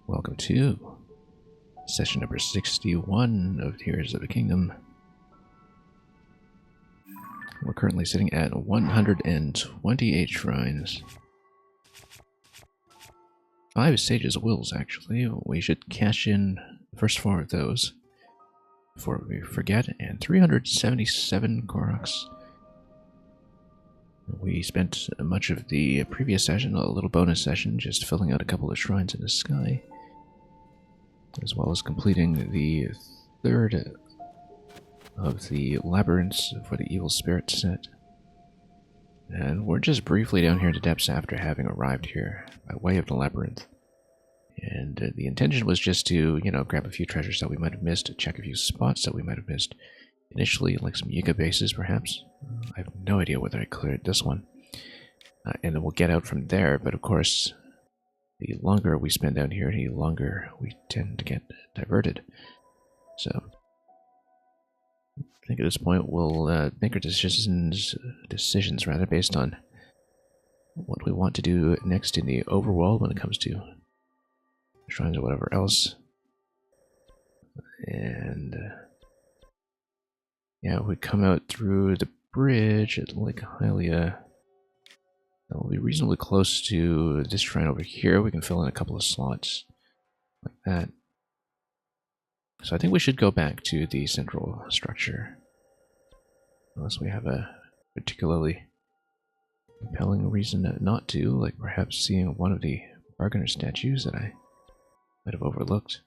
Welcome to session number 61 of Tears of the Kingdom. We're currently sitting at 128 shrines. 5 Sages' Wills, actually. We should cash in the first 4 of those before we forget, and 377 Koroks. We spent much of the previous session, a little bonus session, just filling out a couple of shrines in the sky, as well as completing the 3rd of the labyrinths for the Evil Spirit set. And we're just briefly down here in the depths after having arrived here by way of the labyrinth. And the intention was just to, grab a few treasures that we might have missed, check a few spots that we might have missed. Initially, like some Yiga bases, perhaps. I have no idea whether I cleared this one. And then we'll get out from there, but of course, the longer we spend down here, the longer we tend to get diverted. So, I think at this point we'll make our decisions based on what we want to do next in the overworld when it comes to shrines or whatever else. And yeah, we come out through the bridge at Lake Hylia. That will be reasonably close to this shrine over here. We can fill in a couple of slots like that. So I think we should go back to the central structure. Unless we have a particularly compelling reason not to, like perhaps seeing one of the bargainer statues that I might have overlooked.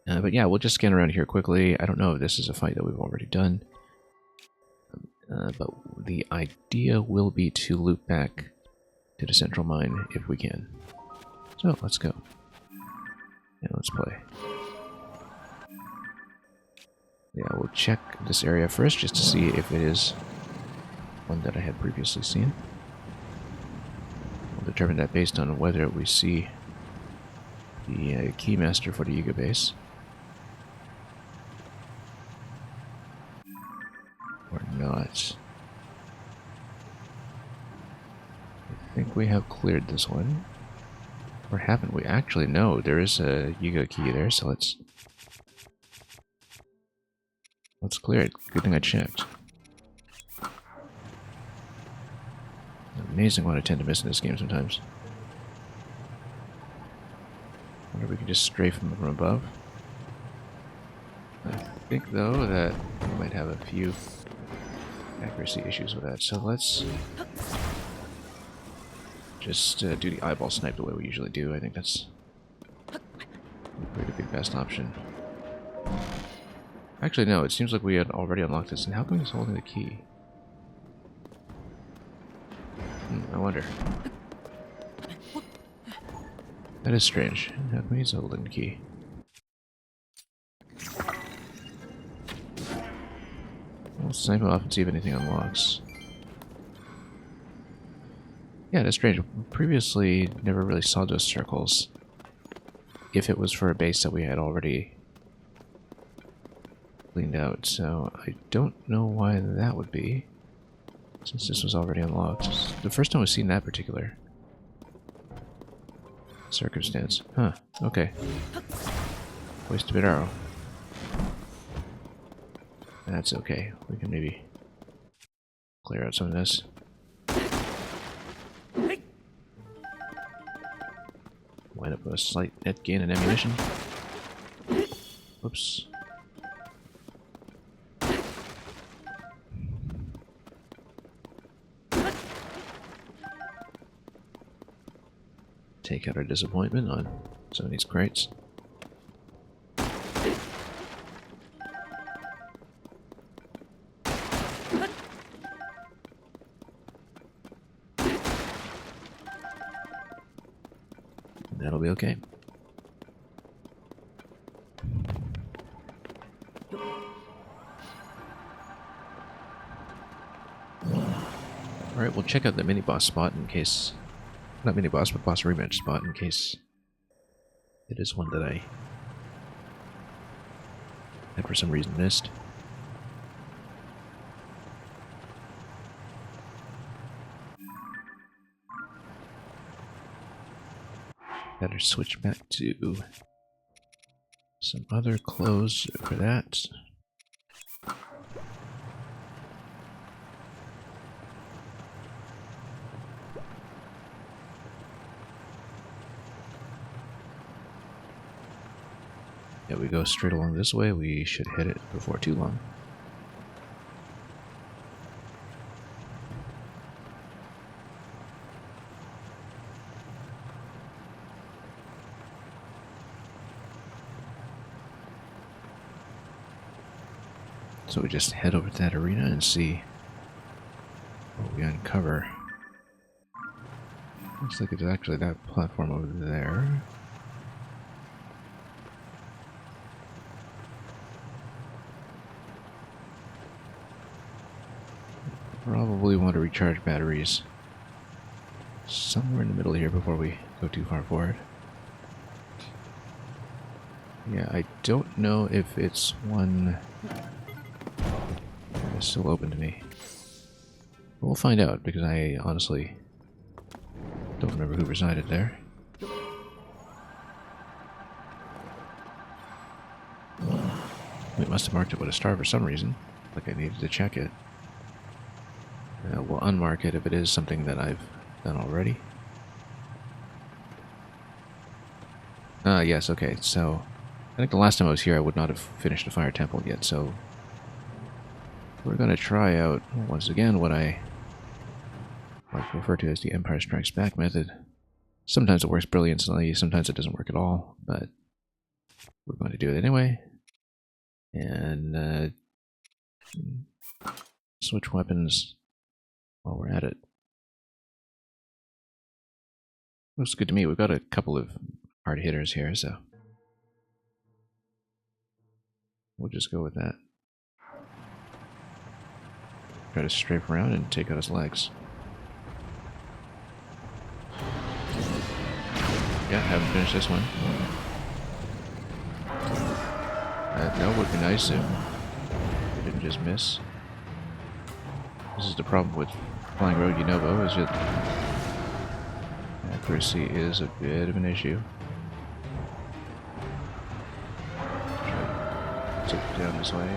But yeah, we'll just scan around here quickly. I don't know if this is a fight that we've already done. But the idea will be to loop back to the central mine if we can. So, let's go. And let's play. Yeah, we'll check this area first just to see if it is one that I had previously seen. We'll determine that based on whether we see the keymaster for the Yiga base. Or not. I think we have cleared this one. Or haven't we? Actually, no, there is a Yiga key there, so let's clear it. Good thing I checked. Amazing what I tend to miss in this game sometimes. Wonder if we can just strafe them from above. I think, though, that we might have a few accuracy issues with that, so let's just do the eyeball snipe the way we usually do. I think that's probably the best option. Actually, no, it seems like we had already unlocked this, and how come he's holding the key? I wonder. That is strange. How come he's holding the key? We'll snipe him off and see if anything unlocks. Yeah, that's strange. Previously, never really saw those circles. If it was for a base that we had already cleaned out, so I don't know why that would be, since this was already unlocked. It's the first time we've seen that particular circumstance. Huh, okay. Waste a bit arrow. That's okay. We can maybe clear out some of this. Wind up with a slight net gain in ammunition. Whoops. Take out our disappointment on some of these crates. That'll be okay. Alright, we'll check out the mini-boss spot in case... Not mini-boss, but boss rematch spot in case it is one that I had for some reason missed. Better switch back to some other clothes for that. Yeah, we go straight along this way. We should hit it before too long. So we just head over to that arena and see what we uncover. Looks like it's actually that platform over there. Probably want to recharge batteries somewhere in the middle here before we go too far forward. Yeah, I don't know if it's one that's still open to me. But we'll find out, because I honestly don't remember who resided there. We must have marked it with a star for some reason, like I needed to check it. We'll unmark it if it is something that I've done already. Yes, okay, so I think the last time I was here I would not have finished the Fire Temple yet, so we're going to try out, once again, what I like to refer to as the Empire Strikes Back method. Sometimes it works brilliantly, sometimes it doesn't work at all, but we're going to do it anyway. And switch weapons while we're at it. Looks good to me. We've got a couple of hard hitters here, so we'll just go with that. Try to strafe around and take out his legs. Yeah, haven't finished this one. That would be nice if we didn't just miss. This is the problem with flying Rogue Unobo, is that accuracy is a bit of an issue. Try to tip it down this way.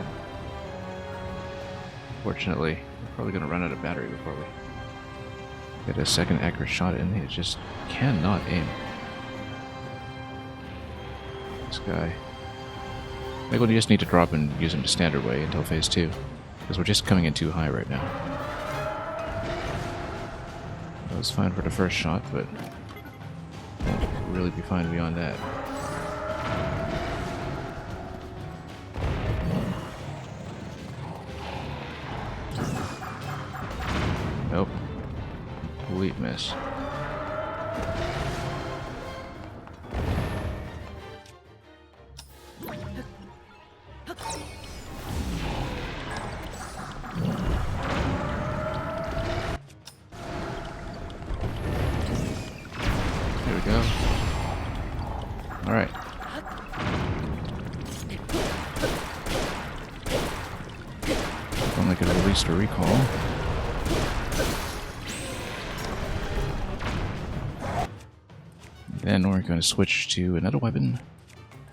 Fortunately, we're probably going to run out of battery before we get a second accurate shot in. It just cannot aim. This guy. Maybe we'll just need to drop and use him the standard way until phase 2. Because we're just coming in too high right now. That was fine for the first shot, but won't really be fine beyond that. Nope. Complete miss. Here we go. Alright. If only could have released a recall. Then we're going to switch to another weapon.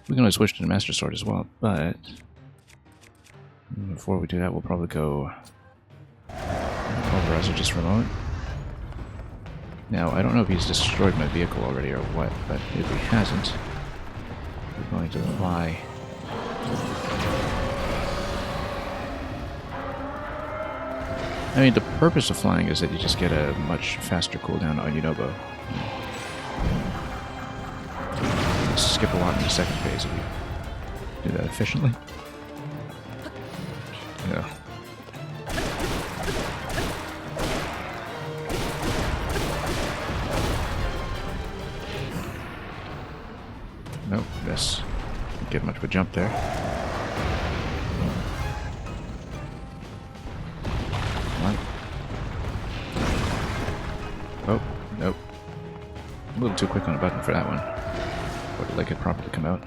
We're going to switch to the Master Sword as well, but before we do that, we'll probably go pulverizer just for a moment. Now, I don't know if he's destroyed my vehicle already or what, but if he hasn't, we're going to fly. I mean, the purpose of flying is that you just get a much faster cooldown on Unobo. You skip a lot in the second phase if you do that efficiently. Yeah. Nope, this didn't get much of a jump there. What? Oh, nope. A little too quick on a button for that one. Would have let it properly come out.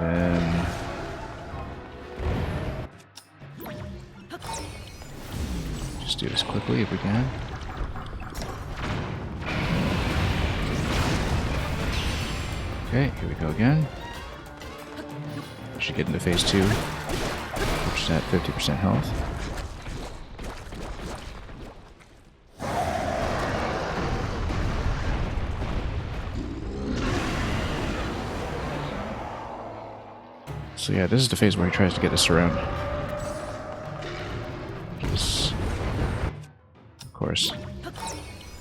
Then just do this quickly if we can. Okay, here we go again. Should get into phase 2, which is at 50% health. So yeah, this is the phase where he tries to get us around. Which is, of course,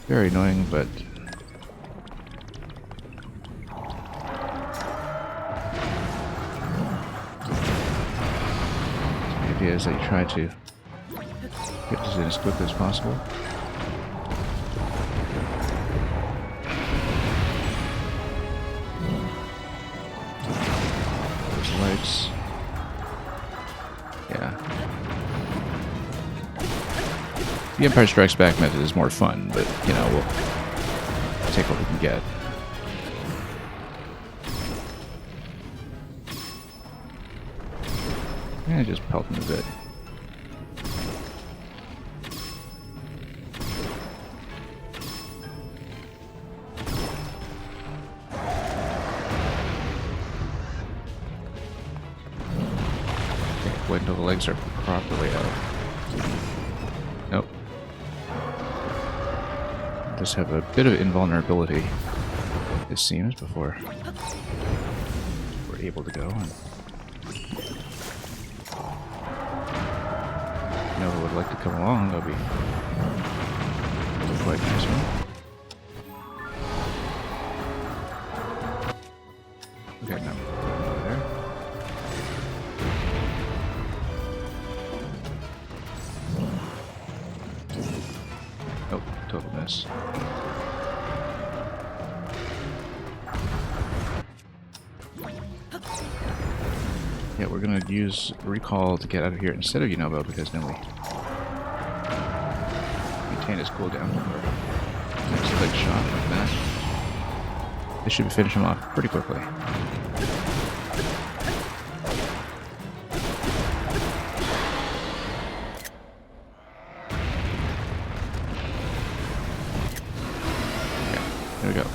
very annoying, but the idea is that you try to get this in as quickly as possible. Lights. Yeah. The Empire Strikes Back method is more fun, but, you know, we'll take what we can get. And just pelt him a bit. Wait until the legs are properly out. Nope. Just have a bit of invulnerability, it seems, before we're able to go. And who would like to come along, that'll be quite nice, right? Okay, now over there. Oh, total miss. Yeah, we're gonna use recall to get out of here instead of Yunobo, because then we maintain his cooldown. Next big shot like that. This should finish him off pretty quickly. Okay, there we go.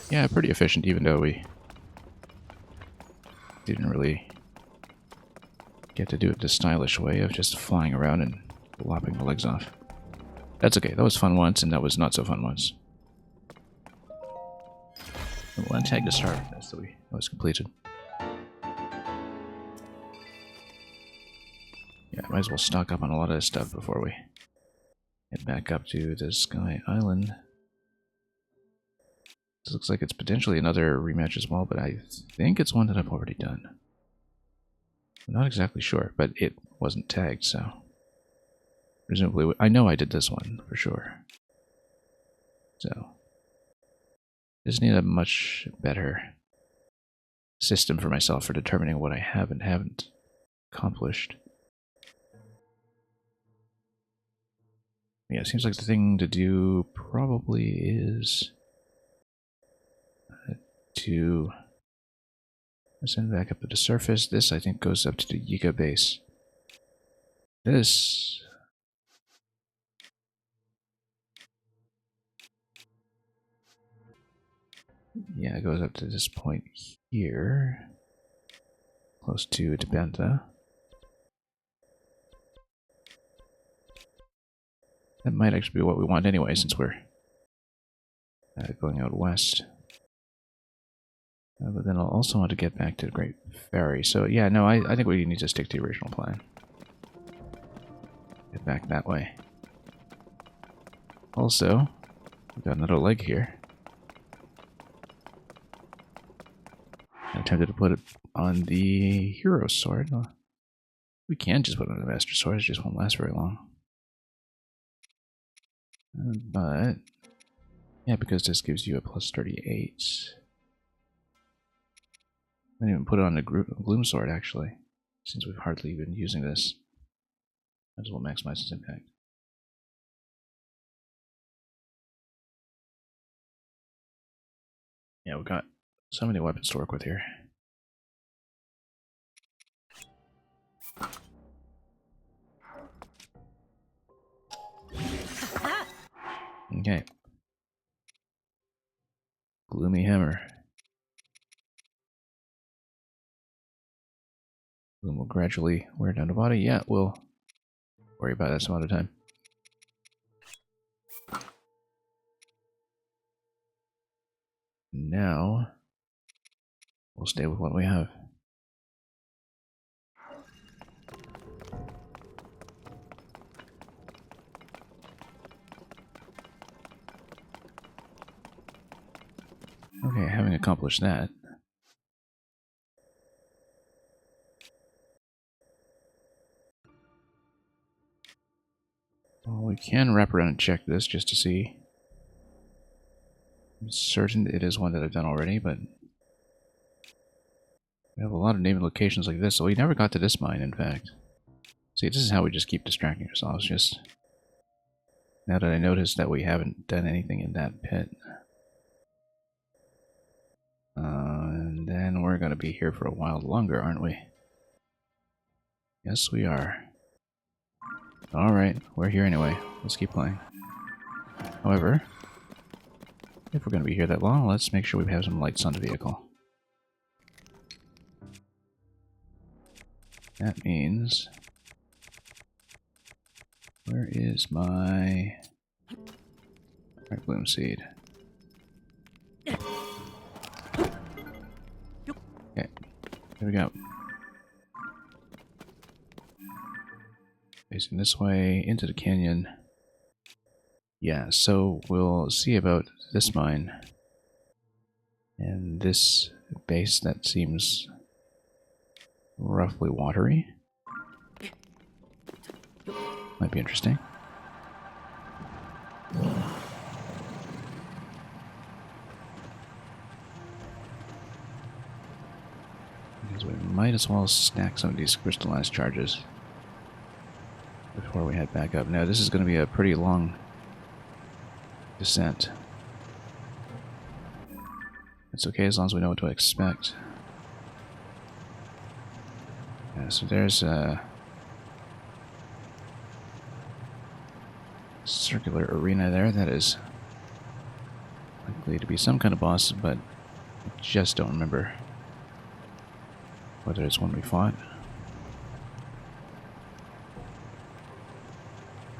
Yeah, pretty efficient, even though we didn't really get to do it the stylish way of just flying around and lopping the legs off. That's okay. That was fun once, and that was not so fun once. And we'll untag the start. That's the way that was completed. Yeah, might as well stock up on a lot of this stuff before we head back up to the Sky Island. This looks like it's potentially another rematch as well, but I think it's one that I've already done. I'm not exactly sure, but it wasn't tagged, so presumably I know I did this one for sure. So just need a much better system for myself for determining what I have and haven't accomplished. Yeah, it seems like the thing to do probably is to send back up to the surface. This, I think, goes up to the Yiga base. This... yeah, it goes up to this point here. Close to Debenta. That might actually be what we want anyway, since we're going out west. But then I'll also want to get back to the Great Ferry. So yeah, no, I think we need to stick to the original plan. Get back that way. Also, we've got another leg here. I attempted to put it on the Hero Sword. We can just put it on the Master Sword, it just won't last very long. But, yeah, because this gives you a plus 38. I didn't even put it on the Gloom Sword, actually, since we've hardly been using this. Might as well maximize its impact. Yeah, we've got so many weapons to work with here. Okay. Gloomy hammer. Gloom will gradually wear down the body. Yeah, we'll worry about that some other time. Now, we'll stay with what we have. Okay, having accomplished that, well, we can wrap around and check this just to see. I'm certain it is one that I've done already, but we have a lot of named locations like this, so we never got to this mine, in fact. See, this is how we just keep distracting ourselves, just now that I noticed that we haven't done anything in that pit. And then we're going to be here for a while longer, aren't we? Yes, we are. Alright, we're here anyway. Let's keep playing. However, if we're going to be here that long, let's make sure we have some lights on the vehicle. That means... where is my... Right, bloom seed? Okay, here we go. Facing this way, into the canyon. Yeah, so we'll see about this mine. And this base that seems roughly watery. Might be interesting. Because we might as well stack some of these crystallized charges before we head back up. Now, this is going to be a pretty long descent. It's okay as long as we know what to expect. Yeah, so there's a circular arena there that is likely to be some kind of boss, but I just don't remember whether it's one we fought.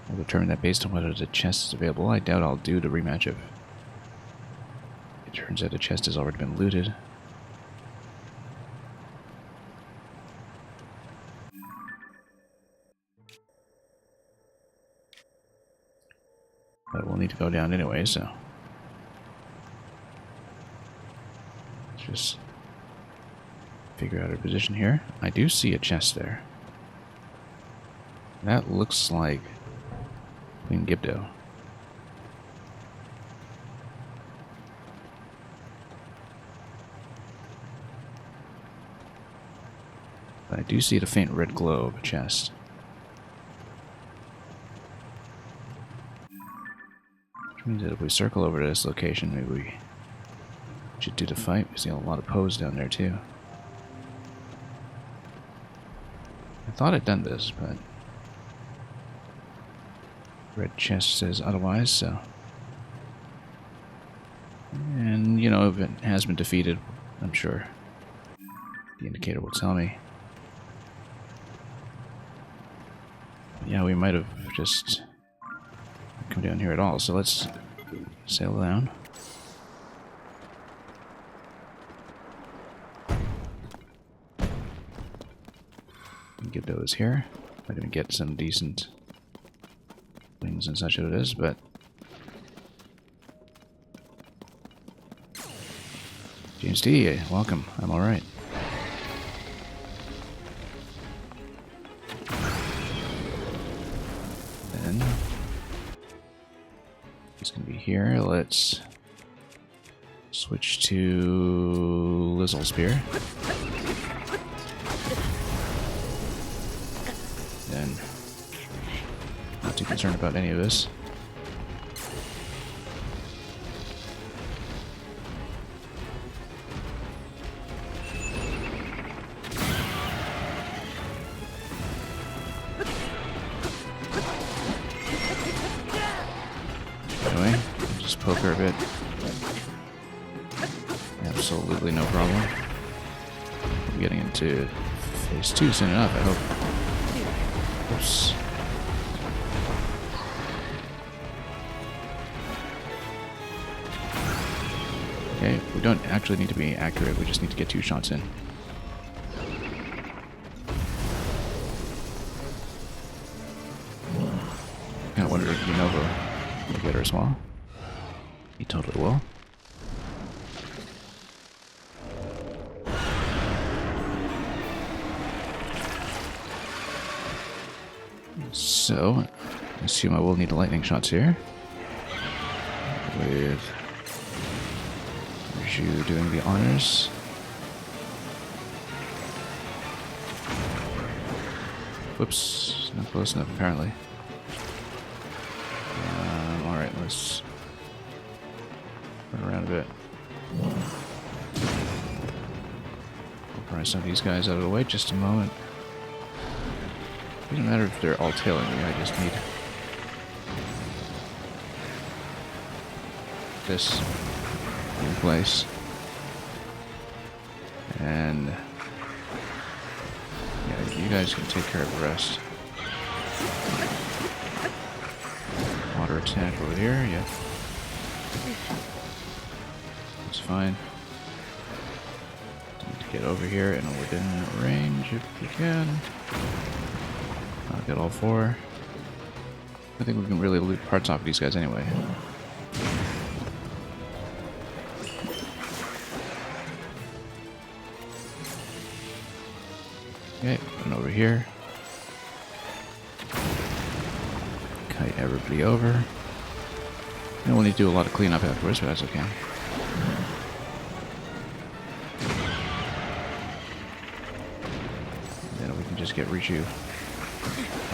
We'll determine that based on whether the chest is available. I doubt I'll do the rematch if it turns out the chest has already been looted. But we'll need to go down anyway, so let's just figure out our position here. I do see a chest there. That looks like Queen Gibdo. But I do see the faint red glow of a chest. Which means that if we circle over to this location, maybe we should do the fight. We see a lot of pose down there too. I thought I'd done this, but red chest says otherwise, so... And, you know, if it has been defeated, I'm sure the indicator will tell me. Yeah, we might have just come down here at all, so let's sail down. Get those here. Might even get some decent wings and such as it is, but James D, welcome. I'm alright. Then it's gonna be here. Let's switch to Lizzle Spear. Then concerned about any of this. Anyway, just poke her a bit. Absolutely no problem. I'm getting into phase 2 soon enough, I hope. Oops. Okay, we don't actually need to be accurate, we just need to get 2 shots in. I wonder if Unova will get her as well. He totally will. So, I assume I will need lightning shots here. With Riju doing the honors. Whoops, not close enough apparently. Alright, let's run around a bit. I'll pry some of these guys out of the way just a moment. It doesn't matter if they're all tailing me, I just need this in place. And yeah, you guys can take care of the rest. Water attack over here, yeah. That's fine. Need to get over here and within range if we can. I'll get all 4. I think we can really loot parts off of these guys anyway. Okay, and over here. Kite everybody over. And we'll need to do a lot of cleanup afterwards, but that's okay. And then we can just get Richu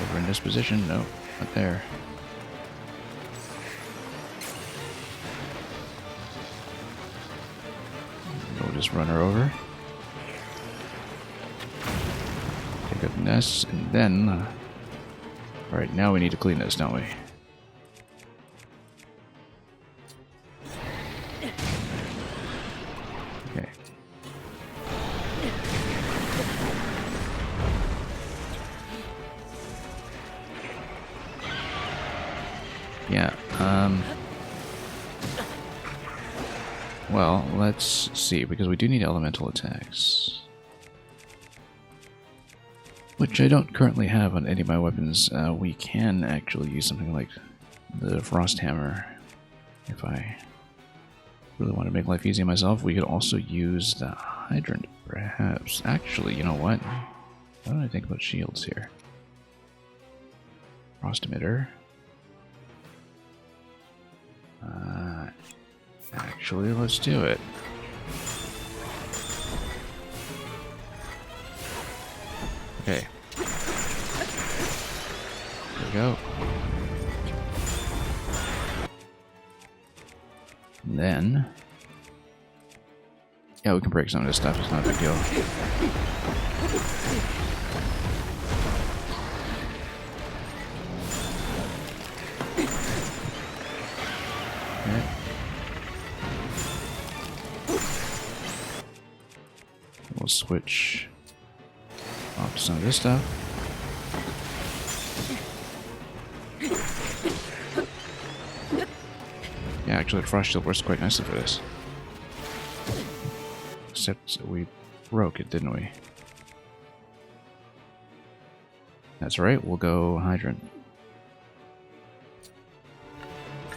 over in this position. No, not there. We'll just run her over. Pick up Ness, and then... Alright, now we need to clean this, don't we? Okay. Yeah, well, let's see, because we do need elemental attacks. Which I don't currently have on any of my weapons. We can actually use something like the Frost Hammer. If I really want to make life easy on myself, we could also use the Hydrant, perhaps. Actually, you know what? What do I think about shields here? Frost Emitter. Actually, let's do it. Okay. There we go. And then... yeah, we can break some of this stuff. It's not a big deal. Okay. We'll switch off to some of this stuff. Yeah, actually the Frost Shield works quite nicely for this. Except we broke it, didn't we? That's right, we'll go Hydrant.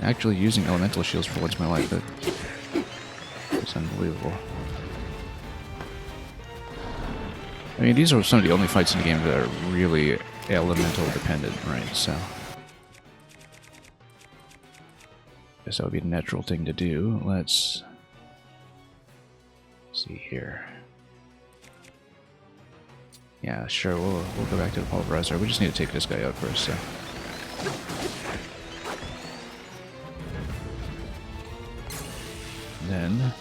Actually using elemental shields for once in my life, that's unbelievable. I mean, these are some of the only fights in the game that are really elemental dependent, right? So, guess that would be the natural thing to do. Let's see here. Yeah, sure. We'll go back to the pulverizer. We just need to take this guy out first. So, Then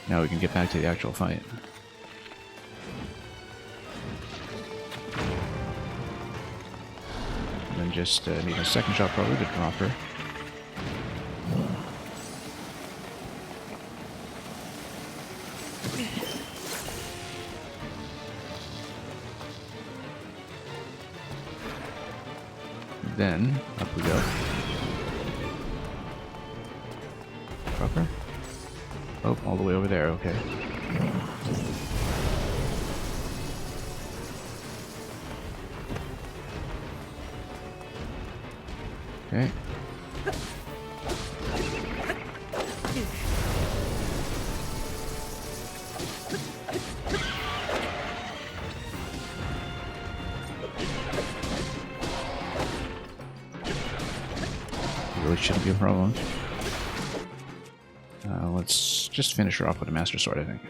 now we can get back to the actual fight. And then just need a second shot probably to drop her. Then up we go. Drop her. Oh, all the way over there, okay. Okay. Really shouldn't be a problem. Let's just finish her off with a Master Sword, I think.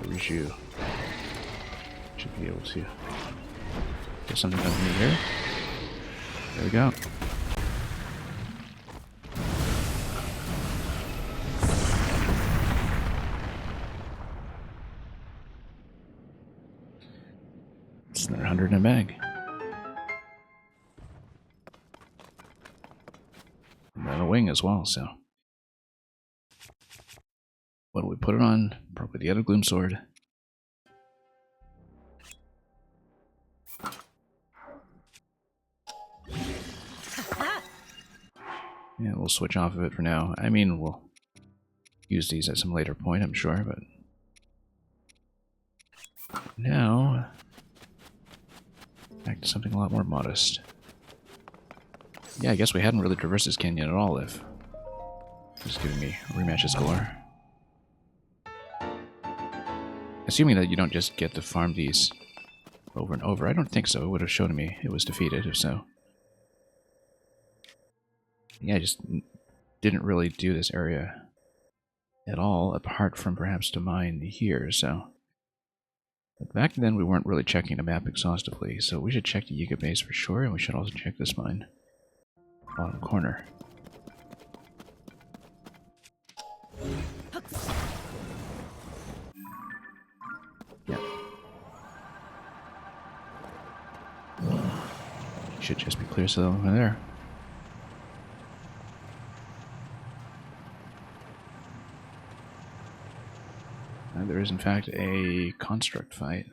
Riju should be able to get something done for me here. There we go. It's another 100 in a bag. And then a wing as well, so. What do we put it on? Probably the other Gloom Sword. Yeah, we'll switch off of it for now. I mean, we'll use these at some later point, I'm sure, but now back to something a lot more modest. Yeah, I guess we hadn't really traversed this canyon at all if it's giving me rematches galore. Assuming that you don't just get to farm these over and over. I don't think so. It would have shown me it was defeated, if so. Yeah, I just didn't really do this area at all, apart from perhaps to mine here, so. But back then we weren't really checking the map exhaustively, so we should check the Yiga base for sure, and we should also check this mine. Bottom corner. Yeah. Should just be clear so over there. There is in fact a construct fight.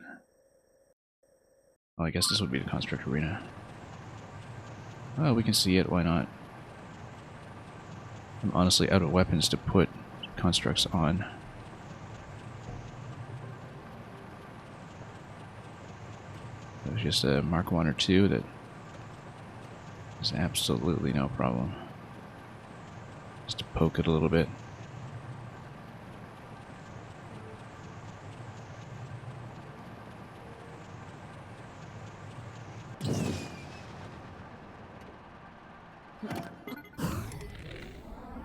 Oh, I guess this would be the construct arena. Oh, we can see it, why not? I'm honestly out of weapons to put constructs on. There's just a Mark 1 or 2 that is absolutely no problem. Just to poke it a little bit.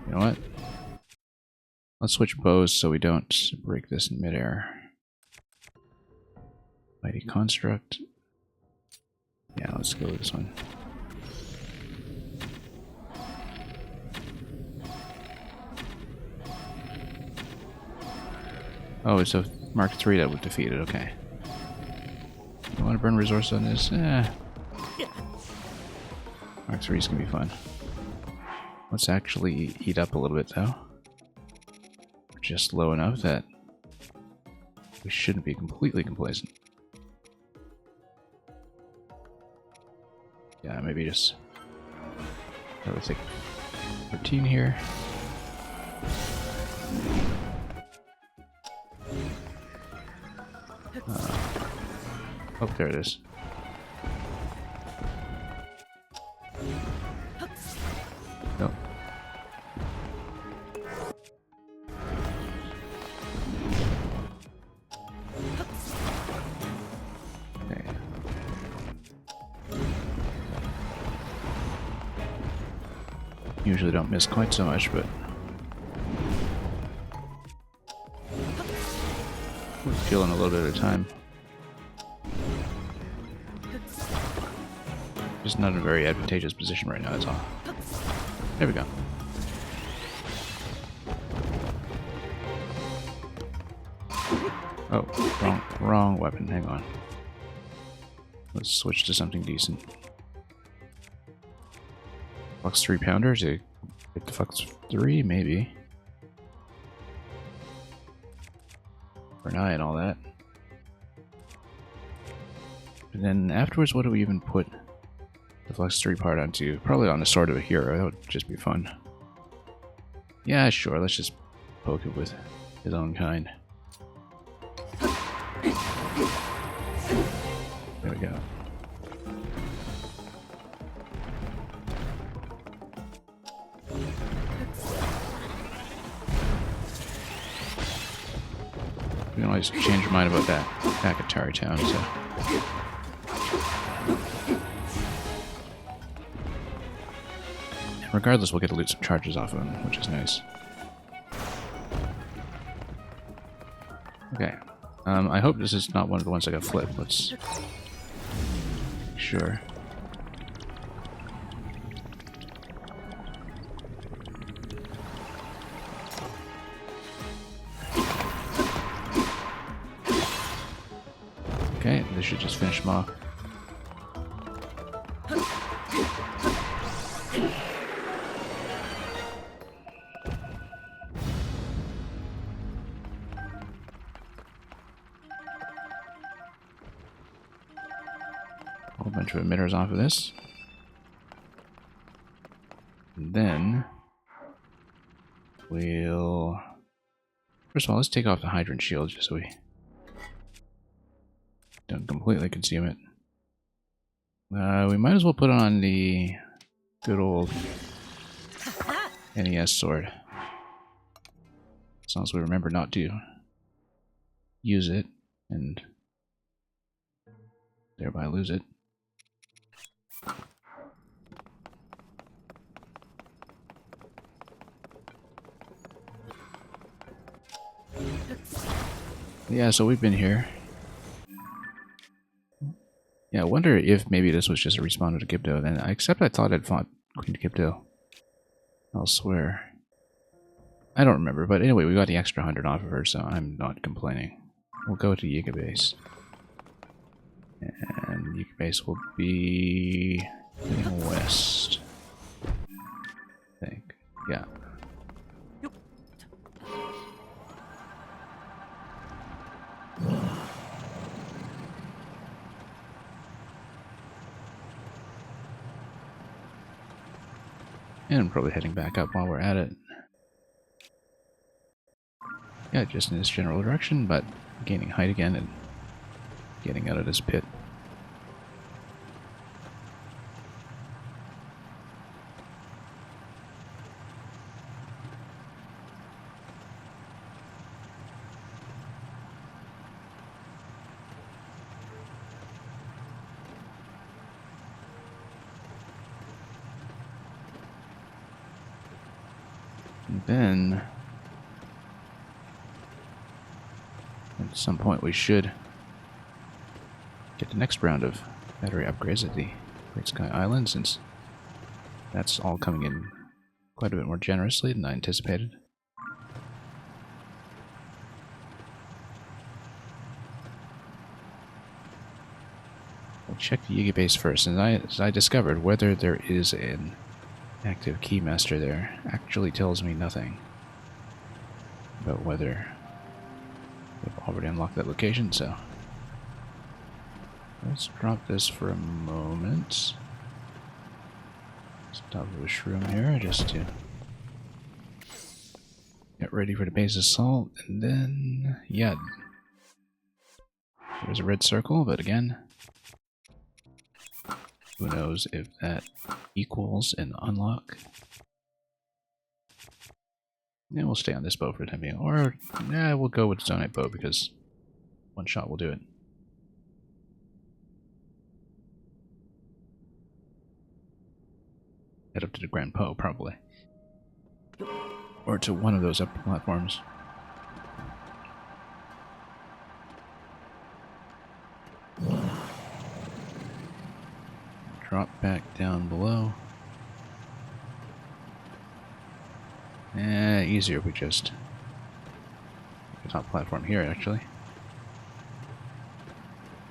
You know what? Let's switch bows so we don't break this in midair. Mighty Construct. Yeah, let's go with this one. Oh, it's a Mark 3 that would defeat it, okay. You want to burn resource on this? Mark 3's gonna be fun. Let's actually eat up a little bit though. We're just low enough that we shouldn't be completely complacent. Yeah, maybe just probably take 13 here. Oh, there it is. Nope. Okay. Usually don't miss quite so much, but we're killing a little bit at a time. Just not in a very advantageous position right now, that's all. There we go. Oh, wrong weapon. Hang on. Let's switch to something decent. Fox 3-pounder to get the Fox 3, maybe. For an eye and all that. And then afterwards, what do we even put the Fox 3 part onto? Probably on the sword of a hero. That would just be fun. Yeah, sure. Let's just poke it with his own kind. There we go. We can always change our mind about that back at Tarry Town, so. And regardless, we'll get to loot some charges off of him, which is nice. Okay. I hope this is not one of the ones I got flipped. Let's make sure. Okay, this should just finish him off. A whole bunch of emitters off of this. And then we'll... First of all, let's take off the hydrant shield just so we don't completely consume it. We might as well put on the good old NES sword. As long as we remember not to use it and thereby lose it. Yeah, so we've been here. Yeah, I wonder if maybe this was just a respawn to Gibdo then. Except I thought I'd fought Queen Gibdo elsewhere. I don't remember, but anyway, we got the extra 100 off of her, so I'm not complaining. We'll go to Yiga Base. And Yiga Base will be heading west. I think. Yeah. And I'm probably heading back up while we're at it. Yeah, just in this general direction, but gaining height again and getting out of this pit. And then at some point we should get the next round of battery upgrades at the Great Sky Island, since that's all coming in quite a bit more generously than I anticipated. We'll check the Yiga Base first, and as I discovered, whether there is an active Keymaster there actually tells me nothing about whether we've already unlocked that location, so let's drop this for a moment. Stop with a shroom here just to get ready for the base assault, and then, yeah, there's a red circle, but again, who knows if that equals an unlock. Yeah, we'll stay on this bow for the time being. Or, yeah, we'll go with Zonite bow because one shot will do it. Head up to the Grand Po, probably. Or to one of those upper platforms. Drop back down below. Easier if we just... the top platform here, actually.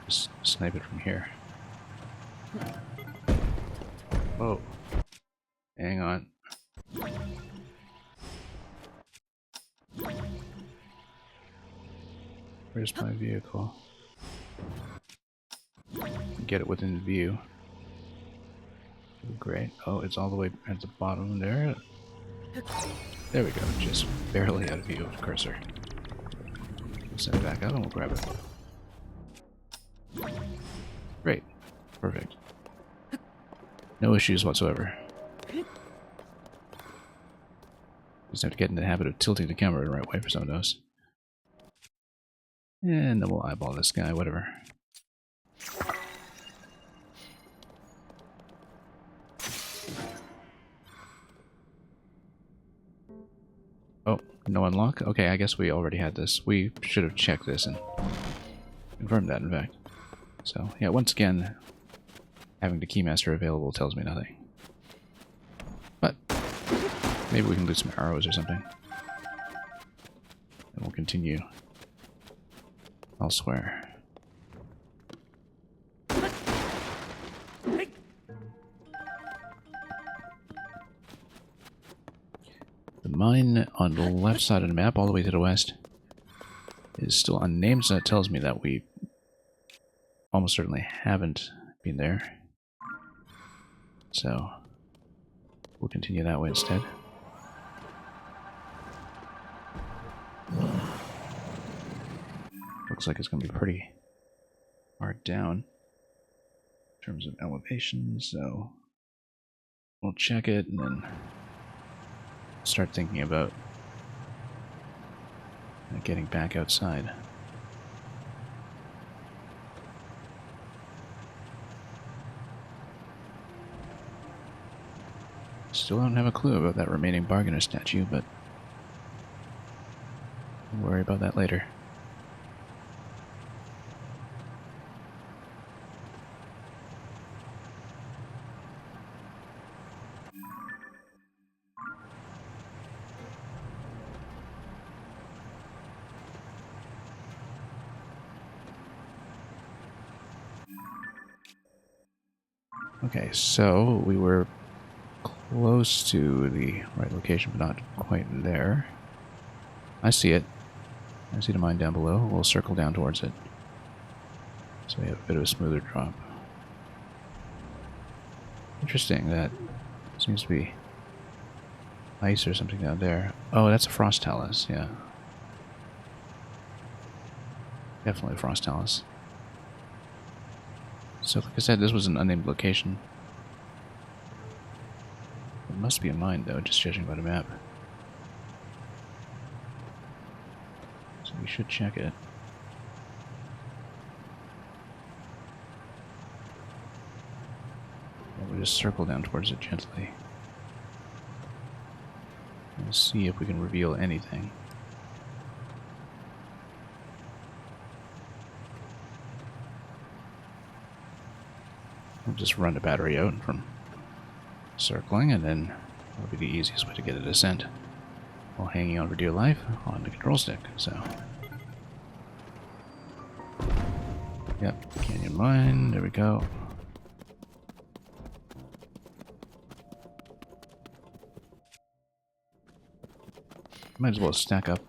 Just snipe it from here. Whoa. Hang on. Where's my vehicle? Get it within view. Great. Oh, it's all the way at the bottom there. There we go. Just barely out of view of the cursor. Set it back up and we'll grab it. Great. Perfect. No issues whatsoever. Just have to get in the habit of tilting the camera the right way for some of those. And then we'll eyeball this guy, whatever. Oh, no unlock? Okay, I guess we already had this. We should have checked this and confirmed that, in fact. So, yeah, once again, having the Keymaster available tells me nothing. But, maybe we can loot some arrows or something. And we'll continue elsewhere. The mine on the left side of the map, all the way to the west, is still unnamed, so that tells me that we almost certainly haven't been there. So, we'll continue that way instead. Looks like it's going to be pretty far down in terms of elevation, so we'll check it and then start thinking about getting back outside. Still don't have a clue about that remaining bargainer statue, but we'll worry about that later. Okay, so we were close to the right location, but not quite there. I see it. I see the mine down below. We'll circle down towards it. So we have a bit of a smoother drop. Interesting, that seems to be ice or something down there. Oh, that's a frost talus, yeah. Definitely a frost talus. So, like I said, this was an unnamed location. It must be a mine, though, just judging by the map. So we should check it. And we'll just circle down towards it gently. And see if we can reveal anything. We'll just run the battery out from circling, and then that'll be the easiest way to get a descent while hanging on for dear life on the control stick. So, yep, canyon mine, there we go. Might as well stack up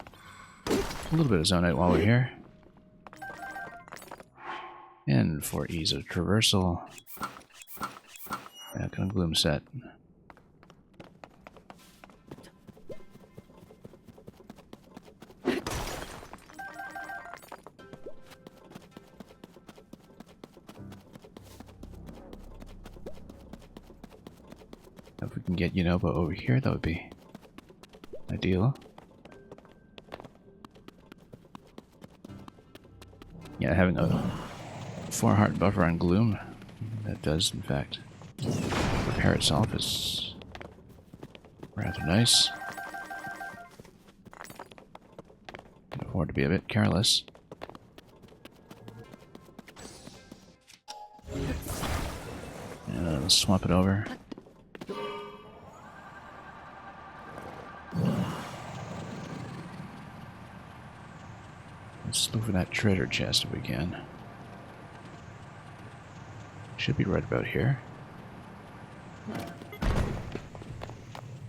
a little bit of zonite while we're here. And for ease of traversal, back on gloom set. If we can get Yunobo over here, that would be ideal. Yeah, having a 4-heart buffer on gloom, that does in fact repair itself, is rather nice. to be a bit careless. Swap it over. Let's look for that treasure chest if we can. Should be right about here. I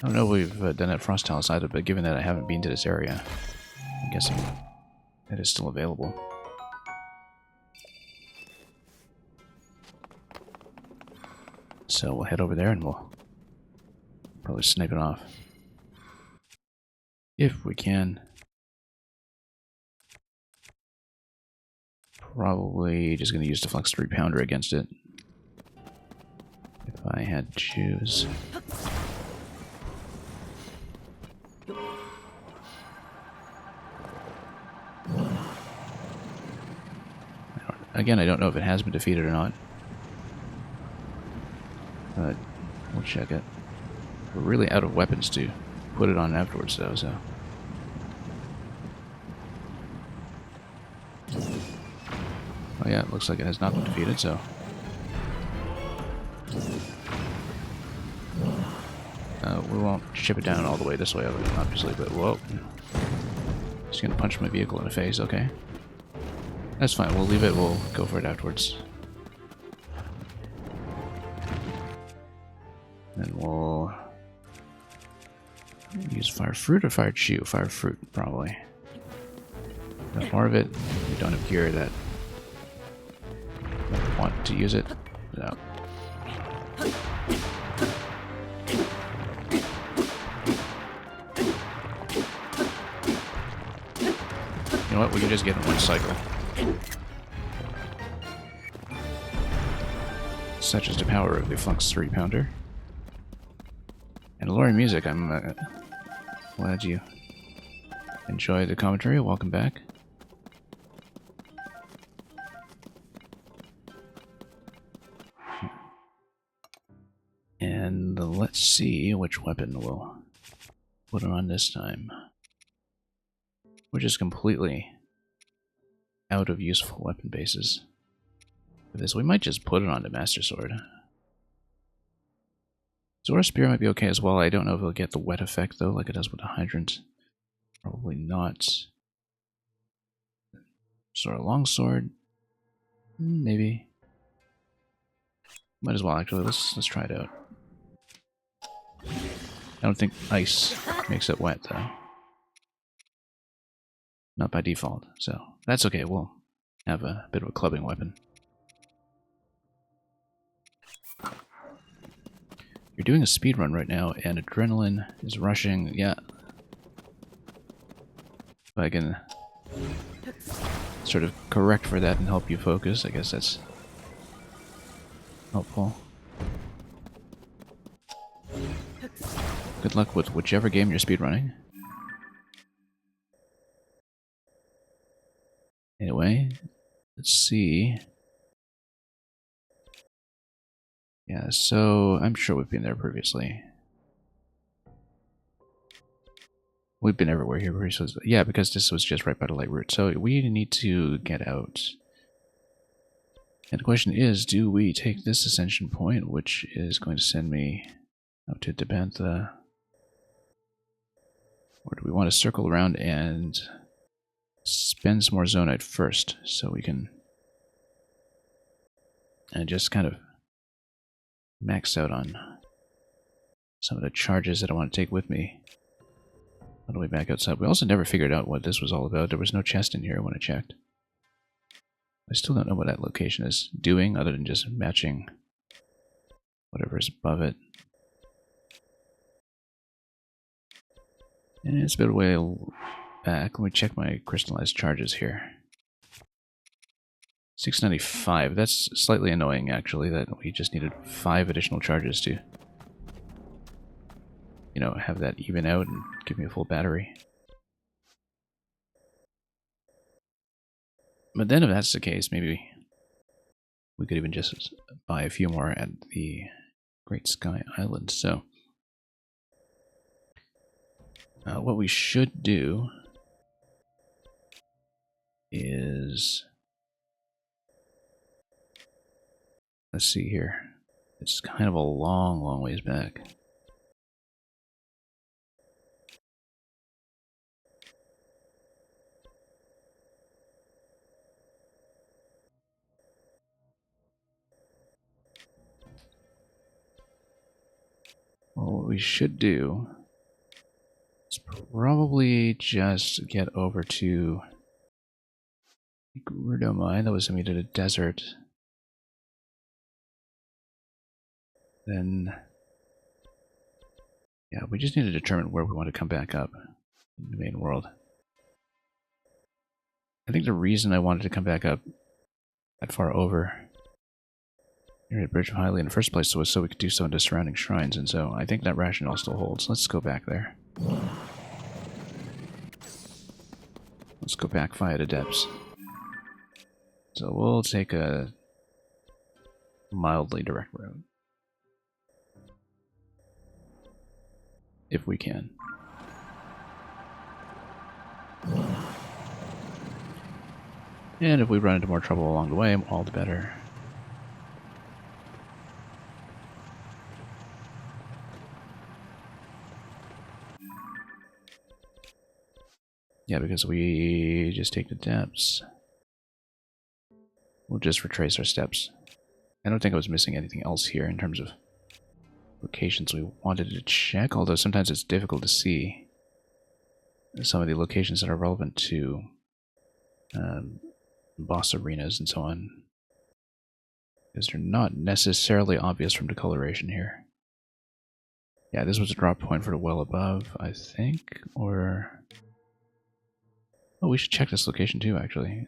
don't know if we've done that Frost Talus either, but given that I haven't been to this area, I'm guessing it is still available. So we'll head over there and we'll probably snipe it off. If we can. Probably just going to use the Flux 3 Pounder against it. If I had to choose. Again, I don't know if it has been defeated or not. But we'll check it. We're really out of weapons to put it on afterwards, though, so. Oh yeah, it looks like it has not been defeated, so. We won't ship it down all the way this way, obviously, but whoa. Just gonna punch my vehicle in the face, okay. That's fine, we'll leave it, we'll go for it afterwards. Then we'll use fire fruit or fire chew? Fire fruit, probably. Enough more of it. We don't have gear that want to use it. No. You know what? We can just get in one cycle. Such is the power of the Flux 3 Pounder. And alluring music, I'm glad you enjoyed the commentary. Welcome back. And let's see which weapon we'll put it on this time. We're just completely out of useful weapon bases. For this, we might just put it on the Master Sword. Zora Spear might be okay as well. I don't know if it'll get the wet effect, though, like it does with the Hydrant. Probably not. Zora Longsword? Maybe. Might as well, actually. Let's try it out. I don't think ice makes it wet, though. Not by default, so that's okay. We'll have a bit of a clubbing weapon. You're doing a speed run right now, and adrenaline is rushing. Yeah. If I can sort of correct for that and help you focus, I guess that's helpful. Good luck with whichever game you're speedrunning. Anyway, let's see. Yeah, so I'm sure we've been there previously. We've been everywhere here previously. Yeah, because this was just right by the light route. So we need to get out. And the question is, do we take this ascension point, which is going to send me up to Debantha? Or do we want to circle around and spend some more Zonite first, so we can just kind of max out on some of the charges that I want to take with me on the way back outside. We also never figured out what this was all about. There was no chest in here when I checked. I still don't know what that location is doing, other than just matching whatever is above it. And it's a bit of a way back. Let me check my crystallized charges here. 695. That's slightly annoying, actually, that we just needed 5 additional charges to, you know, have that even out and give me a full battery. But then if that's the case, maybe we could even just buy a few more at the Great Sky Island. So what we should do is... Let's see here. It's kind of a long, long ways back. Well, what we should do is probably just get over to Gerudo Mine. That was something to the desert. Then, yeah, we just need to determine where we want to come back up in the main world. I think the reason I wanted to come back up that far over here at Bridge of Hylia in the first place was so we could do so into surrounding shrines, and so I think that rationale still holds. Let's go back there. Let's go back via the depths. So we'll take a mildly direct route. If we can. And if we run into more trouble along the way, all the better. Yeah, because we just take the depths. We'll just retrace our steps. I don't think I was missing anything else here in terms of locations we wanted to check, although sometimes it's difficult to see some of the locations that are relevant to boss arenas and so on, because they're not necessarily obvious from decoloration here. Yeah, this was a drop point for the well above, I think, or... Oh, we should check this location too, actually.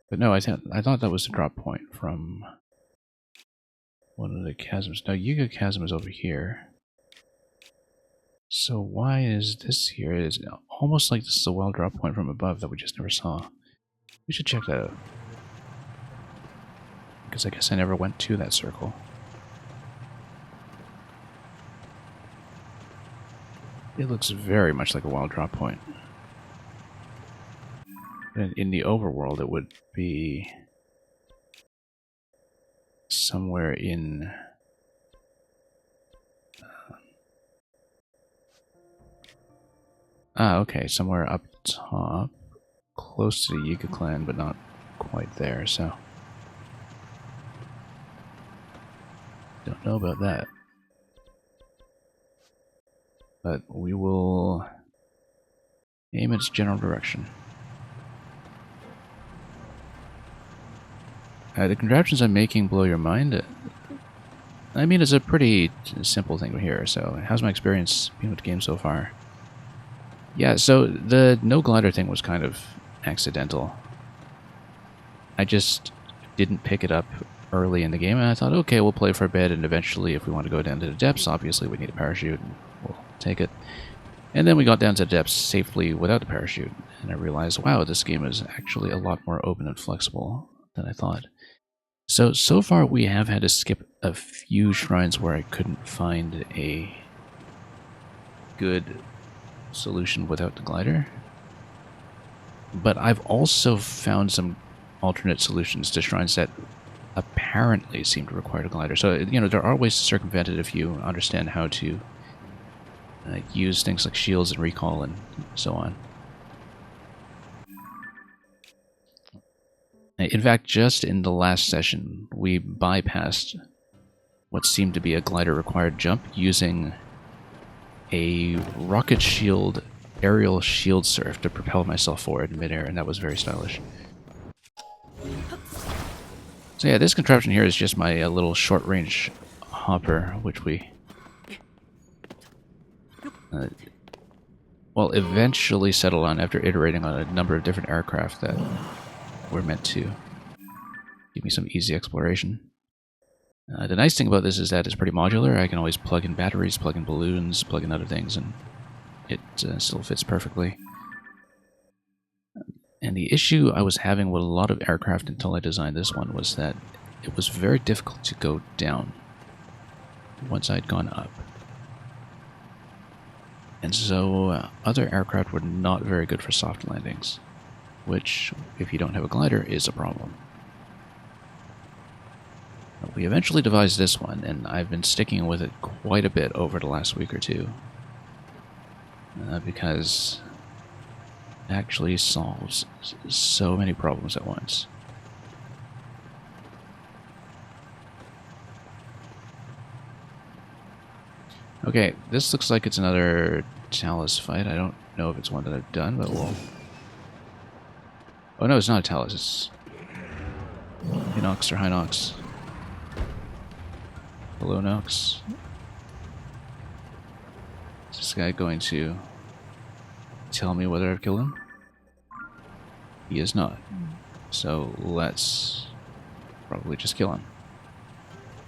But no, I thought that was the drop point from one of the chasms. No, Yuga Chasm is over here. So why is this here? It's almost like this is a well drop point from above that we just never saw. We should check that out. Because I guess I never went to that circle. It looks very much like a wild drop point. In the overworld, it would be somewhere in... okay, somewhere up top, close to the Yiga clan, but not quite there, so... Don't know about that. But we will aim its general direction. The contraptions I'm making blow your mind. I mean, it's a pretty simple thing here, so how's my experience being with the game so far? Yeah, so the no glider thing was kind of accidental. I just didn't pick it up early in the game, and I thought, okay, we'll play for a bit, and eventually if we want to go down to the depths, obviously we need a parachute, and we'll take it. And then we got down to the depths safely without the parachute, and I realized, wow, this game is actually a lot more open and flexible than I thought. So far we have had to skip a few shrines where I couldn't find a good solution without the glider. But I've also found some alternate solutions to shrines that apparently seem to require a glider. So, you know, there are ways to circumvent it if you understand how to use things like shields and recall and so on. In fact, just in the last session, we bypassed what seemed to be a glider-required jump using a rocket shield aerial shield surf to propel myself forward in midair, and that was very stylish. So yeah, this contraption here is just my little short-range hopper, which we... well, eventually settled on after iterating on a number of different aircraft that were meant to give me some easy exploration. The nice thing about this is that it's pretty modular. I can always plug in batteries, plug in balloons, plug in other things, and it still fits perfectly. And the issue I was having with a lot of aircraft until I designed this one was that it was very difficult to go down once I'd gone up. And so other aircraft were not very good for soft landings, which, if you don't have a glider, is a problem. We eventually devised this one, and I've been sticking with it quite a bit over the last week or two. Because it actually solves so many problems at once. Okay, this looks like it's another Talus fight. I don't know if it's one that I've done, but we'll... Oh no, it's not a Talus, it's... Hinox or Hinox. Hello, Nox. Is this guy going to tell me whether I've killed him? He is not. So let's probably just kill him.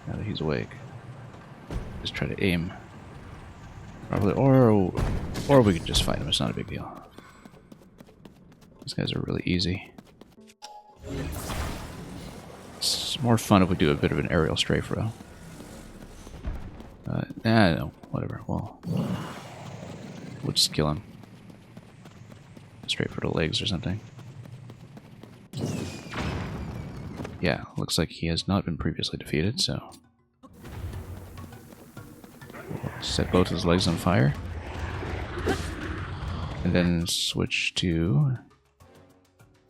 Now that he's awake. Just try to aim. Probably, or we can just fight him, it's not a big deal. These guys are really easy. It's more fun if we do a bit of an aerial strafe row. No, whatever. Well, we'll just kill him. Straight for the legs or something. Yeah, looks like he has not been previously defeated, so... We'll set both his legs on fire. And then switch to...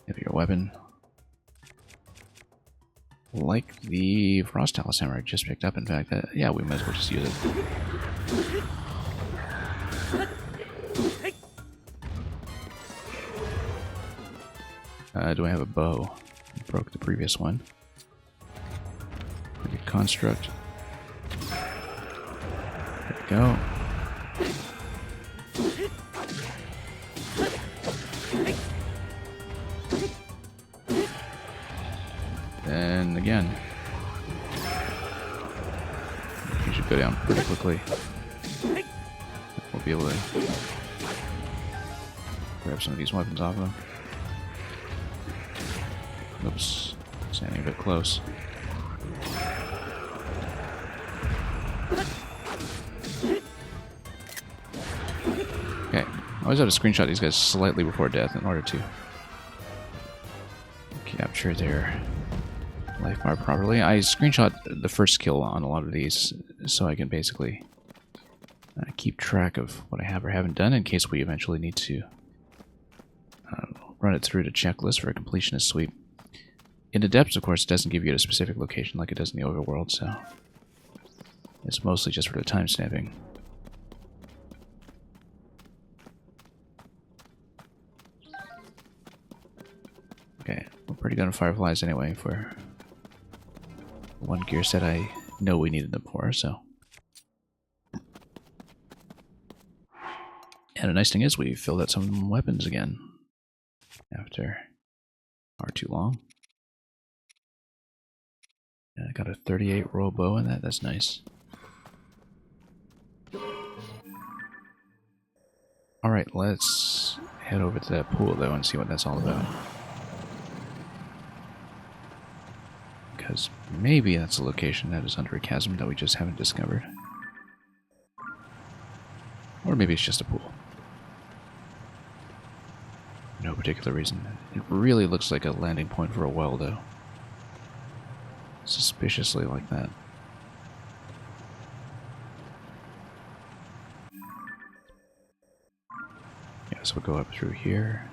heavier weapon. Like the Frost Talus Hammer I just picked up, in fact. Yeah, we might as well just use it. Do I have a bow? I broke the previous one. Like a construct. There we go. And again. He should go down pretty quickly. We'll be able to grab some of these weapons off of him. Oops, standing a bit close. Okay, I always have to screenshot these guys slightly before death in order to capture their life bar properly. I screenshot the first kill on a lot of these so I can basically keep track of what I have or haven't done in case we eventually need to run it through the checklist for a completionist sweep. In the depths, of course, it doesn't give you a specific location like it does in the overworld, so it's mostly just for the time stamping. Okay, we're pretty good on fireflies anyway for one gear set I know we needed them for, so. And the nice thing is we filled out some weapons again after far too long. I got a 38 row bow in that, that's nice. Alright, let's head over to that pool though and see what that's all about. Because maybe that's a location that is under a chasm that we just haven't discovered. Or maybe it's just a pool. No particular reason. It really looks like a landing point for a well though. Suspiciously like that. Yeah, so we'll go up through here.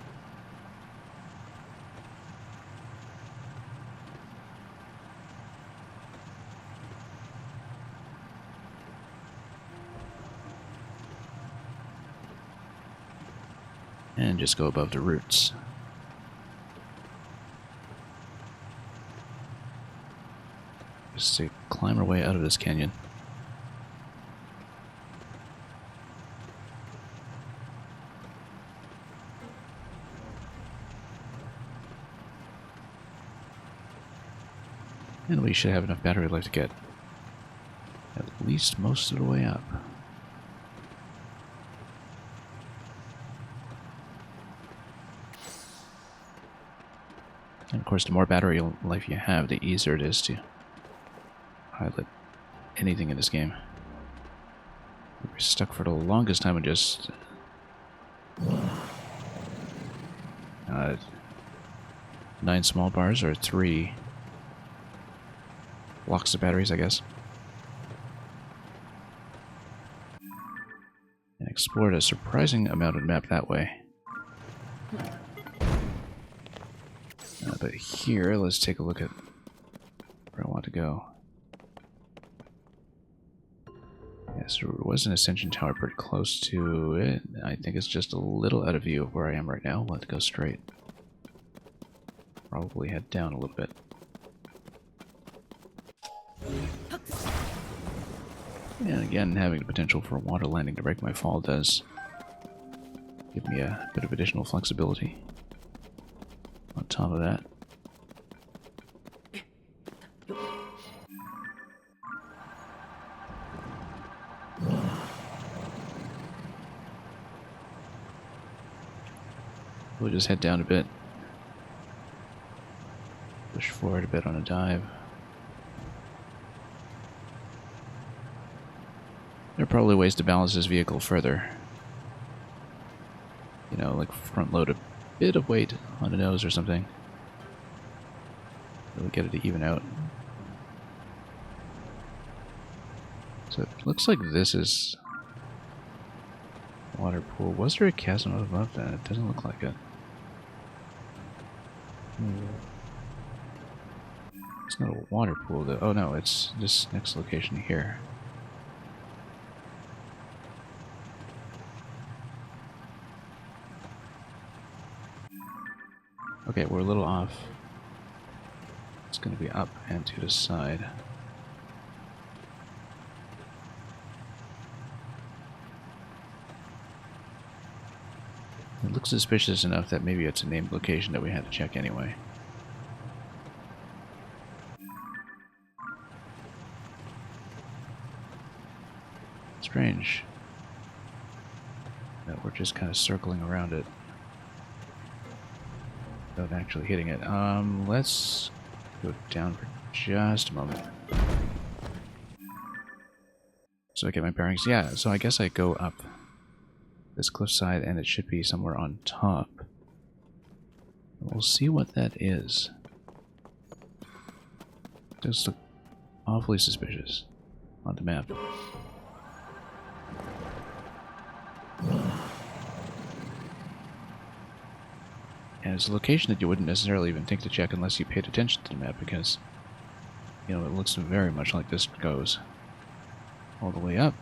And just go above the roots. Just to climb our way out of this canyon. And we should have enough battery life to get at least most of the way up. And of course, the more battery life you have, the easier it is to pilot anything in this game. We're stuck for the longest time with just 9 small bars or 3 blocks of batteries, I guess. And explored a surprising amount of the map that way. But here, let's take a look at where I want to go. Yes, there was an ascension tower pretty close to it. I think it's just a little out of view of where I am right now. We'll have to go straight. Probably head down a little bit. And again, having the potential for a water landing to break my fall does give me a bit of additional flexibility. On top of that, we'll just head down a bit. Push forward a bit on a dive. There are probably ways to balance this vehicle further. You know, like front load a bit of weight on the nose or something. Really get it to even out. So it looks like this is water pool. Was there a chasm above that? It doesn't look like it. It's not a water pool though. Oh no, it's this next location here. Okay, we're a little off. It's going to be up and to the side. It looks suspicious enough that maybe it's a named location that we had to check anyway. Strange that we're just kind of circling around it without actually hitting it. Let's go down for just a moment. So I get my bearings. Yeah, so I guess I go up this cliffside and it should be somewhere on top. We'll see what that is. It does look awfully suspicious on the map. And it's a location that you wouldn't necessarily even think to check unless you paid attention to the map, because, you know, it looks very much like this goes all the way up.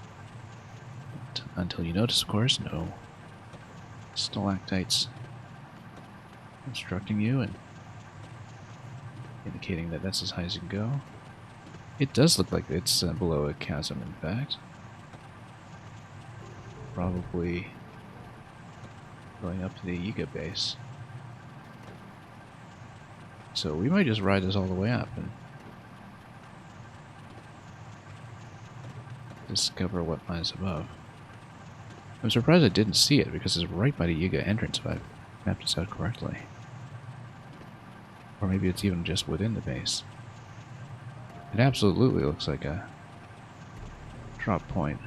Until you notice, of course, no stalactites obstructing you and indicating that that's as high as you can go. It does look like it's below a chasm, in fact. Probably going up to the Yiga base. So we might just ride this all the way up and discover what lies above. I'm surprised I didn't see it because it's right by the Yiga entrance if I've mapped this out correctly. Or maybe it's even just within the base. It absolutely looks like a drop point.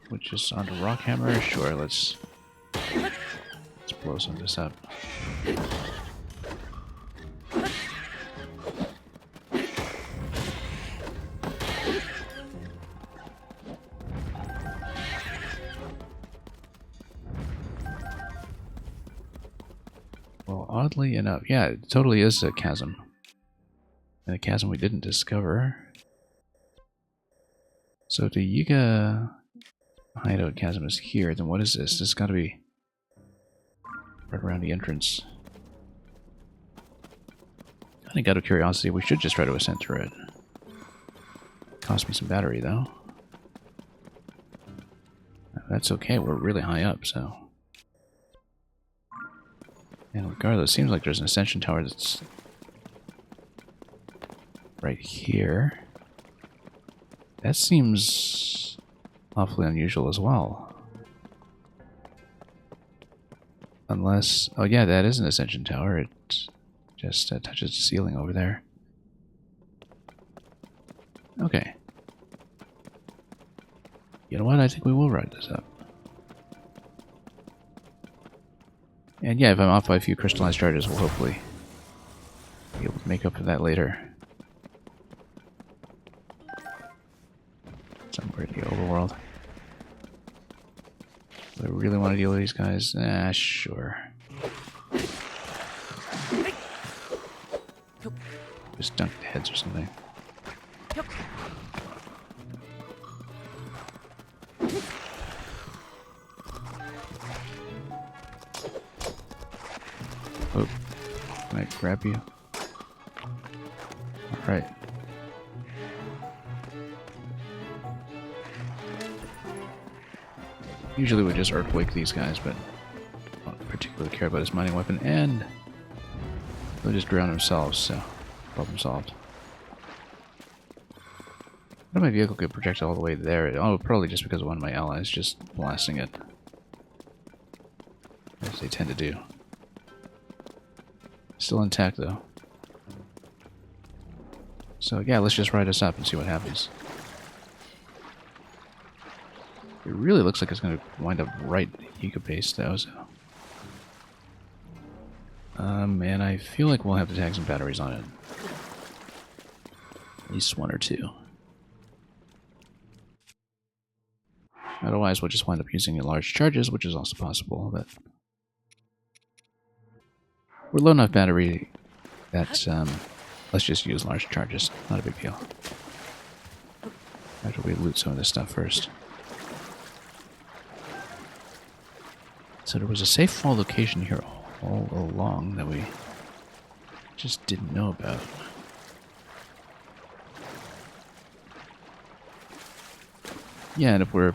Which is on the rock hammer? Sure, let's blow some of this up. Well, oddly enough, yeah, it totally is a chasm. And a chasm we didn't discover. So the Yiga hideout chasm is here, then what is this? This has got to be right around the entrance. I think out of curiosity, we should just try to ascend through it. Cost me some battery, though. That's okay, we're really high up, so... And regardless, it seems like there's an ascension tower that's right here. That seems awfully unusual as well. Unless... Oh yeah, that is an ascension tower. It just touches the ceiling over there. Okay. You know what? I think we will ride this up. And yeah, if I'm off by a few crystallized charges, we'll hopefully be able to make up for that later. Somewhere in the overworld. Do I really want to deal with these guys? Ah, sure. Just dunk the heads or something. Oh, can I grab you? Alright. Usually we just earthquake these guys, but I don't particularly care about his mining weapon, and they'll just drown themselves, so problem solved. But my vehicle could project all the way there. Oh, probably just because of one of my allies just blasting it. As they tend to do. Still intact, though. So, yeah, let's just ride us up and see what happens. It really looks like it's going to wind up right Eco Base, though, so... and I feel like we'll have to tag some batteries on it. At least one or two. Otherwise, we'll just wind up using large charges, which is also possible, but... We're low enough battery that, let's just use large charges. Not a big deal. After we loot some of this stuff first. So there was a safe fall location here all along that we just didn't know about. Yeah, and if we're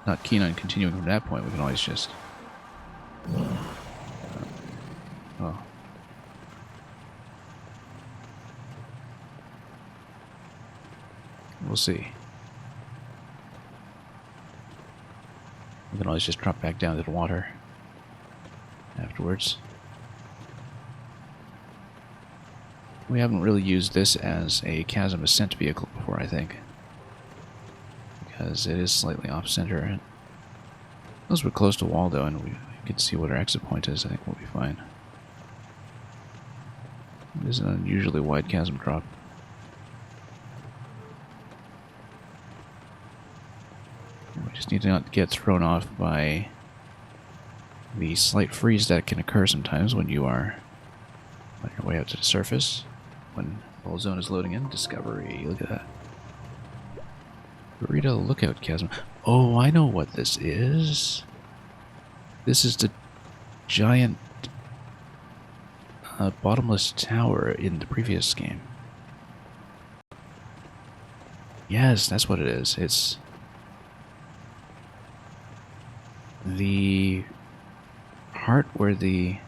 not keen on continuing from that point, we can always just... oh. We'll see. We can always just drop back down to the water afterwards. We haven't really used this as a chasm ascent vehicle before, I think. Because it is slightly off-center. Unless we're close to Waldo and we can see what our exit point is, I think we'll be fine. It is an unusually wide chasm drop. We just need to not get thrown off by the slight freeze that can occur sometimes when you are on your way out to the surface. When the whole zone is loading in. Discovery, look at that. Burrito Lookout Chasm. Oh, I know what this is. This is the giant bottomless tower in the previous game. Yes, that's what it is. It's the part where the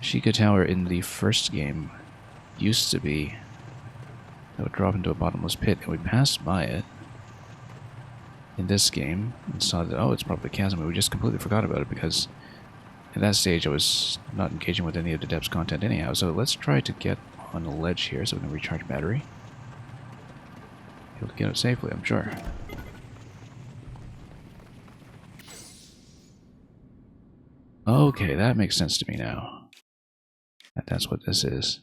Sheikah Tower in the first game used to be. That would drop into a bottomless pit, and we passed by it in this game and saw that, oh, it's probably a chasm, and we just completely forgot about it because at that stage I was not engaging with any of the depths content anyhow. So let's try to get on the ledge here so we can recharge battery. Be able to get out safely, I'm sure. Okay, that makes sense to me now. That's what this is.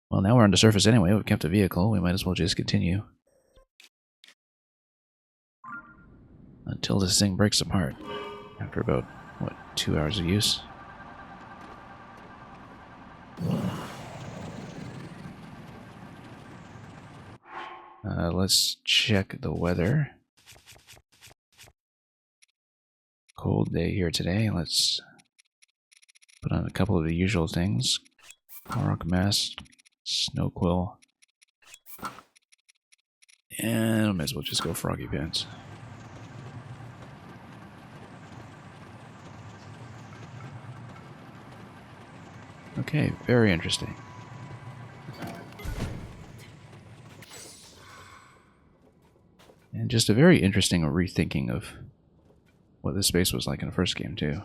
Well, now we're on the surface anyway. We've kept a vehicle. We might as well just continue. Until this thing breaks apart. After about, what, 2 hours of use? Let's check the weather. Cold day here today. Let's put on a couple of the usual things. Korok mask, snow quill, and I might as well just go froggy pants. Okay, very interesting. And just a very interesting rethinking of what this space was like in the first game, too.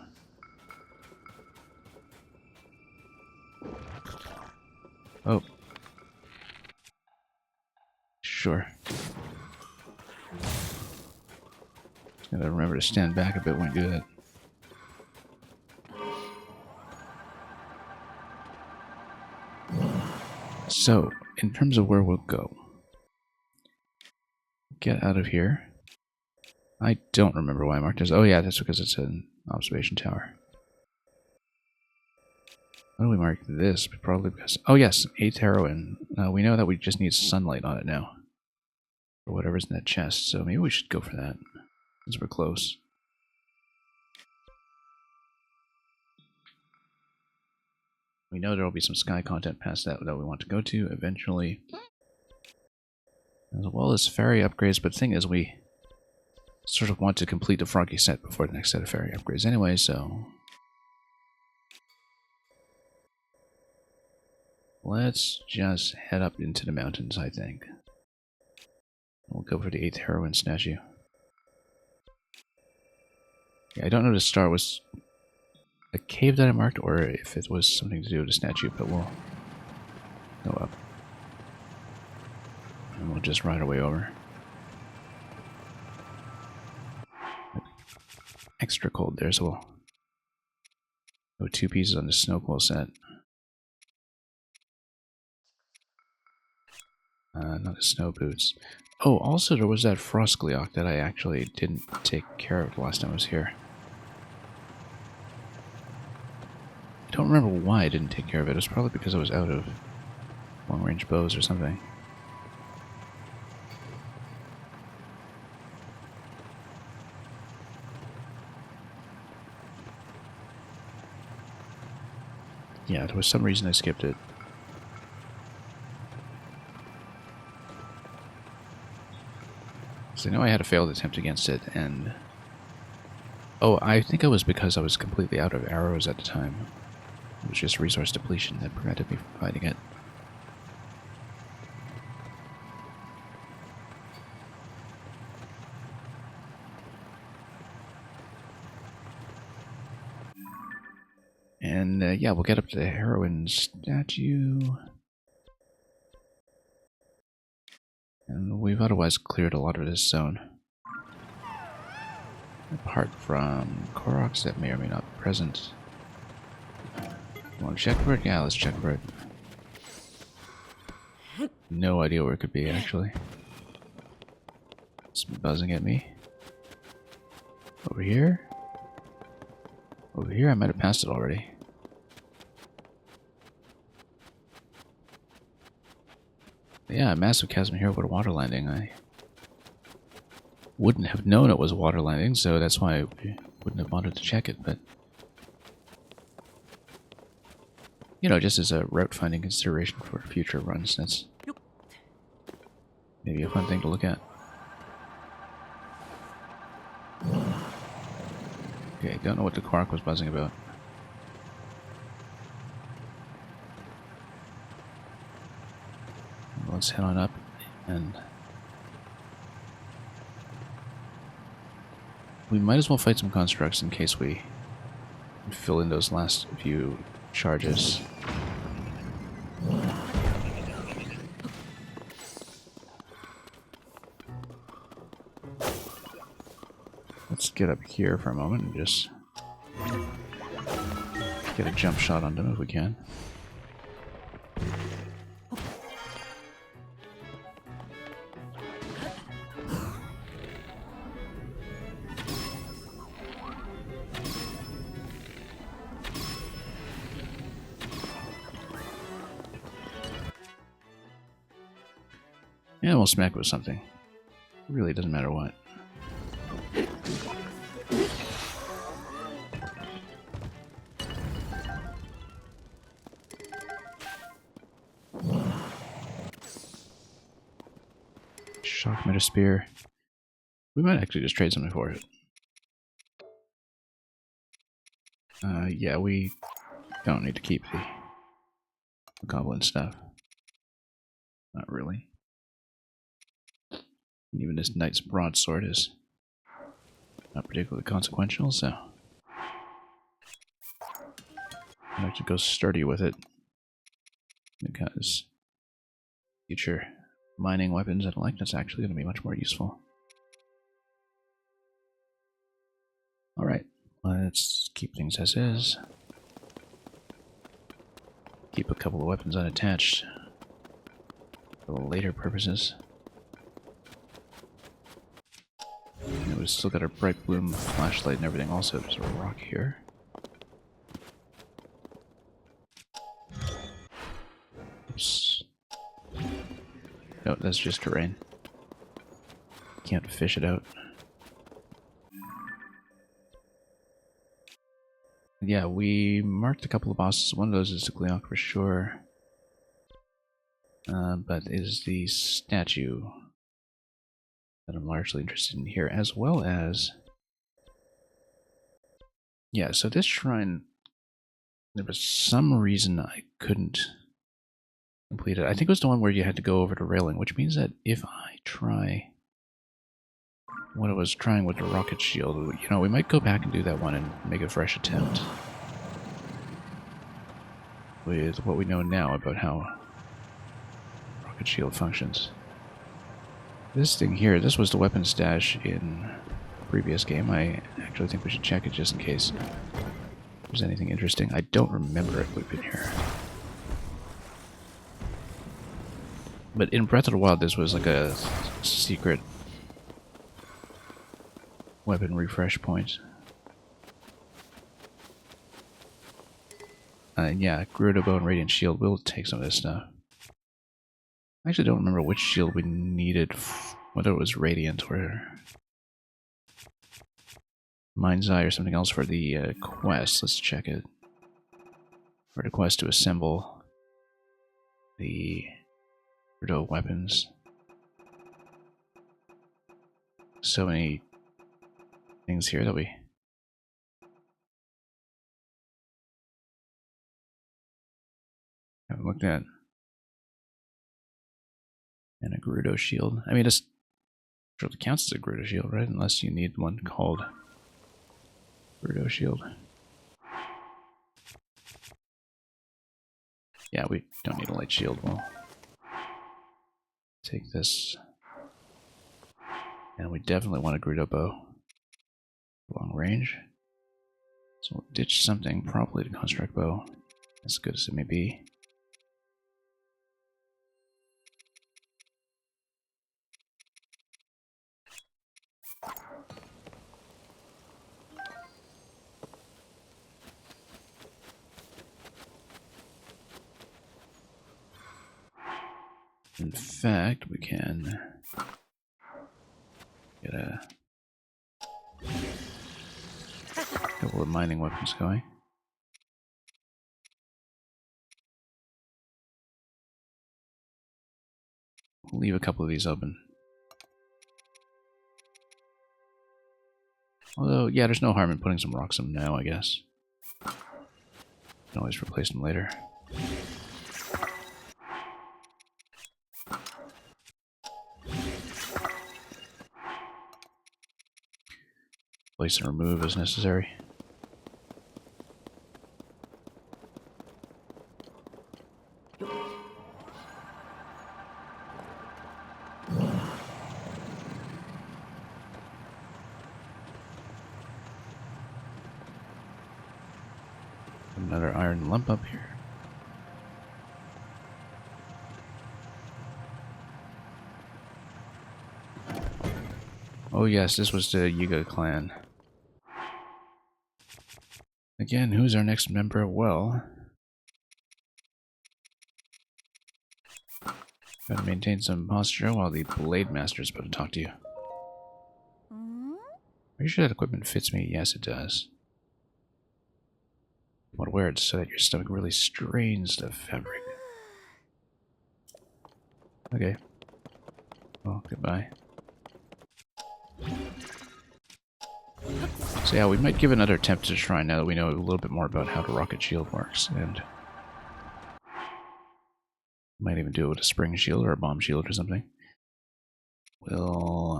Oh. Sure. Gotta remember to stand back a bit when you do that. So, in terms of where we'll go, get out of here. I don't remember why I marked this. Oh yeah, that's because it's an observation tower. Why do we mark this? Probably because... Oh yes, 8th heroine. We know that we just need sunlight on it now. Or whatever's in that chest, so maybe we should go for that. Since we're close. We know there will be some sky content past that we want to go to eventually. As well as ferry upgrades, but the thing is we sort of want to complete the Froggy set before the next set of ferry upgrades anyway, so... Let's just head up into the mountains, I think. We'll go for the 8th heroine statue. Yeah, I don't know if the star was a cave that I marked or if it was something to do with the statue, but we'll go up. And we'll just ride our way over. Extra cold there, so we'll go 2 pieces on the snowfall set. Not the snow boots. Oh, also there was that Frostgleok that I actually didn't take care of the last time I was here. I don't remember why I didn't take care of it. It was probably because I was out of long-range bows or something. Yeah, there was some reason I skipped it. So I know I had a failed attempt against it, and... Oh, I think it was because I was completely out of arrows at the time. It was just resource depletion that prevented me from fighting it. And yeah, we'll get up to the heroine statue. And we've otherwise cleared a lot of this zone. Apart from Koroks that may or may not be present. Want to check for it? Yeah, let's check for it. No idea where it could be, actually. It's buzzing at me. Over here? Over here? I might have passed it already. Yeah, a massive chasm here over a water landing. I wouldn't have known it was a water landing, so that's why we wouldn't have wanted to check it, but... You know, just as a route-finding consideration for future runs, that's maybe a fun thing to look at. Okay, don't know what the Quark was buzzing about. Let's head on up and... We might as well fight some constructs in case we fill in those last few charges. Let's get up here for a moment and just get a jump shot on them if we can. And we'll smack it with something. It really doesn't matter what. Shock Meta Spear. We might actually just trade something for it. Yeah, we don't need to keep the goblin stuff. Not really. Even this knight's broadsword is not particularly consequential, so I like to go sturdy with it, because future mining weapons and like that's actually going to be much more useful. Alright, let's keep things as is. Keep a couple of weapons unattached for later purposes. And we've still got our bright bloom flashlight and everything. Also, there's a rock here. Oops. No, that's just terrain. Can't fish it out. Yeah, we marked a couple of bosses. One of those is the Gleok for sure. But is the statue that I'm largely interested in here, as well as... Yeah, so this shrine, there was some reason I couldn't complete it. I think it was the one where you had to go over the railing, which means that if I try what I was trying with the rocket shield, you know, we might go back and do that one and make a fresh attempt with what we know now about how rocket shield functions. This thing here, this was the weapon stash in the previous game. I actually think we should check it just in case there's anything interesting. I don't remember if we've been here. But in Breath of the Wild, this was like a secret weapon refresh point. Yeah, Gerudo Bow and Radiant Shield will take some of this stuff. I actually don't remember which shield we needed, whether it was Radiant or Mind's Eye or something else for the quest. Let's check it. For the quest to assemble the Gerudo weapons. So many things here that we haven't looked at. And a Gerudo shield. I mean, this surely counts as a Gerudo shield, right? Unless you need one called Gerudo shield. Yeah, we don't need a light shield. We'll take this. And we definitely want a Gerudo bow. Long range. So we'll ditch something, probably the construct bow. As good as it may be. In fact, we can get a couple of mining weapons going. We'll leave a couple of these open. Although, yeah, there's no harm in putting some rocks in them now, I guess. Can always replace them later. Place and remove as necessary. Another iron lump up here. Oh yes, this was the Yiga clan. Again, who's our next member? Well, gotta maintain some posture while the Blade Master is about to talk to you. Are you sure that equipment fits me? Yes, it does. You want to wear it so that your stomach really strains the fabric. Okay. Well, goodbye. So yeah, we might give another attempt to the shrine now that we know a little bit more about how the rocket shield works, and might even do it with a spring shield or a bomb shield or something. We'll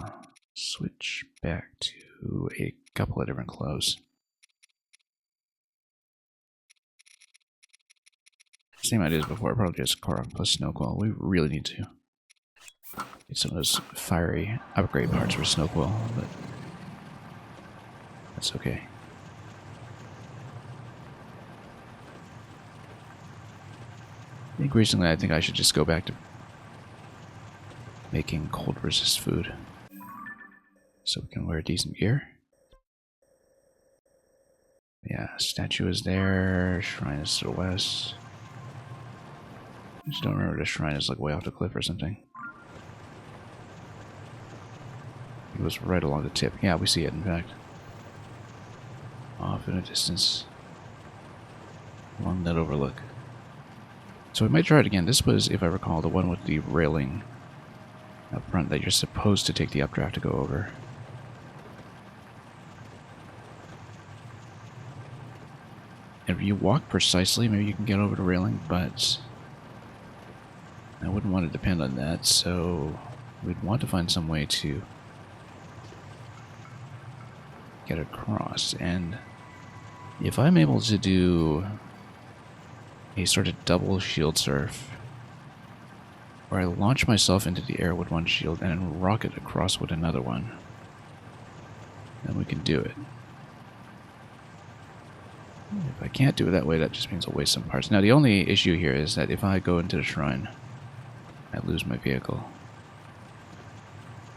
switch back to a couple of different clothes. Same idea as before, probably just Korok plus Snowquall. We really need to get some of those fiery upgrade parts for Snowquall, but that's okay. Increasingly, I think I should just go back to making cold resist food so we can wear decent gear. Yeah, statue is there, shrine is to the west. I just don't remember the shrine is like way off the cliff or something. It was right along the tip. Yeah, we see it in fact. Off in a distance. Along that overlook. So we might try it again. This was, if I recall, the one with the railing up front that you're supposed to take the updraft to go over. If you walk precisely, maybe you can get over the railing, but I wouldn't want to depend on that, so we'd want to find some way to get across. And if I'm able to do a sort of double shield surf, where I launch myself into the air with one shield and then rocket across with another one, then we can do it. If I can't do it that way, that just means I'll waste some parts. Now, the only issue here is that if I go into the shrine, I lose my vehicle.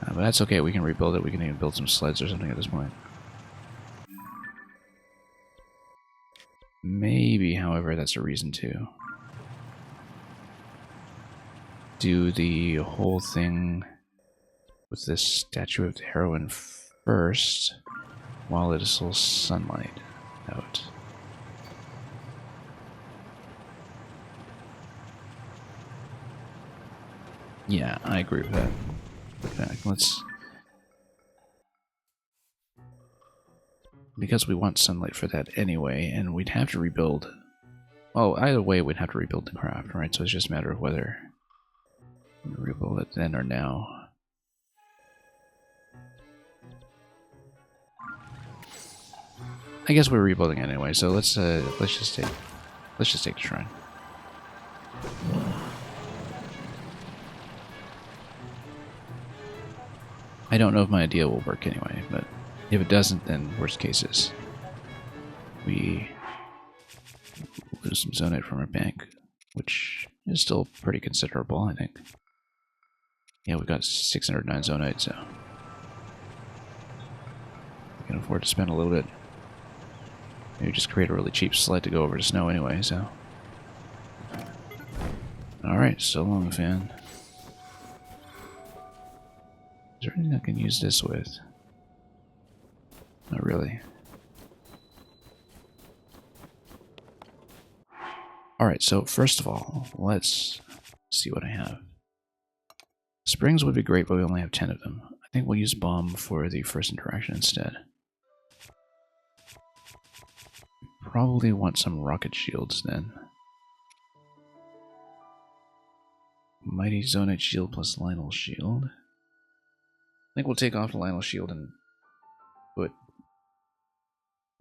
But that's okay, we can rebuild it. We can even build some sleds or something at this point. Maybe, however, that's a reason to do the whole thing with this statue of the heroine first, while it is still sunlight out. Yeah, I agree with that. In fact, let's... Because we want sunlight for that anyway, and we'd have to rebuild... Oh, either way, we'd have to rebuild the craft, right? So it's just a matter of whether we rebuild it then or now. I guess we're rebuilding anyway, so let's just take the shrine. I don't know if my idea will work anyway, but if it doesn't, then worst cases, we lose some zonite from our bank, which is still pretty considerable, I think. Yeah, we've got 609 zonite, so we can afford to spend a little bit. Maybe just create a really cheap sled to go over to snow anyway, so. Alright, so long, fan. Is there anything I can use this with? Not really. Alright, so first of all, let's see what I have. Springs would be great, but we only have 10 of them. I think we'll use bomb for the first interaction instead. Probably want some rocket shields then. Mighty Zonite shield plus Lionel shield. I think we'll take off the Lionel shield and put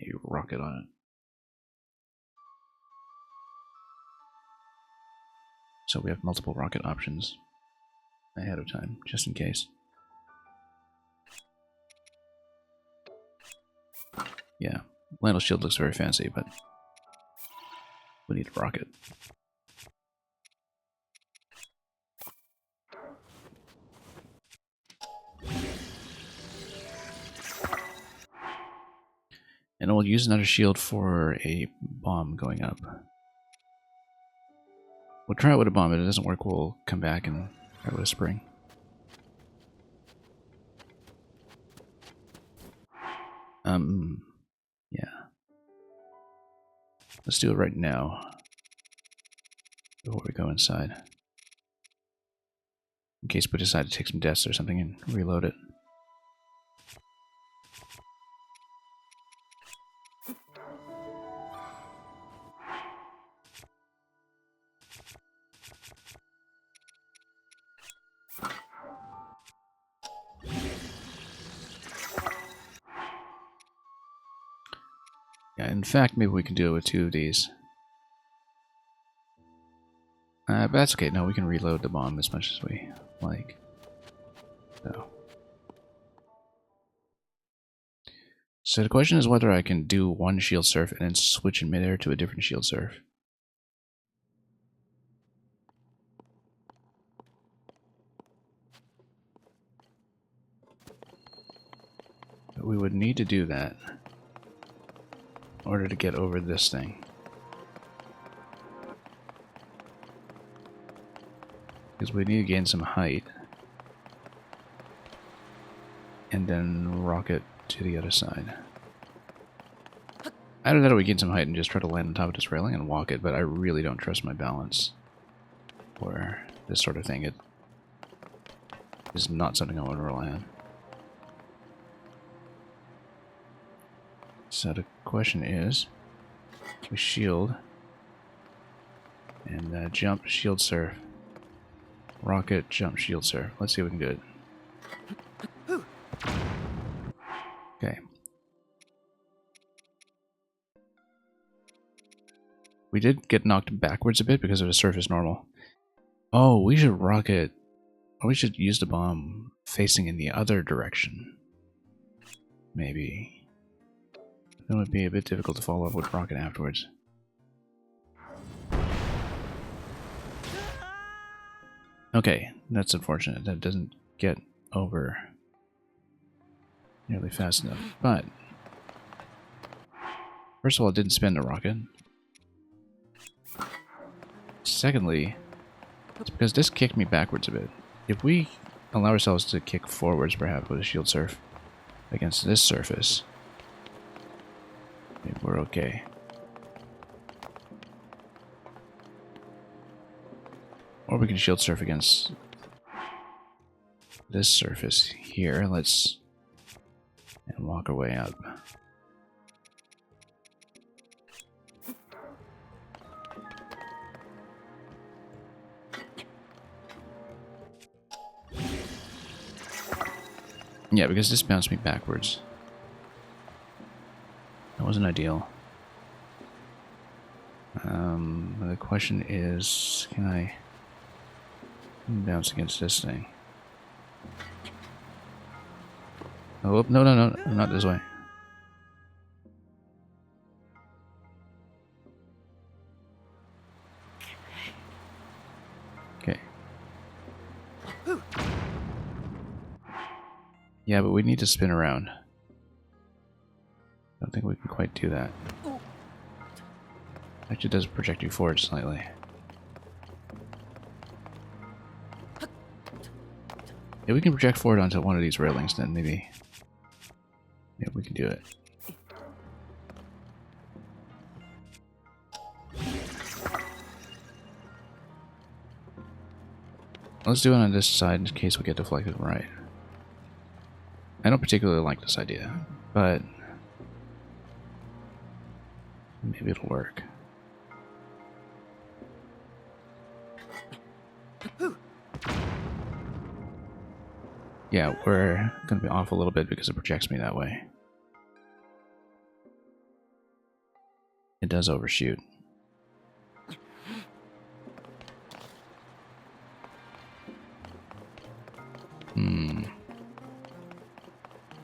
a rocket on it. So we have multiple rocket options ahead of time, just in case. Yeah, Lionel shield looks very fancy, but we need a rocket. And we'll use another shield for a bomb going up. We'll try it with a bomb. If it doesn't work, we'll come back and try with a spring. Yeah. Let's do it right now, before we go inside. In case we decide to take some deaths or something and reload it. in fact, maybe we can do it with 2 of these. But that's okay. No, we can reload the bomb as much as we like. So the question is whether I can do one shield surf and then switch in midair to a different shield surf. But we would need to do that in order to get over this thing. Because we need to gain some height. And then rocket to the other side. Either that or we gain some height and just try to land on top of this railing and walk it, but I really don't trust my balance for this sort of thing. It is not something I want to rely on. So the question is, we shield and jump, shield surf, rocket, jump, shield surf. Let's see if we can do it. Okay. We did get knocked backwards a bit because of the surface normal. Oh, we should rocket. Or we should use the bomb facing in the other direction. Maybe. That would be a bit difficult to follow up with rocket afterwards. Okay, that's unfortunate. That doesn't get over nearly fast enough. But first of all, it didn't spin the rocket. Secondly, it's because this kicked me backwards a bit. If we allow ourselves to kick forwards, perhaps with a shield surf against this surface, maybe we're okay. Or we can shield surf against this surface here. Let's and walk our way up. Yeah, because this bounced me backwards. That wasn't ideal. The question is, can I bounce against this thing? Oh, no, no, no, not this way. Okay. Yeah, but we need to spin around. I don't think we can quite do that. Actually, it does project you forward slightly. If we can project forward onto one of these railings, then maybe we can do it. Let's do it on this side in case we get deflected right. I don't particularly like this idea, but maybe it'll work. Yeah, we're going to be off a little bit because it projects me that way. It does overshoot.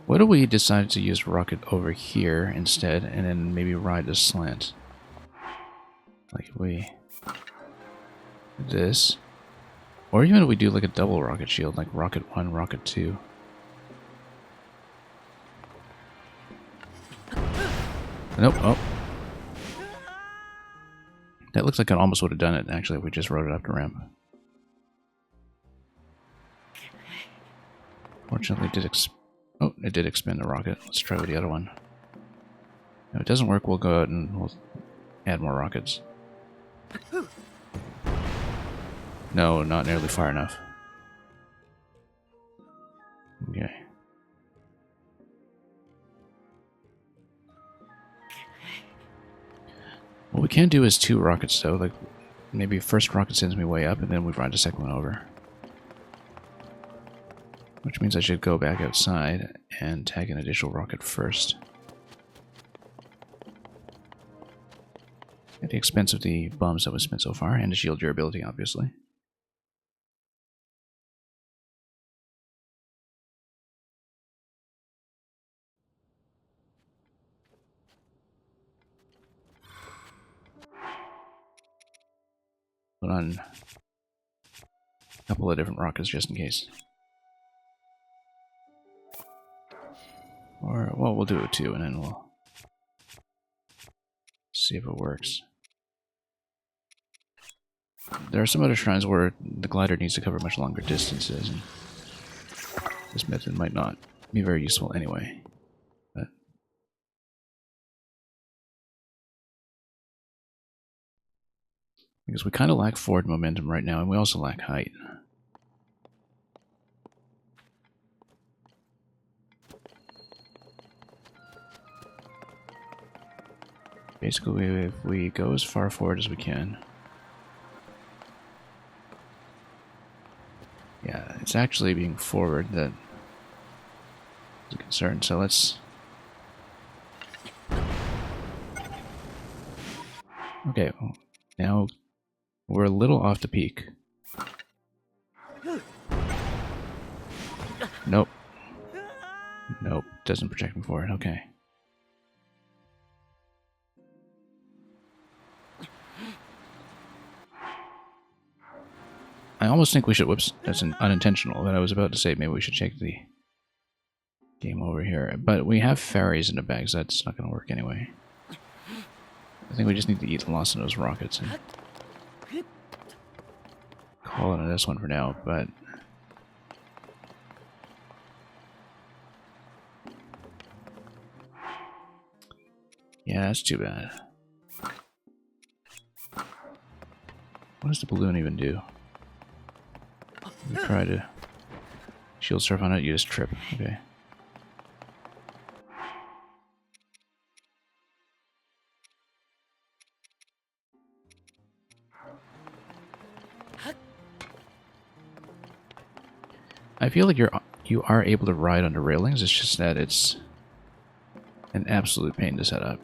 What if we decided to use rocket over here instead, and then maybe ride the slant? Like if we do this. Or even if we do like a double rocket shield, like rocket 1, rocket 2. Nope, oh. That looks like I almost would have done it, actually, if we just rode it up the ramp. Fortunately, it did expend the rocket. Let's try with the other one. If it doesn't work, we'll go out and we'll add more rockets. No, not nearly far enough. Okay. What we can do is 2 rockets, though. Like, maybe first rocket sends me way up, and then we ride the second one over. Which means I should go back outside and tag an additional rocket first. the expense of the bombs that was spent so far, and the shield durability, obviously. Put on a couple of different rockets just in case. Or, well, we'll do it too, and then we'll see if it works. There are some other shrines where the glider needs to cover much longer distances, and this method might not be very useful anyway. But because we kind of lack forward momentum right now, and we also lack height. Basically, if we go as far forward as we can... Yeah, it's actually being forward that is a concern, so let's... Okay, well, now we're a little off the peak. Nope. Nope, doesn't protect me for it, okay. I almost think we should, whoops, that's an unintentional, but I was about to say maybe we should check the game over here. But we have fairies in the bags, so that's not going to work anyway. I think we just need to eat the loss of those rockets and call it on this one for now, but... Yeah, that's too bad. What does the balloon even do? You try to shield surf on it, you just trip. Okay. I feel like you are able to ride on the railings, it's just that it's an absolute pain to set up.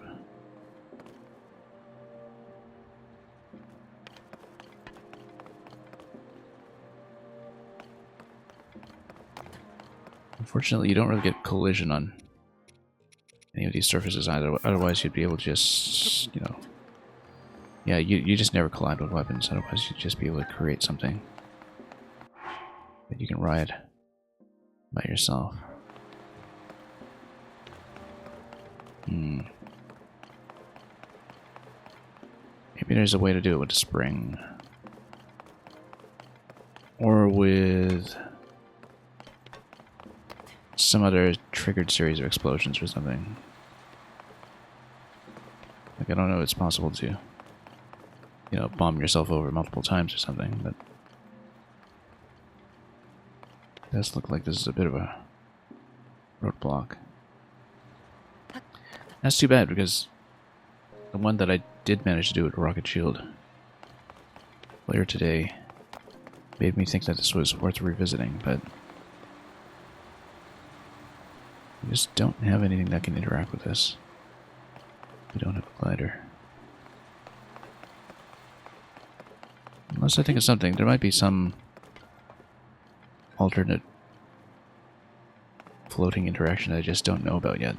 Unfortunately, you don't really get collision on any of these surfaces either. Otherwise, you'd be able to just, you know... Yeah, you just never collide with weapons. Otherwise, you'd just be able to create something that you can ride by yourself. Maybe there's a way to do it with a spring. Or with... some other triggered series of explosions or something. Like, I don't know if it's possible to, you know, bomb yourself over multiple times or something, but it does look like this is a bit of a roadblock. That's too bad, because the one that I did manage to do with Rocket Shield earlier today made me think that this was worth revisiting, but we just don't have anything that can interact with this. We don't have a glider. Unless I think of something, there might be some alternate floating interaction that I just don't know about yet.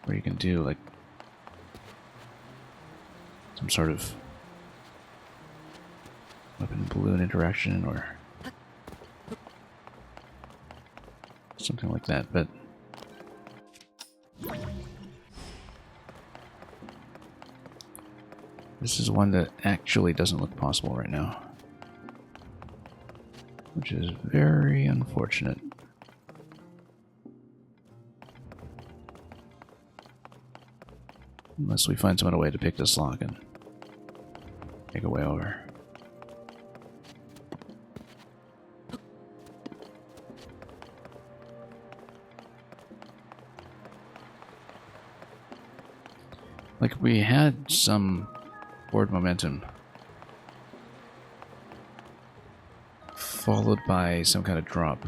Where you can do, like, some sort of weapon balloon interaction or something like that, but this is one that actually doesn't look possible right now, which is very unfortunate. Unless we find some other way to pick this lock and make a way over. Like, we had some forward momentum followed by some kind of drop.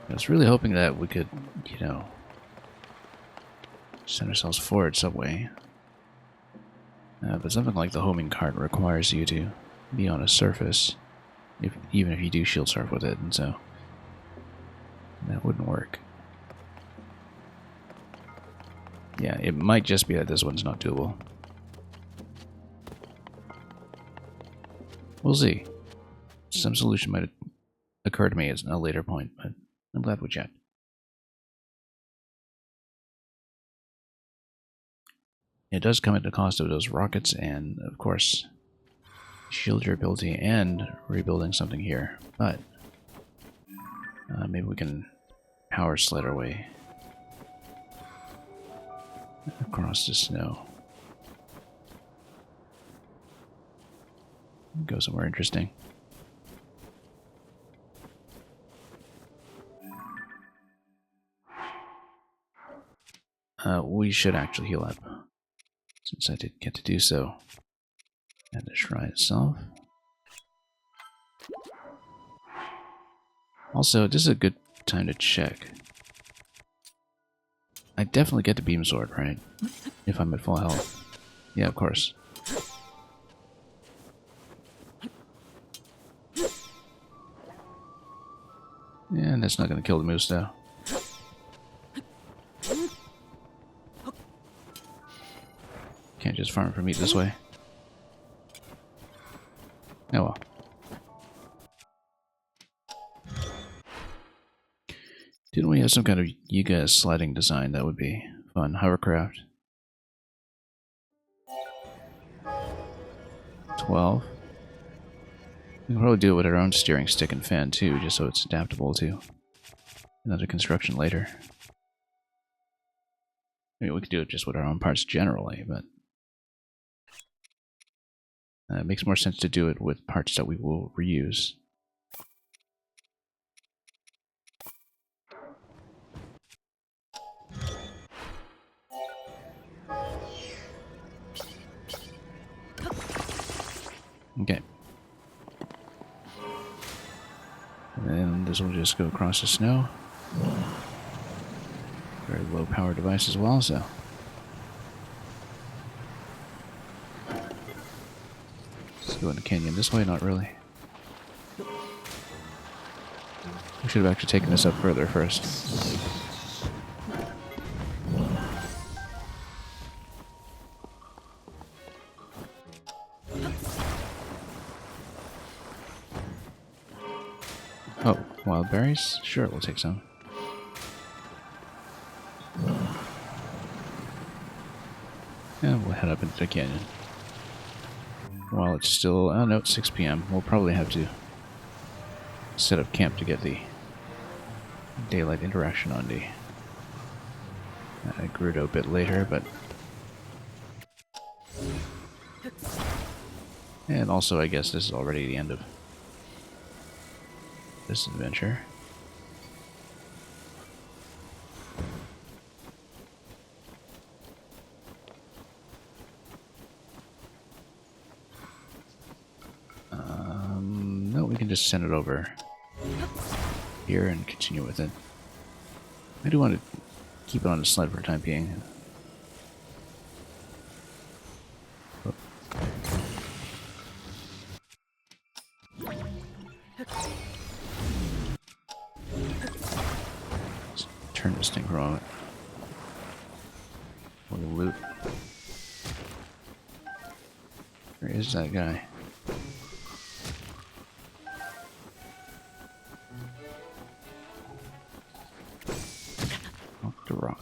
I was really hoping that we could, you know, send ourselves forward some way. But something like the homing cart requires you to be on a surface, even if you do shield surf with it, and so that wouldn't work. Yeah, it might just be that this one's not doable. We'll see. Some solution might occur to me at a later point, but I'm glad we checked. It does come at the cost of those rockets and, of course, shield durability and rebuilding something here. But maybe we can power sled our way across the snow. Go somewhere interesting. We should actually heal up, since I did get to do so at the shrine itself. Also, this is a good time to check. I definitely get the beam sword, right? If I'm at full health. Yeah, of course. And that's not going to kill the moose, though. Can't just farm for meat this way. Oh well. Didn't we have some kind of Yiga sliding design? That would be fun. Hovercraft. 12. We can probably do it with our own steering stick and fan too, just so it's adaptable to another construction later. I mean, we could do it just with our own parts generally, but it makes more sense to do it with parts that we will reuse. Okay. And then this will just go across the snow. Very low power device as well, so. Let's go in the canyon this way, not really. We should have actually taken this up further first. Oh, wild berries? Sure, we'll take some. And we'll head up into the canyon. While it's still, oh no, it's 6 p.m. We'll probably have to set up camp to get the daylight interaction on the Gerudo a bit later, but... And also, I guess this is already the end of this adventure. No, we can just send it over here and continue with it. I do want to keep it on the sled for the time being. Oh. Let's turn this thing for a moment. What a loot. Where is that guy? Off the rock.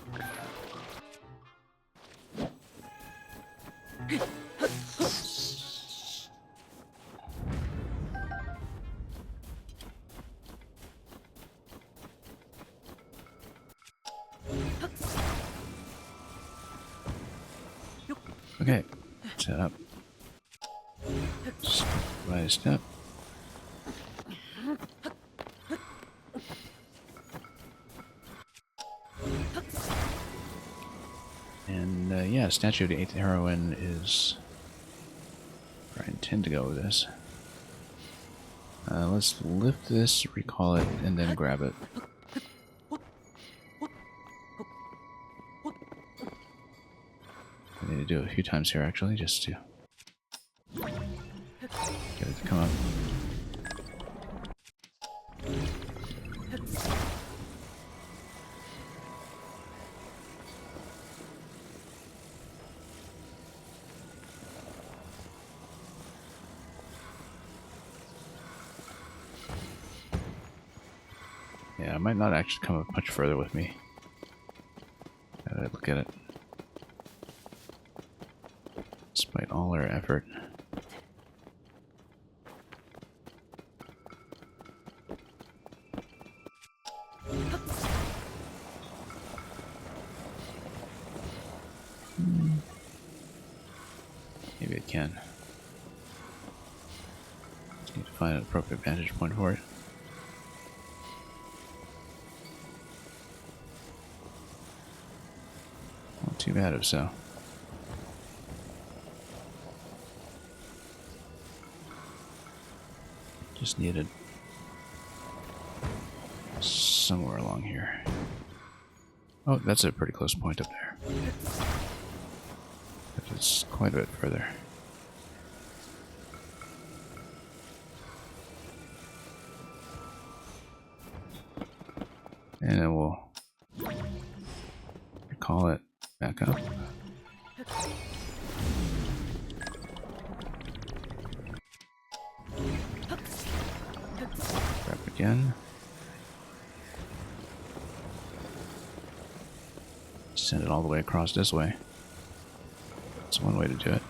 Okay, set up. Step by step. And yeah, Statue of the 8th Heroine is where I intend to go with this. Let's lift this, recall it, and then grab it. do it a few times here, actually, just to get it to come up. Yeah, it might not actually come up much further with me. Look at it. Despite all our effort. Maybe it can. Just need to find an appropriate vantage point for it. Not too bad if so. Just needed somewhere along here. Oh, that's a pretty close point up there. But it's quite a bit further. And then we'll call it back up. Grab again. Send it all the way across this way. That's one way to do it.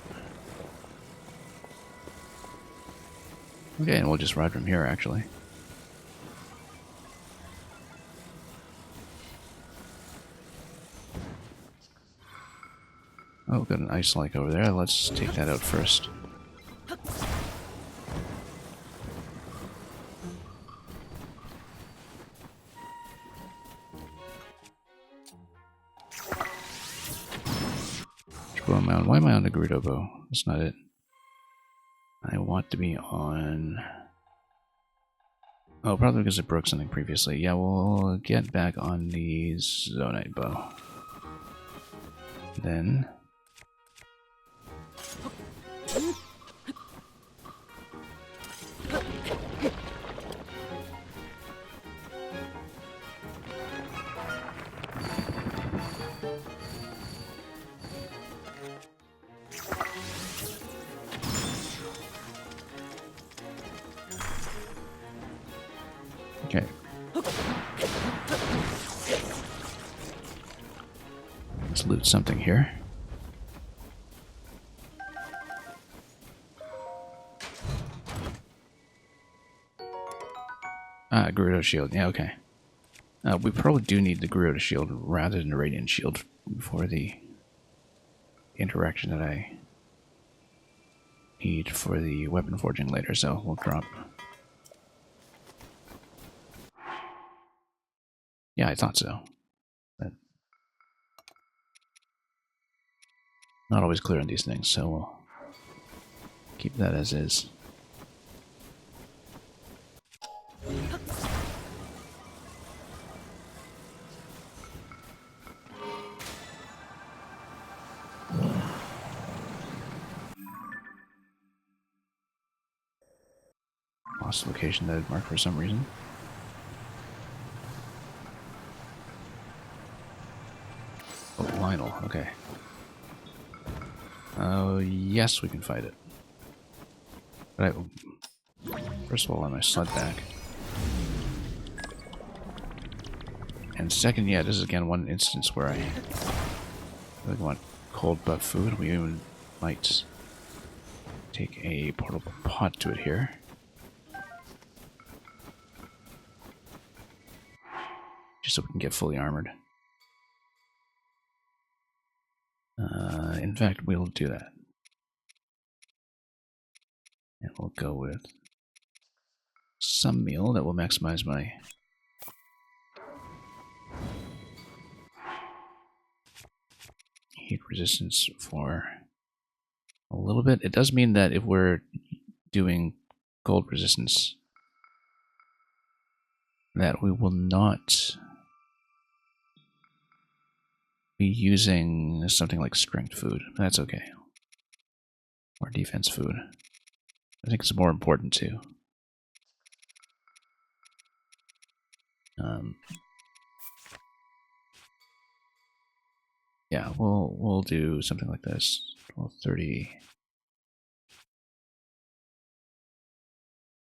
Okay, and we'll just ride from here, actually. Oh, got an ice lake over there. Let's take that out first. Mountain. Why am I on the Gerudo bow? That's not it. I want to be on... Oh, probably because it broke something previously. Yeah, we'll get back on the Zonite bow. Then... Okay. Let's loot something here. Ah, Gerudo shield. Yeah, okay. We probably do need the Gerudo shield rather than the Radiant shield for the interaction that I need for the weapon forging later, so we'll drop. Yeah, I thought so. But not always clear on these things, so we'll keep that as is. Lost location that I'd marked for some reason. Oh, Lionel, okay. Oh, yes, we can fight it. But first of all, I my sled back. And second, yeah, this is again one instance where I really want cold buff food. We even might take a portable pot to it here. Just so we can get fully armored. In fact, we'll do that. And we'll go with some meal that will maximize my heat resistance for a little bit. It does mean that if we're doing cold resistance, that we will not be be using something like strength food. That's okay. Or defense food. I think it's more important too. Yeah, we'll do something like this. 12:30.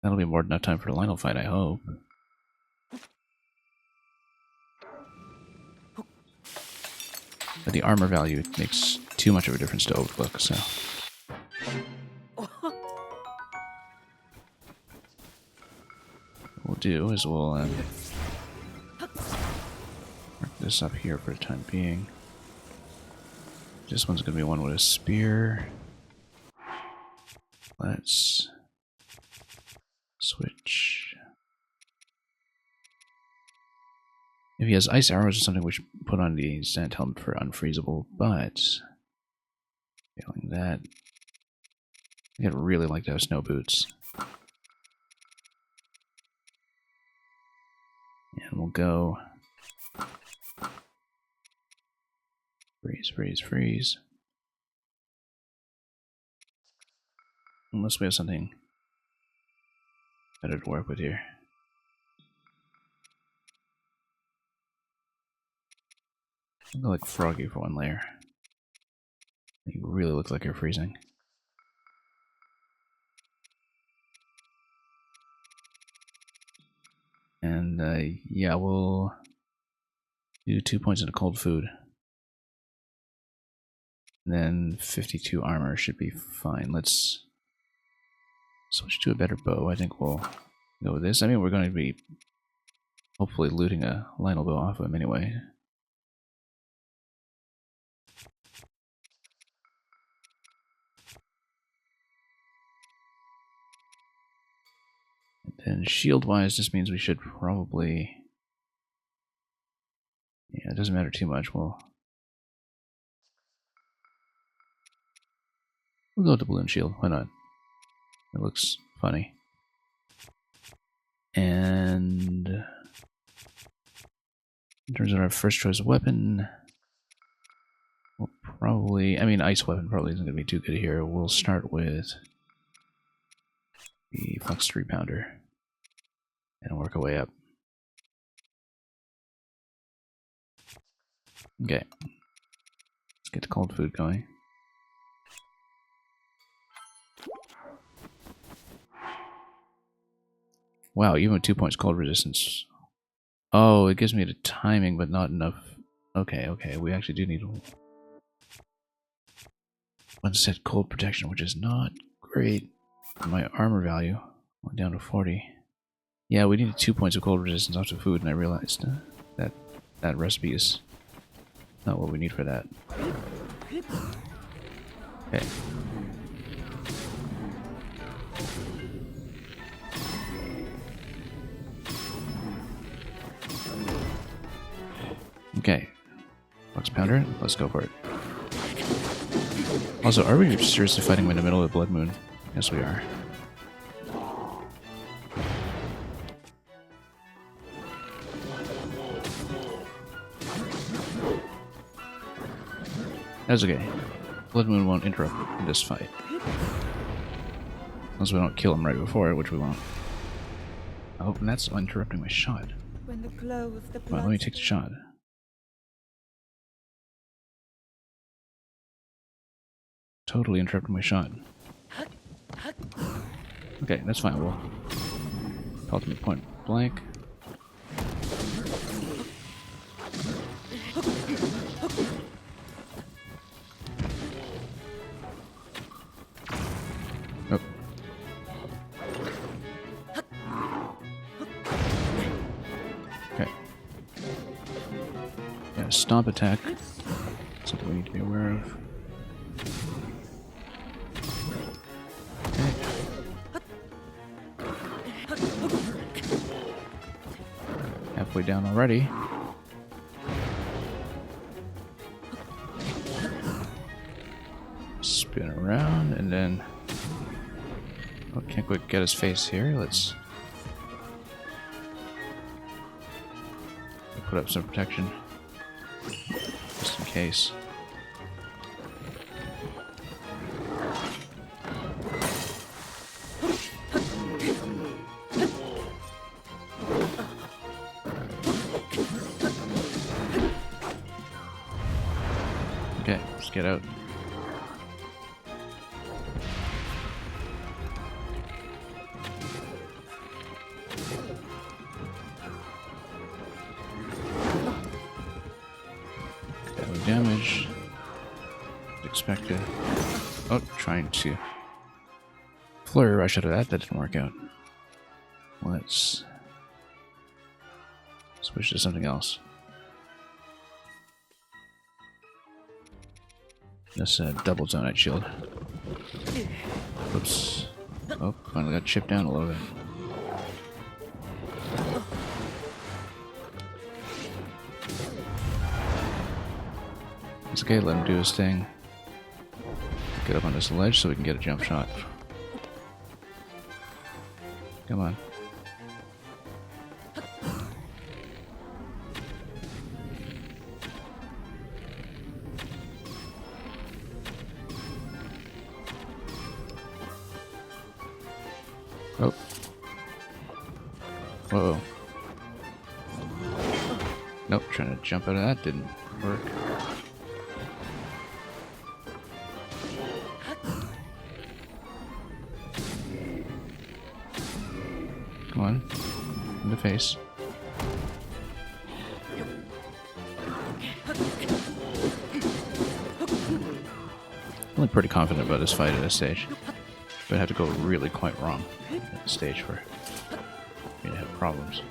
That'll be more than enough time for the Lionel fight, I hope. But the armor value makes too much of a difference to overlook, so. What we'll do is we'll mark this up here for the time being. This one's going to be one with a spear. Let's switch. If he has ice arrows or something, we should put on the sand helmet for unfreezable, but failing that, I'd really like to have snow boots. And we'll go freeze, freeze, freeze. Unless we have something better to work with here. I'll go like Froggy for one layer. You really look like you're freezing. And yeah, we'll do 2 points into cold food. And then 52 armor should be fine. Let's switch to a better bow. I think we'll go with this. I mean, we're going to be hopefully looting a Lionel bow off of him anyway. And shield-wise, this means we should probably... Yeah, it doesn't matter too much. We'll go with the balloon shield. Why not? It looks funny. And in terms of our first choice weapon, we'll probably... I mean, ice weapon probably isn't going to be too good here. We'll start with the Flux 3-pounder and work our way up. Okay. Let's get the cold food going. Wow, even with 2 points cold resistance. Oh, it gives me the timing, but not enough. Okay, okay, we actually do need one set cold protection, which is not great. My armor value went down to 40. Yeah, we needed 2 points of cold resistance off the food, and I realized that that recipe is not what we need for that. Okay. Okay. Flux pounder, let's go for it. Also, are we seriously fighting in the middle of the Blood Moon? Yes, we are. That's okay. Blood Moon won't interrupt this fight. Unless we don't kill him right before it, which we won't. Oh, and that's interrupting my shot. When the glow of the blood... Well, let me take the shot. Totally interrupting my shot. Okay, that's fine. We'll ultimate point blank. Oh. Okay. Yeah, stomp attack. Something we need to be aware of. Halfway down already. Spin around and then... Oh, can't quite get his face here. Let's put up some protection. just in case. Okay, let's get out. Damage. Expected. Oh, trying to flurry rush out of that. That didn't work out. Let's switch to something else. This double zonite shield. Oops. Oh, finally got chipped down a little bit. It's okay, let him do his thing. Get up on this ledge so we can get a jump shot. Come on. Oh. Whoa. Nope, trying to jump out of that didn't work. Come on. In the face. I'm feeling pretty confident about this fight at this stage. But I have to go really quite wrong at this stage for me to have problems.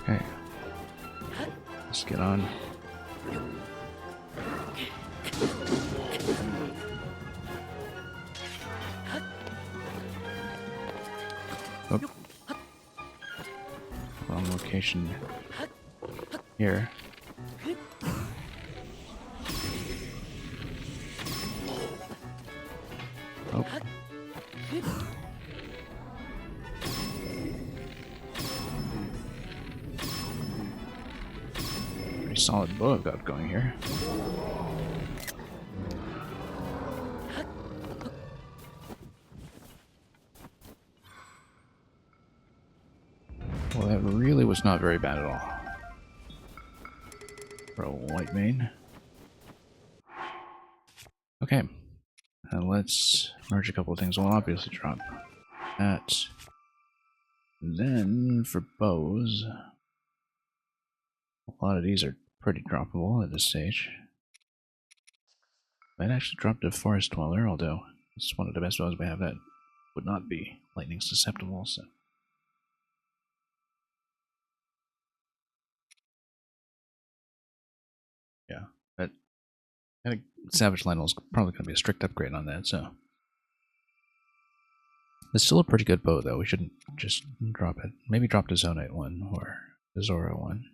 Okay. Let's get on. Oh. Wrong location here. Oh. Pretty solid bow I've got going here. Well, that really was not very bad at all. For a white mane. Okay. Let's merge a couple of things. We'll obviously drop that. Then, for bows, a lot of these are pretty droppable at this stage. Might actually drop the Forest Dweller, although it's one of the best bows we have that would not be lightning susceptible, so. Yeah, but I think Savage Lionel is probably going to be a strict upgrade on that, so. It's still a pretty good bow, though. We shouldn't just drop it. Maybe drop the Zonite one or the Zora one.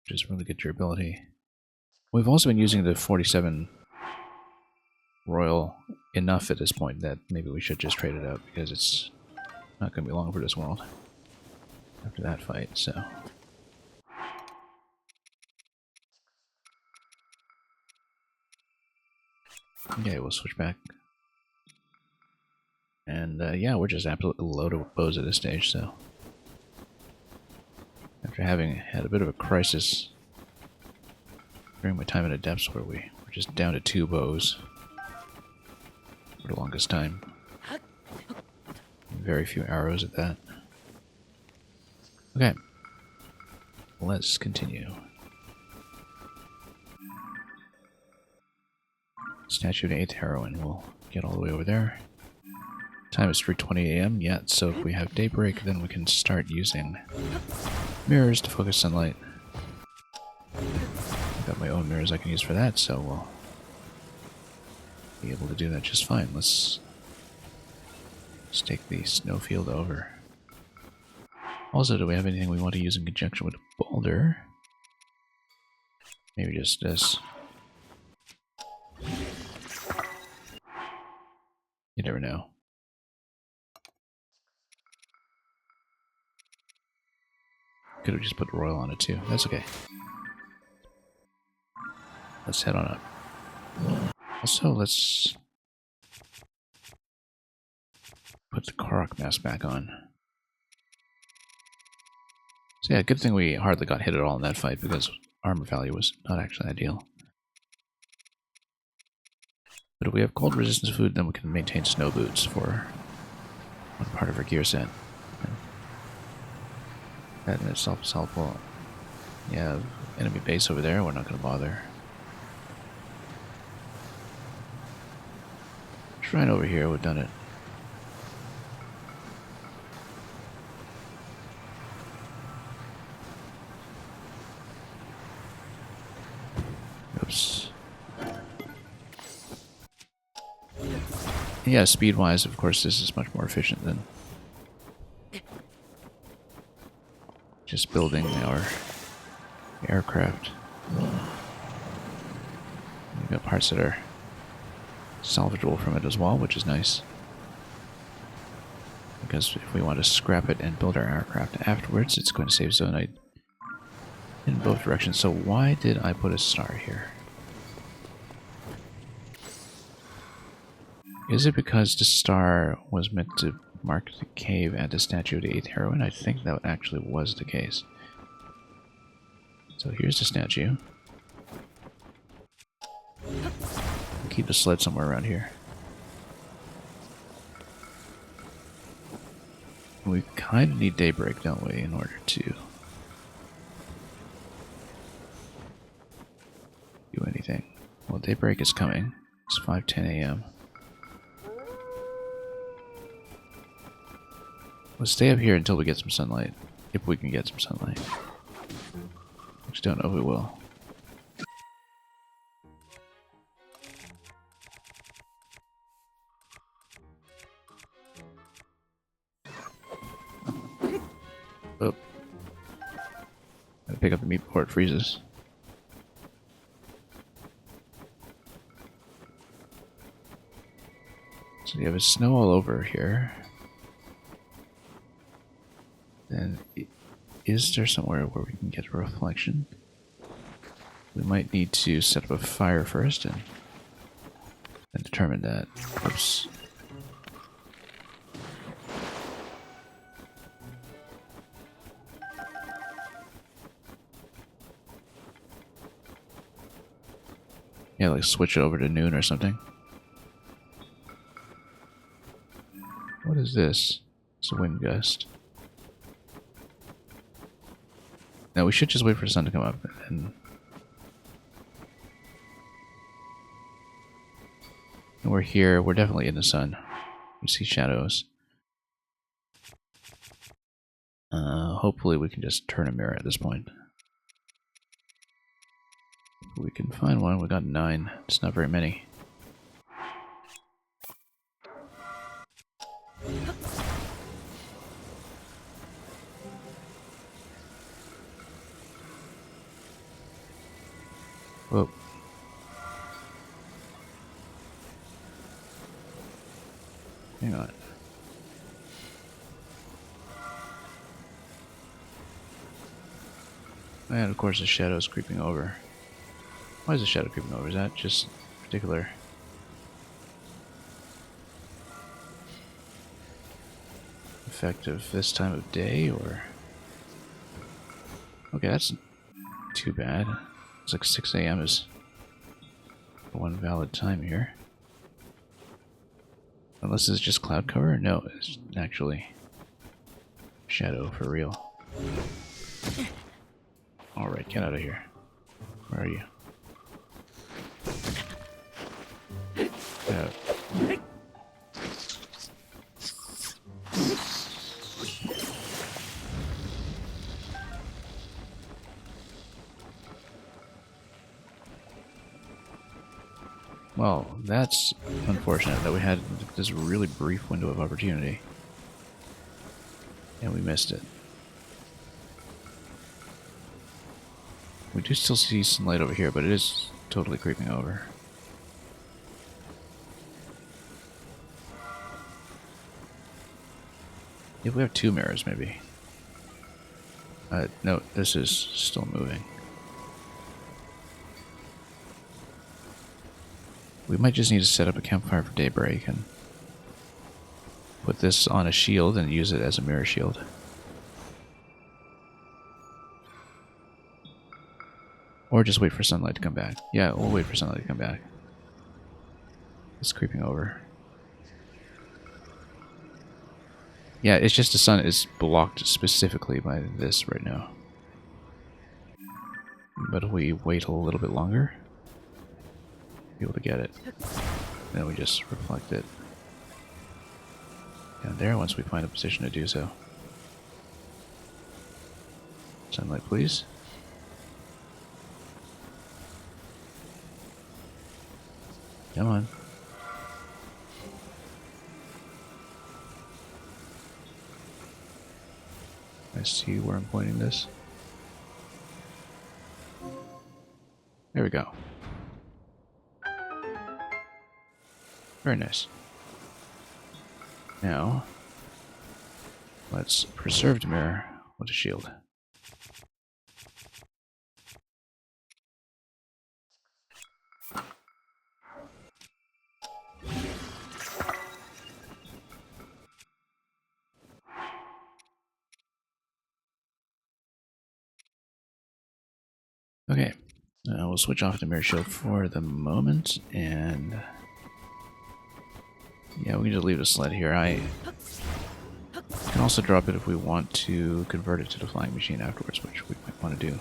Just really good durability. We've also been using the 47 Royal enough at this point that maybe we should just trade it out because it's not going to be long for this world after that fight, so. Okay, we'll switch back. And yeah, we're just absolutely loaded with bows at this stage, so. After having had a bit of a crisis during my time in the depths where we were just down to 2 bows for the longest time. Very few arrows at that. Okay. Let's continue. Statue of the 8th Heroine. We'll get all the way over there. Time is 3:20 AM yet, so if we have daybreak, then we can start using mirrors to focus sunlight. I've got my own mirrors I can use for that, so we'll be able to do that just fine. Let's take the snowfield over. Also, do we have anything we want to use in conjunction with a boulder? Maybe just this. You never know. Could have just put Royal on it too. That's okay. Let's head on up. Also, let's put the Korok mask back on. So yeah, good thing we hardly got hit at all in that fight because armor value was not actually ideal. But if we have cold resistance food, then we can maintain snow boots for one part of our gear set. That in itself is helpful. Yeah, enemy base over there, we're not going to bother. Shrine over here, we've done it. Oops. Yeah, speed-wise, of course, this is much more efficient than just building our aircraft. We've got parts that are salvageable from it as well, which is nice. Because if we want to scrap it and build our aircraft afterwards, it's going to save zonite in both directions. So why did I put a star here? Is it because the star was meant to mark the cave and the statue of the 8th heroine? I think that actually was the case. So here's the statue. Keep the sled somewhere around here. We kind of need daybreak, don't we, in order to do anything. Well, daybreak is coming. It's 5:10 a.m. Let's stay up here until we get some sunlight. If we can get some sunlight. I just don't know if we will. Oh. Gotta pick up the meat before it freezes. So you have snow all over here. Then, is there somewhere where we can get a reflection? We might need to set up a fire first and determine that. Oops. Yeah, like switch it over to noon or something. What is this? It's a wind gust. No, we should just wait for the sun to come up and we're here. We're definitely in the sun. We see shadows. Hopefully we can just turn a mirror at this point. If we can find one. We got 9. It's not very many. Whoa. Hang on. And of course the shadow's creeping over. Why is the shadow creeping over? Is that just particular effect of this time of day, or? Okay, that's too bad. It's like 6 a.m. is one valid time here. Unless it's just cloud cover? No, it's actually shadow for real. Alright, get out of here. Where are you? Get out. Well, that's unfortunate that we had this really brief window of opportunity. And we missed it. We do still see some light over here, but it is totally creeping over. If we have 2 mirrors, maybe. No, this is still moving. We might just need to set up a campfire for daybreak and put this on a shield and use it as a mirror shield. Or just wait for sunlight to come back. Yeah, we'll wait for sunlight to come back. It's creeping over. Yeah, it's just the sun is blocked specifically by this right now. But if we wait a little bit longer, be able to get it. Then we just reflect it down there once we find a position to do so. Sunlight, please. Come on. I see where I'm pointing this. There we go. Very nice. Now, let's preserve the mirror with a shield. Okay, we'll switch off the mirror shield for the moment, and yeah, we can just leave the sled here. I can also drop it if we want to convert it to the flying machine afterwards, which we might want to do.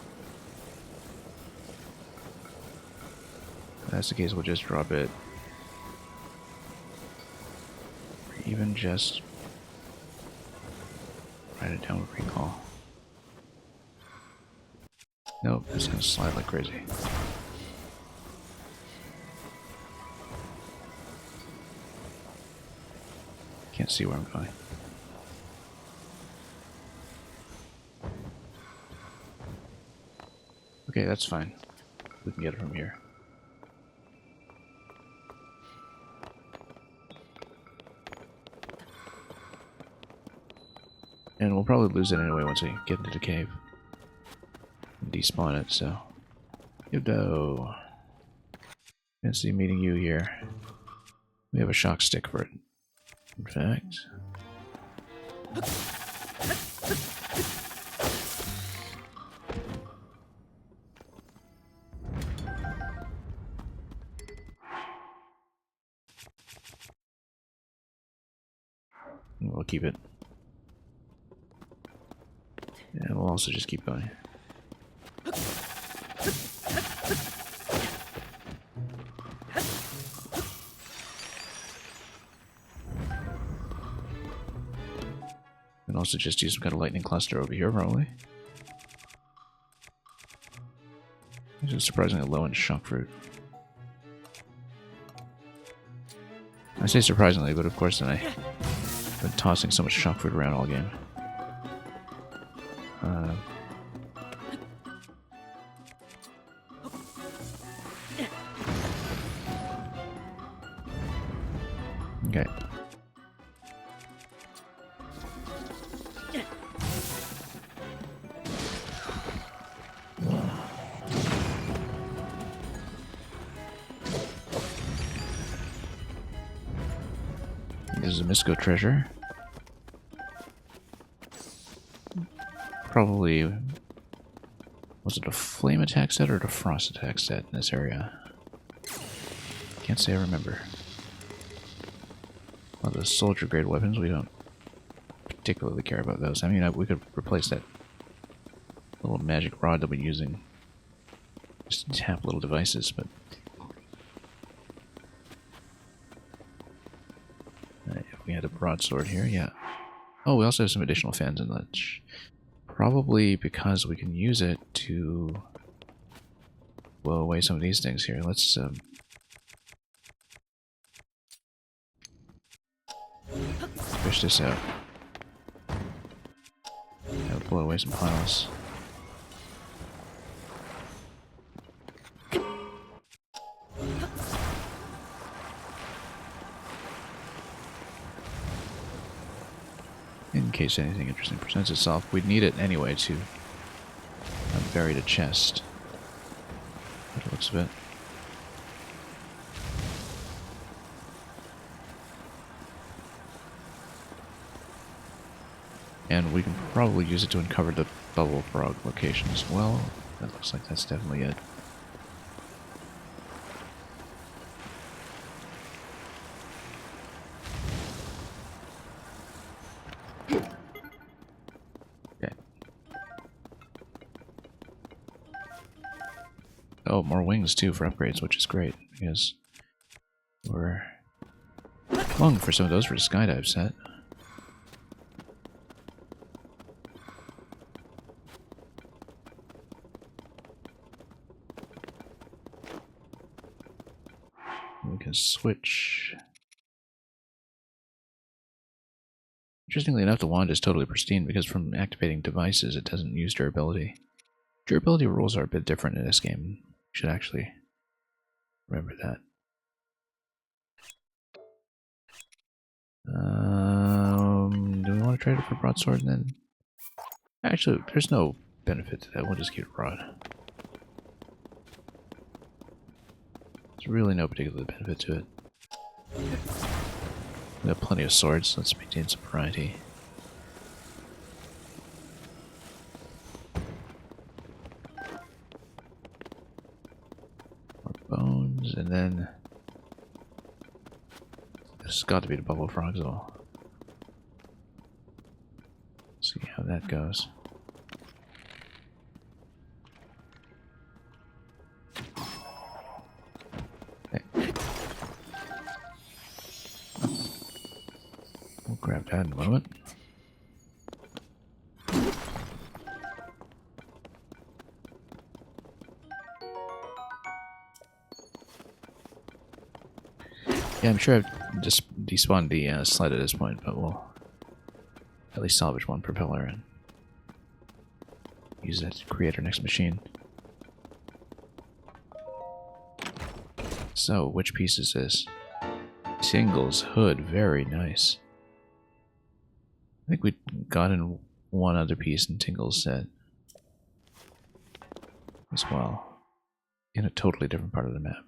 If that's the case, we'll just drop it. Or even just write it down with recall. Nope, it's gonna slide like crazy. Can't see where I'm going. Okay, that's fine. We can get it from here. And we'll probably lose it anyway once we get into the cave. And despawn it, so. Yudo. Fancy meeting you here. We have a shock stick for it. In fact. We'll keep it. And we'll also just keep going. And also just use some kind of lightning cluster over here, probably. This is surprisingly low in shock fruit. I say surprisingly, but of course then I've been tossing so much shock fruit around all game. Okay. This is a Misco treasure. Probably... was it a flame attack set or a frost attack set in this area? Can't say I remember. Well, the soldier grade weapons, we don't particularly care about those. I mean, we could replace that little magic rod that we're using. Just tap little devices, but... if we had a broadsword here, yeah. Oh, we also have some additional fans in that. Probably because we can use it to blow away some of these things here. Let's fish this out. That'll blow away some piles. in case anything interesting presents itself. We'd need it anyway to unbury the chest. By the looks of it. And we can probably use it to uncover the bubble frog location as well. That looks like that's definitely it. Okay. Oh, more wings too for upgrades, which is great, because we're longing for some of those for the skydive set. We can switch. Interestingly enough, the wand is totally pristine because from activating devices, it doesn't use durability. Durability rules are a bit different in this game. You should actually remember that. Do we want to trade it for broadsword then? Actually, there's no benefit to that. We'll just keep it broad. There's really no particular benefit to it. We have plenty of swords. Let's maintain some variety. More bones, and then this has got to be the bubble frogs all. See how that goes. Okay. We'll grab that in a moment. Yeah, I'm sure I've just despawned the sled at this point, but we'll at least salvage one propeller and use that to create our next machine. So, which piece is this? Tingle's hood, very nice. I think we got in one other piece in Tingle's set as well, in a totally different part of the map.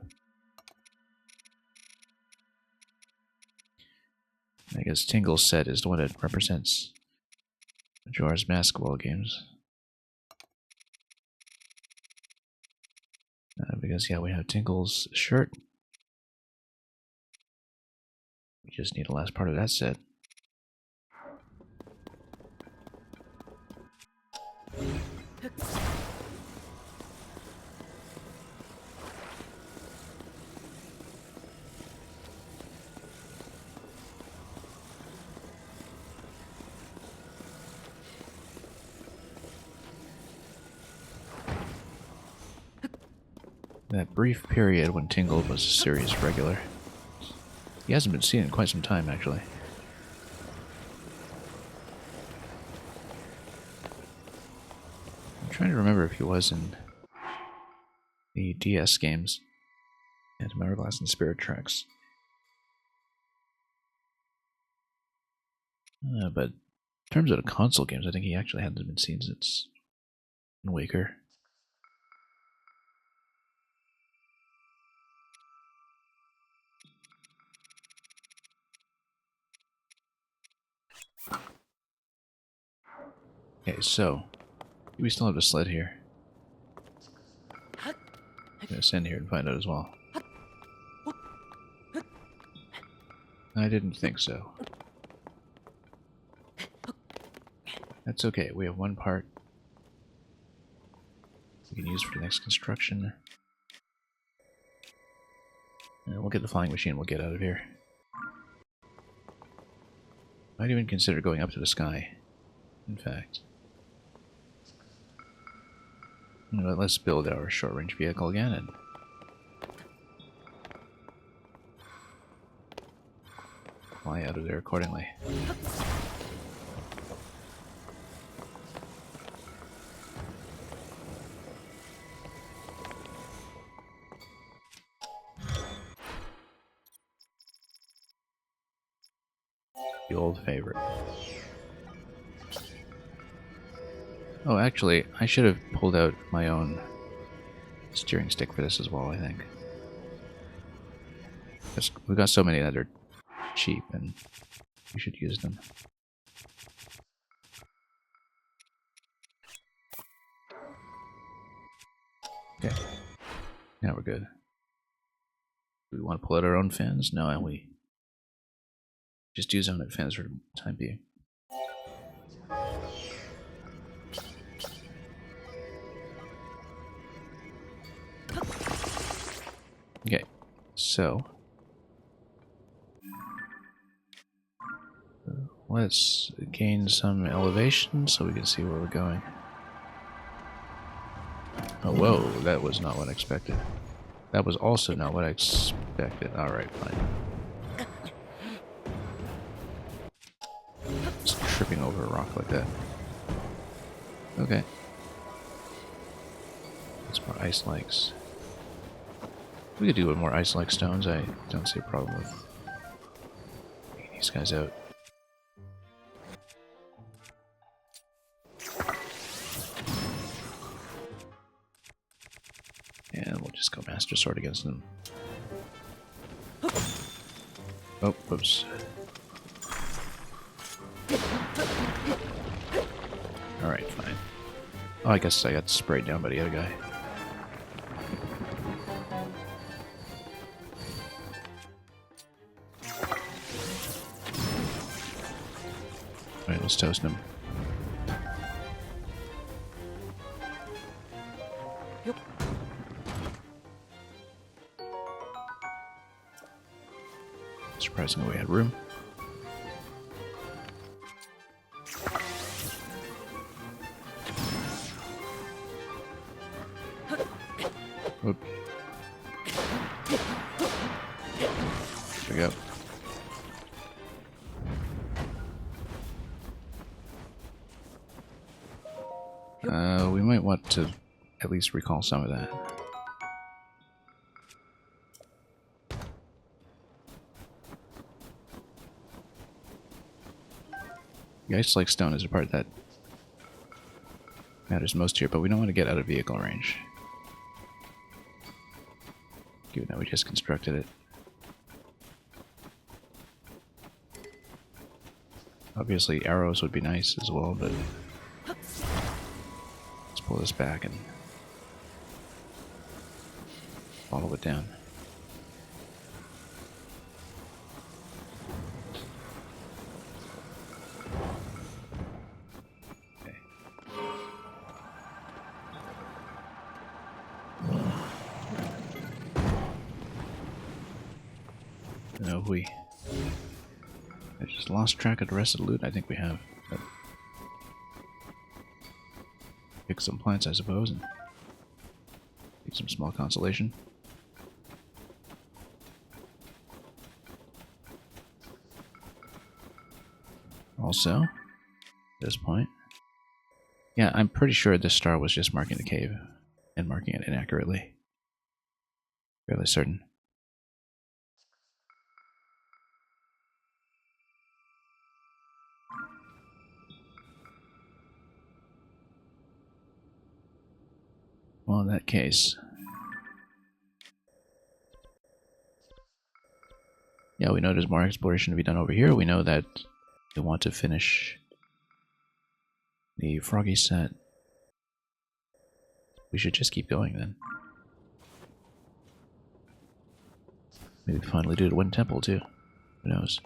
I guess Tingle's set is the one that represents Majora's basketball games. Because, yeah, we have Tingle's shirt. We just need the last part of that set. That brief period when Tingle was a serious regular. He hasn't been seen in quite some time, actually. I'm trying to remember if he was in the DS games. And Hourglass and Spirit Tracks. But in terms of the console games, I think he actually hasn't been seen since Waker. Okay, so we still have the sled here. I'm gonna send here and find out as well. I didn't think so. That's okay, we have one part we can use for the next construction. And we'll get the flying machine, we'll get out of here. Might even consider going up to the sky, in fact. But let's build our short-range vehicle again and fly out of there accordingly. The old favorite. Oh, actually, I should have pulled out my own steering stick for this as well, I think. Because we've got so many that are cheap, and we should use them. Okay. Now we're good. Do we want to pull out our own fans? No, we just use own fans for the time being. Okay, so let's gain some elevation so we can see where we're going. Oh, whoa, that was not what I expected. That was also not what I expected. Alright, fine. Just tripping over a rock like that. Okay. It's more ice-likes. We could do with more ice-like stones. I don't see a problem with taking these guys out. And we'll just go Master Sword against them. Oh, whoops. Alright, fine. Oh, I guess I got sprayed down by the other guy. Alright, let's toast him. Yep. Surprisingly, we had room. Oop. There we go. We might want to at least recall some of that. The ice-like stone is the part that matters most here, but we don't want to get out of vehicle range. Given that we just constructed it. Obviously arrows would be nice as well, but let's pull this back and follow it down. Okay. I don't know if we... I just lost track of the rest of the loot. I think we have. But pick some plants, I suppose, and get some small consolation. Also, at this point, yeah, I'm pretty sure this star was just marking the cave and marking it inaccurately. Fairly certain. Well, in that case, yeah, we know there's more exploration to be done over here. We know that we want to finish the froggy set. We should just keep going then. Maybe finally do the Wind Temple too. Who knows?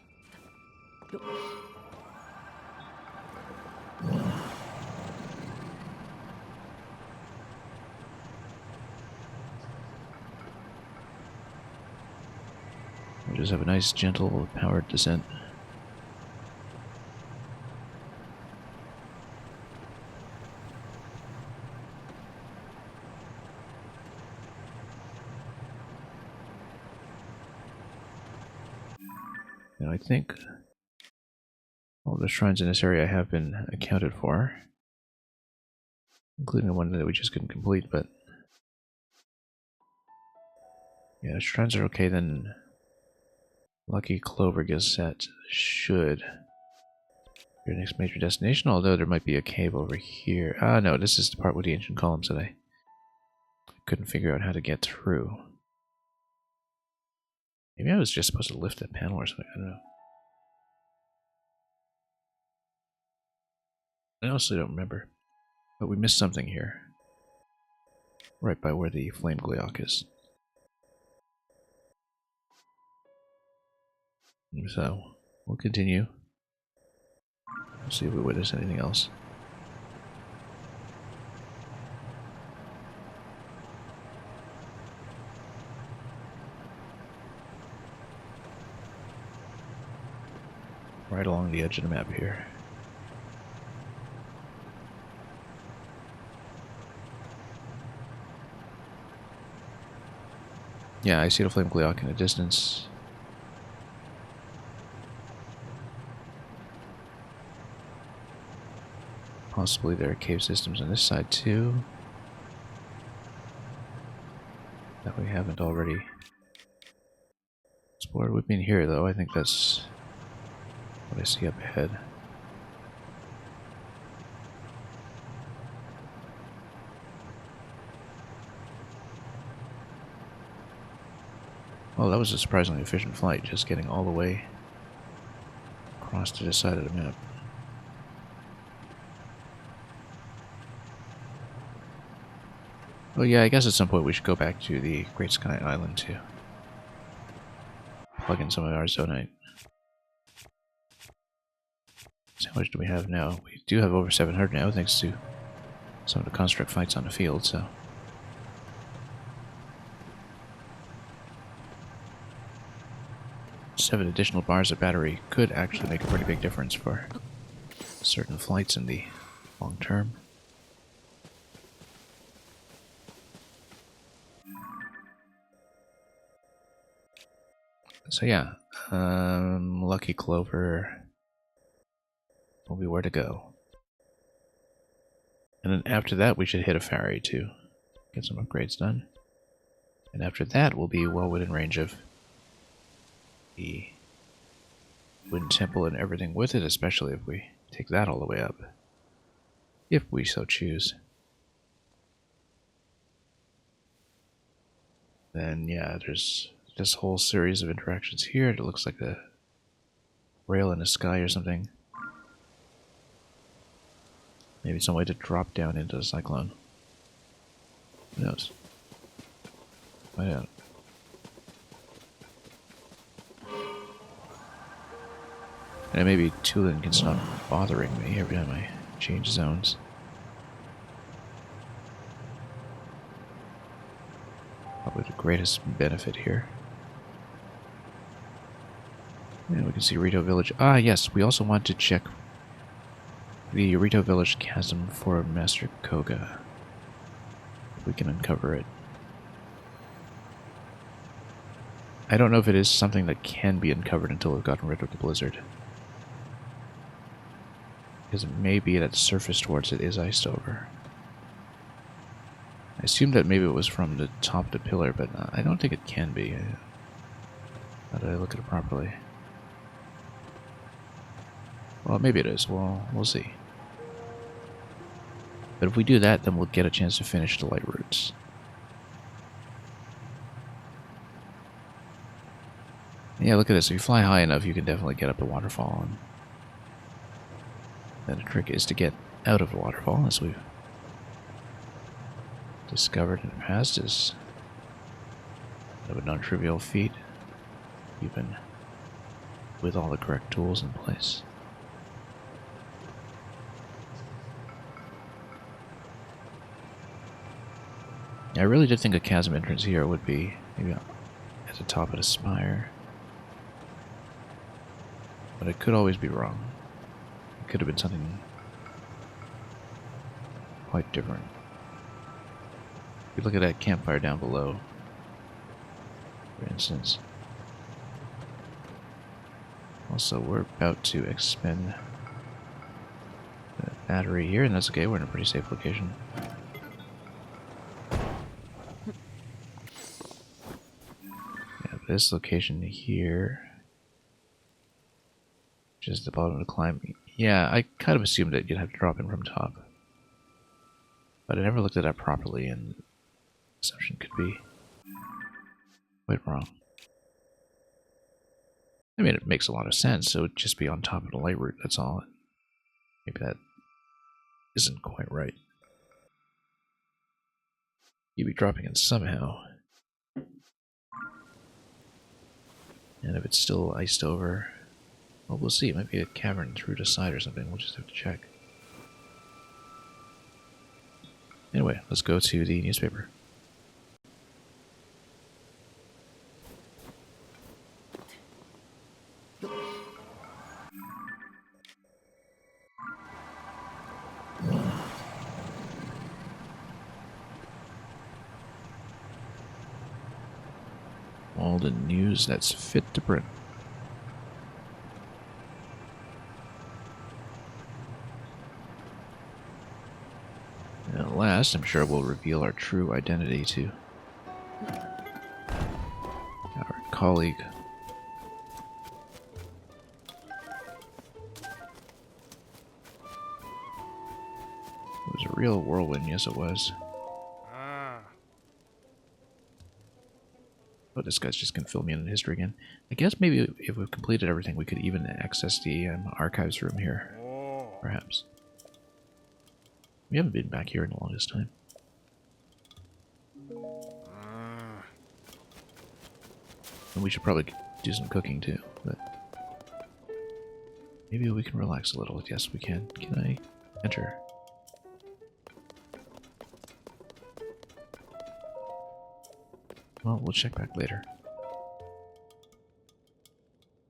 We'll just have a nice, gentle, powered descent. And I think all the shrines in this area have been accounted for, including the one that we just couldn't complete, but yeah, shrines are okay, then Lucky Clover Gazette should Your next major destination, although there might be a cave over here. Ah, no, this is the part with the ancient columns that I couldn't figure out how to get through. Maybe I was just supposed to lift that panel or something, I don't know. I honestly don't remember. But we missed something here. Right by where the flame gleok is. So, we'll continue. We'll see if we witness anything else. Right along the edge of the map here. Yeah, I see the flame gleok in the distance. Possibly there are cave systems on this side too. That we haven't already explored. We've been here though, I think that's what I see up ahead. Well, that was a surprisingly efficient flight, just getting all the way across to this side of the map. Well, yeah, I guess at some point we should go back to the Great Sky Island to plug in some of our zonite. So how much do we have now? We do have over 700 now, thanks to some of the construct fights on the field, so... 7 additional bars of battery could actually make a pretty big difference for certain flights in the long term. So yeah, Lucky Clover will be where to go. And then after that we should hit a ferry to get some upgrades done. And after that we'll be well within range of the Wind Temple and everything with it, especially if we take that all the way up. If we so choose. Then yeah, there's this whole series of interactions here. It looks like a rail in the sky or something. Maybe some way to drop down into the cyclone. Who knows? Find out. And maybe Tulin can stop bothering me every time I change zones. Probably the greatest benefit here. And we can see Rito Village. Ah, yes, we also want to check the Rito Village chasm for Master Koga. If we can uncover it. I don't know if it is something that can be uncovered until we've gotten rid of the blizzard. Because it may be that the surface towards it is iced over. I assumed that maybe it was from the top to pillar, but I don't think it can be. How did I look at it properly? Well, maybe it is. Well, we'll see. But if we do that, then we'll get a chance to finish the light routes. Yeah, look at this. If you fly high enough, you can definitely get up the waterfall. And then the trick is to get out of the waterfall, as we've discovered in the past, is kind of a non-trivial feat, even with all the correct tools in place. I really did think a chasm entrance here would be maybe at the top of the spire. But it could always be wrong. It could have been something quite different. If you look at that campfire down below, for instance. Also, we're about to expend the battery here, and that's okay, we're in a pretty safe location. This location here Just the bottom to climb. Yeah, I kind of assumed that you'd have to drop in from top. But I never looked at that properly, and the assumption could be quite wrong. I mean, it makes a lot of sense, so it'd just be on top of the light route, that's all. Maybe that isn't quite right. You'd be dropping in somehow. And if it's still iced over, well, we'll see. It might be a cavern through the side or something. We'll just have to check. Anyway, let's go to the newspaper. All the news that's fit to print. And at last, I'm sure we'll reveal our true identity to our colleague. It was a real whirlwind, yes it was. Oh, this guy's just gonna fill me in on history again. I guess maybe if we've completed everything, we could even access the archives room here. Perhaps. We haven't been back here in the longest time. And we should probably do some cooking too, but maybe we can relax a little. Yes, we can. Can I enter? Well, we'll check back later.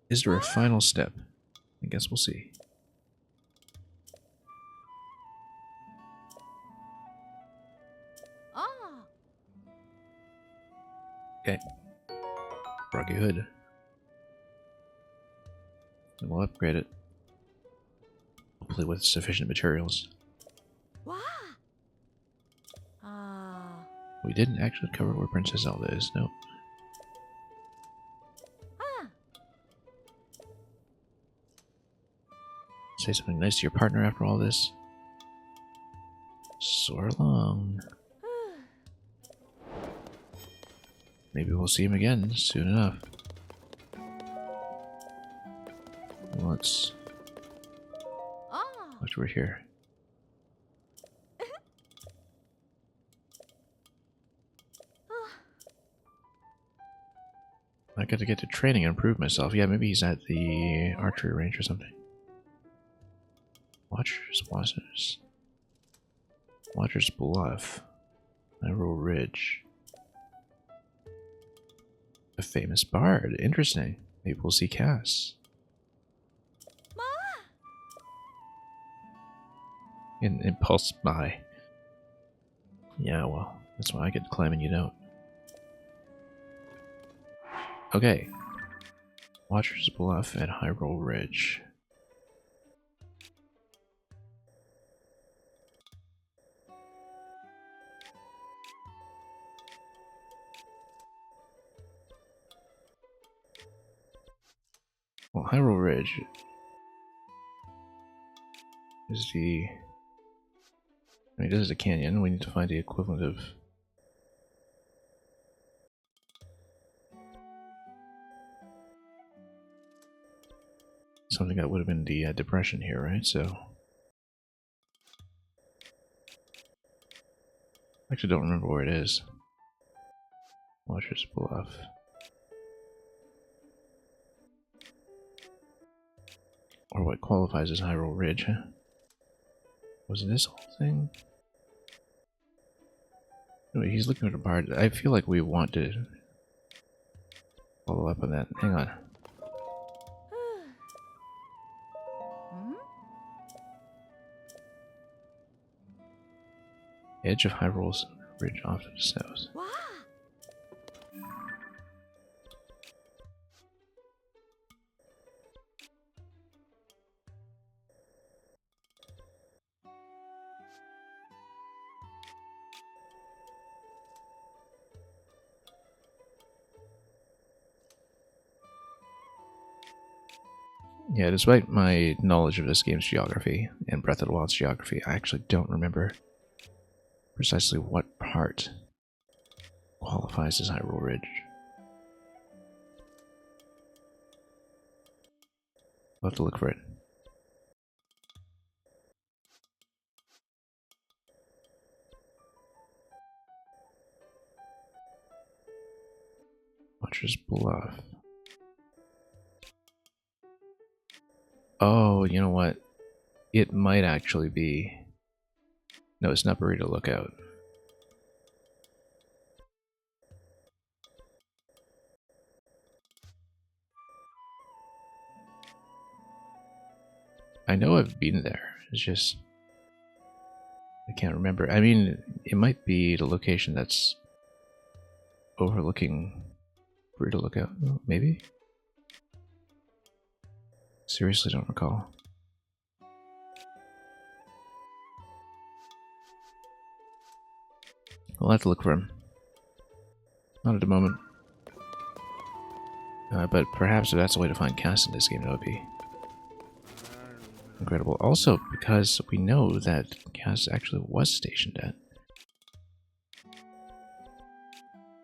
Is there a final step? I guess we'll see. Okay. Rocky hood. And we'll upgrade it. Hopefully with sufficient materials. We didn't actually cover where Princess Zelda is, nope. Say something nice to your partner after all this. Soar along. Maybe we'll see him again soon enough. Let's watch we're here. I got to get to training and improve myself. Yeah, maybe he's at the archery range or something. Watchers Bluff. Iroh Ridge. A famous bard. Interesting. Maybe we'll see Cass. In Impulse Buy. Yeah, well, that's why I get to climb and you don't. Okay. Watchers Bluff at Hyrule Ridge. Well, Hyrule Ridge is the... I mean, this is a canyon. We need to find the equivalent of... something that would have been the depression here, right? So... I actually don't remember where it is. Watchers Bluff. Or what qualifies as Hyrule Ridge, huh? Was it this whole thing? Anyway, he's looking at a bard. I feel like we want to follow up on that. Hang on. Edge of Hyrule's Ridge off to the south. Yeah, despite my knowledge of this game's geography and Breath of the Wild's geography, I actually don't remember precisely what part qualifies as Hyrule Ridge. I'll have to look for it. Watcher's Bluff. Oh, you know what? It might actually be... No, it's not Burrito Lookout. I know I've been there. It's just... I can't remember. I mean, it might be the location that's overlooking Burrito Lookout. Maybe? Seriously don't recall. We'll have to look for him. Not at the moment. But perhaps if that's a way to find Cass in this game, that would be incredible. Also, because we know that Cass actually was stationed at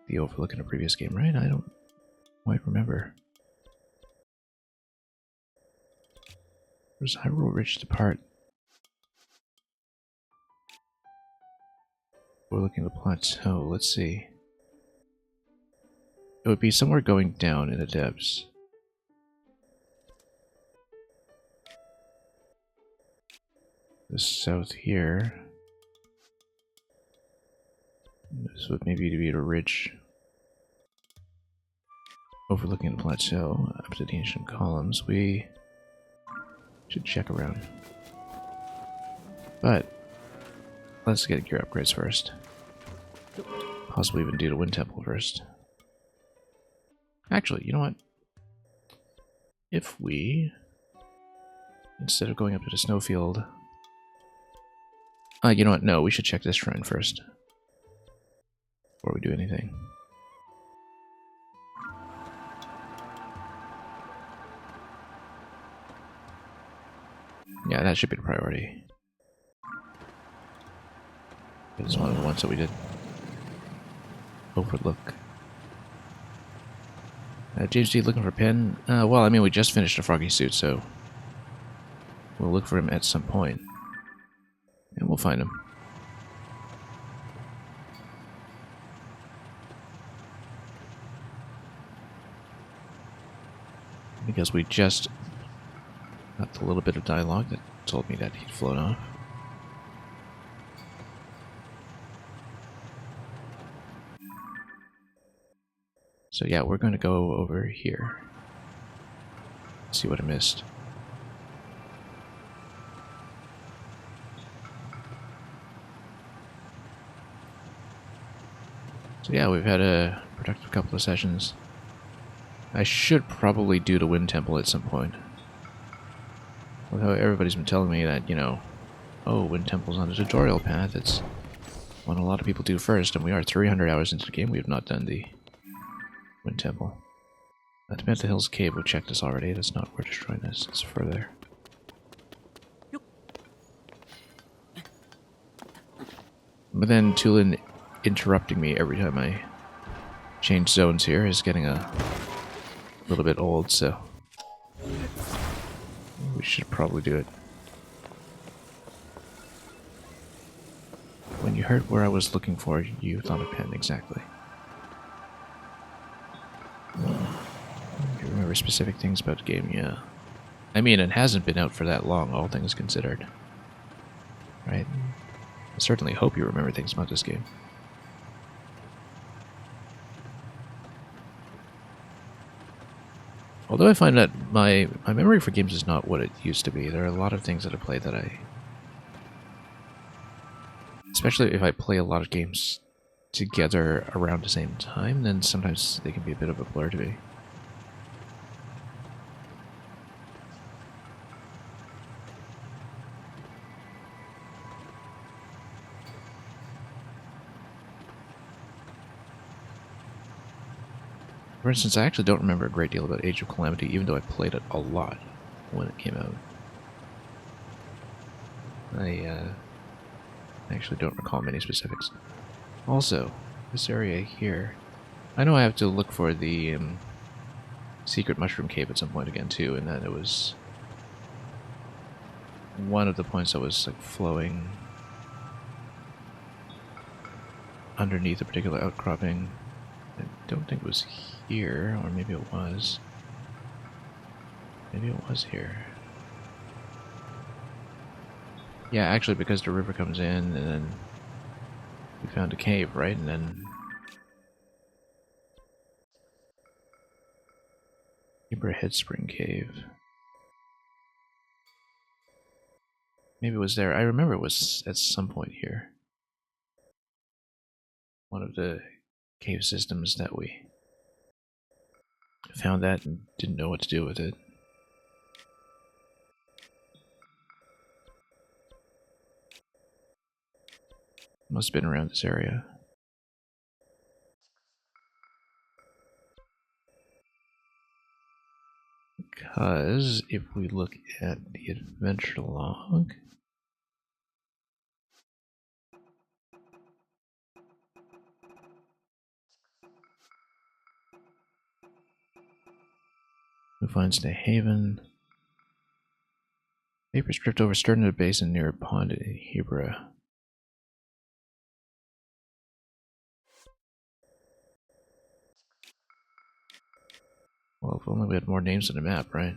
the Overlook in a previous game, right? I don't quite remember. Where's Hyrule Ridge depart? We're looking at the plateau. Let's see. It would be somewhere going down in the depths. The south here. This would maybe be a ridge overlooking the plateau up to the ancient columns. We should check around. But let's get gear upgrades first. Possibly even do the Wind Temple first. Actually, you know what? If we, instead of going up to the snowfield... you know what? No, we should check this shrine first. Before we do anything. Yeah, that should be the priority. It's one of the ones that we did overlook. James D looking for a pin? Well, I mean, we just finished a Froggy suit, so we'll look for him at some point. And we'll find him. Because we just got the little bit of dialogue that told me that he'd flown off. So yeah, we're going to go over here. See what I missed. So yeah, we've had a productive couple of sessions. I should probably do the Wind Temple at some point. Although everybody's been telling me that, you know, oh, Wind Temple's on the tutorial path. It's what a lot of people do first, and we are 300 hours into the game. We have not done the Wind Temple. At Hills Cave, we checked this already. That's not where destroying this. It's further. But then Tulin interrupting me every time I change zones here is getting a little bit old, so we should probably do it. When you heard where I was looking for, you thought of pen, exactly. You remember specific things about the game, yeah. I mean, it hasn't been out for that long, all things considered. Right? I certainly hope you remember things about this game. Although I find that my memory for games is not what it used to be. There are a lot of things that I play that especially if I play a lot of games together around the same time, then sometimes they can be a bit of a blur to me. For instance, I actually don't remember a great deal about Age of Calamity, even though I played it a lot. when it came out. I actually don't recall many specifics. Also, this area here, I know I have to look for the secret mushroom cave at some point again too, and then it was one of the points that was like flowing underneath a particular outcropping. I don't think it was here, or maybe it was. Maybe it was here. Yeah, actually, because the river comes in, and then we found a cave, right? And then Hebra Head Spring Cave. Maybe it was there. I remember it was at some point here. One of the cave systems that we found that and didn't know what to do with it. Must have been around this area. Because if we look at the adventure log, we find Stay Haven. Vapors drift over stern of a basin near a pond in Hebra. Well, if only we had more names on the map, right?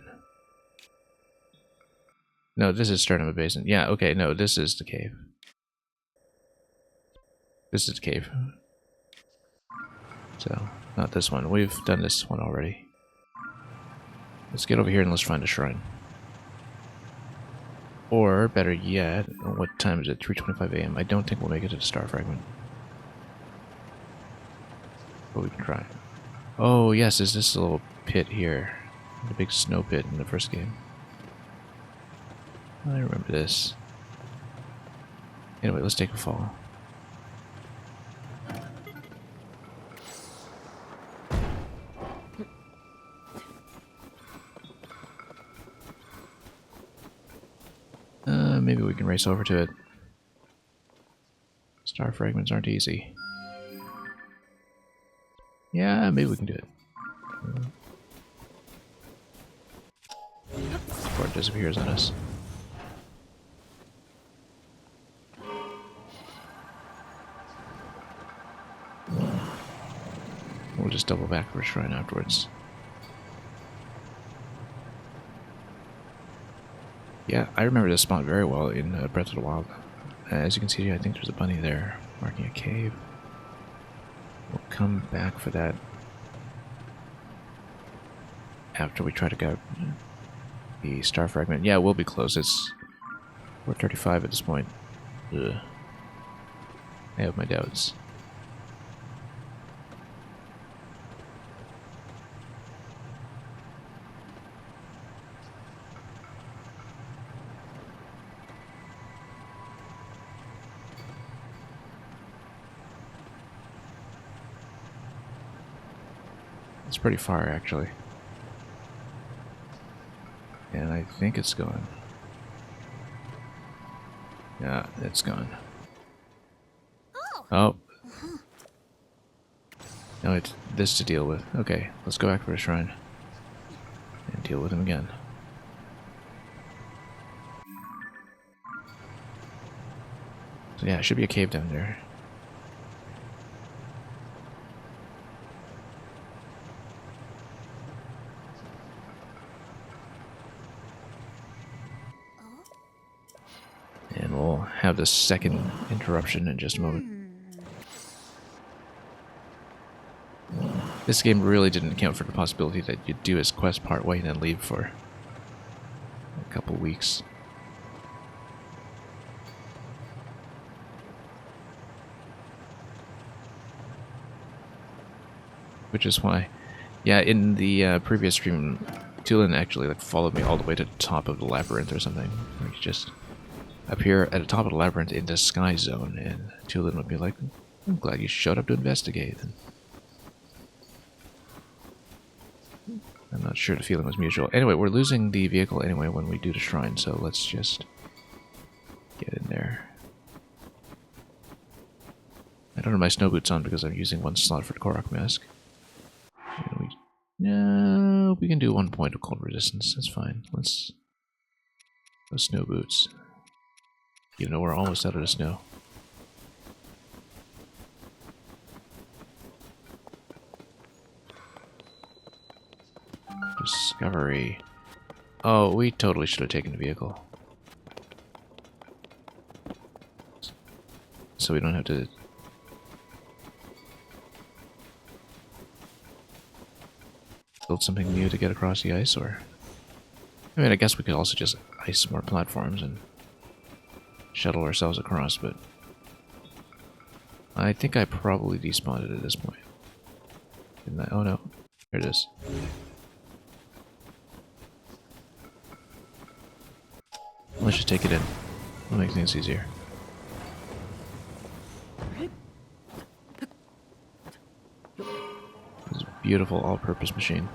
No, this is stern of a basin. Yeah, okay, no, this is the cave. This is the cave. So, not this one. We've done this one already. Let's get over here and let's find a shrine. Or, better yet, what time is it? 3:25 a.m. I don't think we'll make it to the star fragment. But we can try. Oh, yes, is this little pit here? The big snow pit in the first game. I remember this. Anyway, let's take a fall. Maybe we can race over to it. Star fragments aren't easy. Yeah, maybe we can do it. Before it disappears on us. We'll just double back for a shrine afterwards. Yeah, I remember this spot very well in Breath of the Wild. As you can see, I think there's a bunny there, marking a cave. We'll come back for that after we try to get the star fragment. Yeah, we'll be close. It's 4:35 at this point. Ugh. I have my doubts. It's pretty far, actually. And I think it's gone. Yeah, it's gone. Oh. No, it's this to deal with. Okay, let's go back for a shrine. And deal with him again. So yeah, it should be a cave down there. And we'll have the second interruption in just a moment. This game really didn't account for the possibility that you'd do his quest part way and then leave for a couple weeks. Which is why, yeah, in the previous stream, Tulin actually followed me all the way to the top of the labyrinth or something. Like just appear at the top of the labyrinth in the sky zone, and Tulin would be like, "I'm glad you showed up to investigate." And I'm not sure the feeling was mutual. Anyway, we're losing the vehicle anyway when we do the shrine, so let's just get in there. I don't have my snow boots on because I'm using one slot for the Korok mask. And no, we can do 1 point of cold resistance. That's fine. Let's go snow boots. Even though we're almost out of the snow. Discovery. Oh, we totally should have taken the vehicle. So we don't have to... build something new to get across the ice, or... I mean, I guess we could also just ice more platforms and shuttle ourselves across, but... I think I probably despawned it at this point. Didn't I? Oh no. There it is. Let's just take it in. It'll make things easier. This is a beautiful all-purpose machine.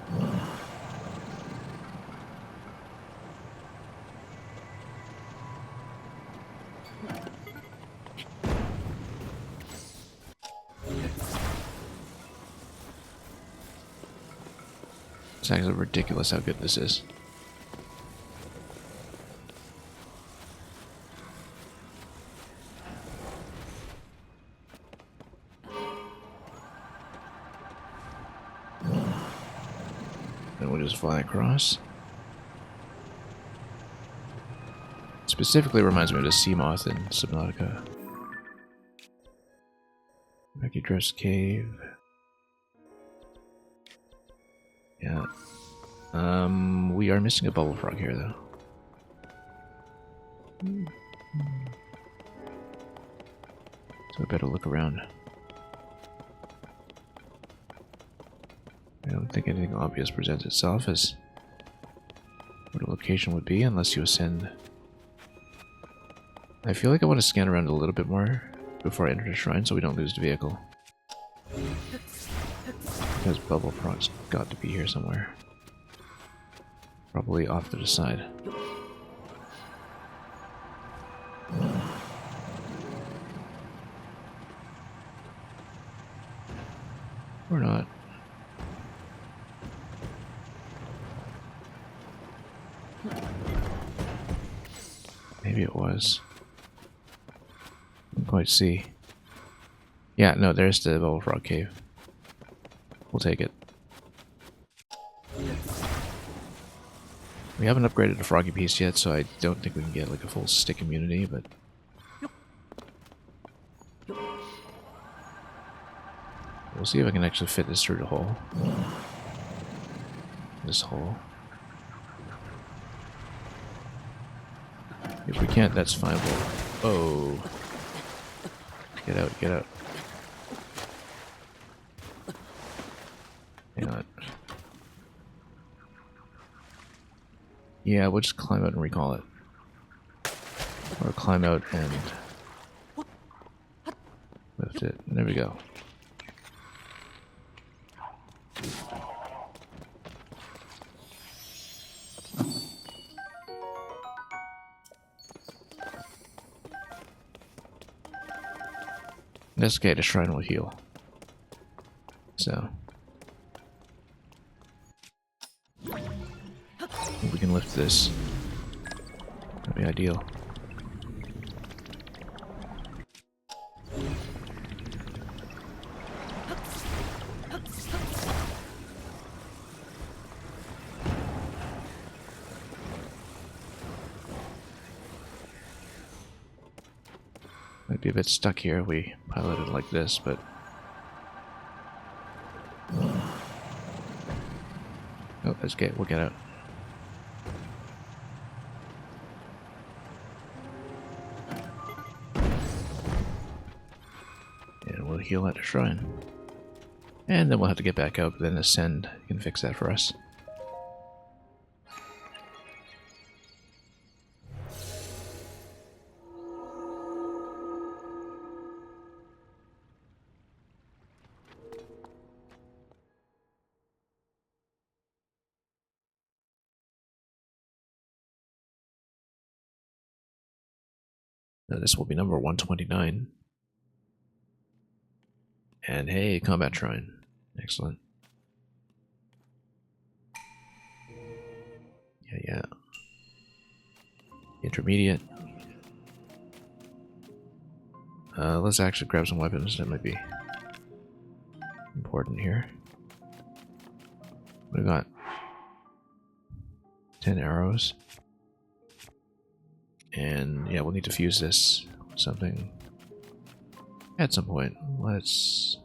It's actually ridiculous how good this is. And we'll just fly across. Specifically reminds me of the sea moth in Subnautica. Becky Dress Cave. Yeah. We are missing a bubble frog here, though. So I better look around. I don't think anything obvious presents itself as what a location would be unless you ascend. I feel like I want to scan around a little bit more before I enter the shrine so we don't lose the vehicle. Because bubble frog's got to be here somewhere. Probably off to the side. Or not. Maybe it was. Didn't quite see. Yeah, no, there's the bubble frog cave. We'll take it. We haven't upgraded the froggy piece yet, so I don't think we can get like a full stick immunity, but... we'll see if I can actually fit this through the hole. This hole. If we can't, that's fine. We'll... oh. Get out, get out. Hang on. Yeah, we'll just climb out and recall it. Or climb out and lift it. There we go. That's okay, the shrine will heal. So. If we can lift this, that'd be ideal. Might be a bit stuck here if we piloted like this, but... oh, that's okay, we'll get out. And we'll heal at the shrine. And then we'll have to get back up, then ascend. You can fix that for us. This will be number 129. And hey, combat shrine. Excellent. Yeah. Intermediate. Let's actually grab some weapons. That might be important here. We got 10 arrows. And yeah, we'll need to fuse this with something at some point. Let's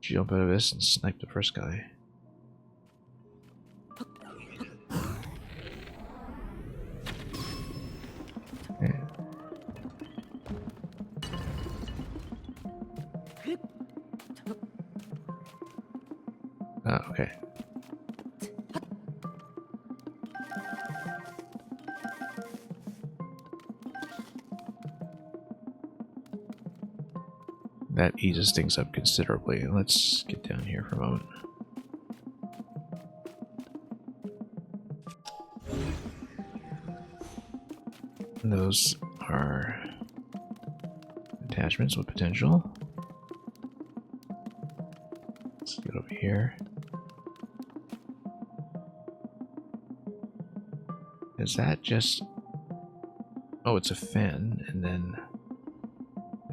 jump out of this and snipe the first guy. Okay. Okay. That eases things up considerably. Let's get down here for a moment. Those are attachments with potential. Let's get over here. Is that just... Oh, it's a fan, and then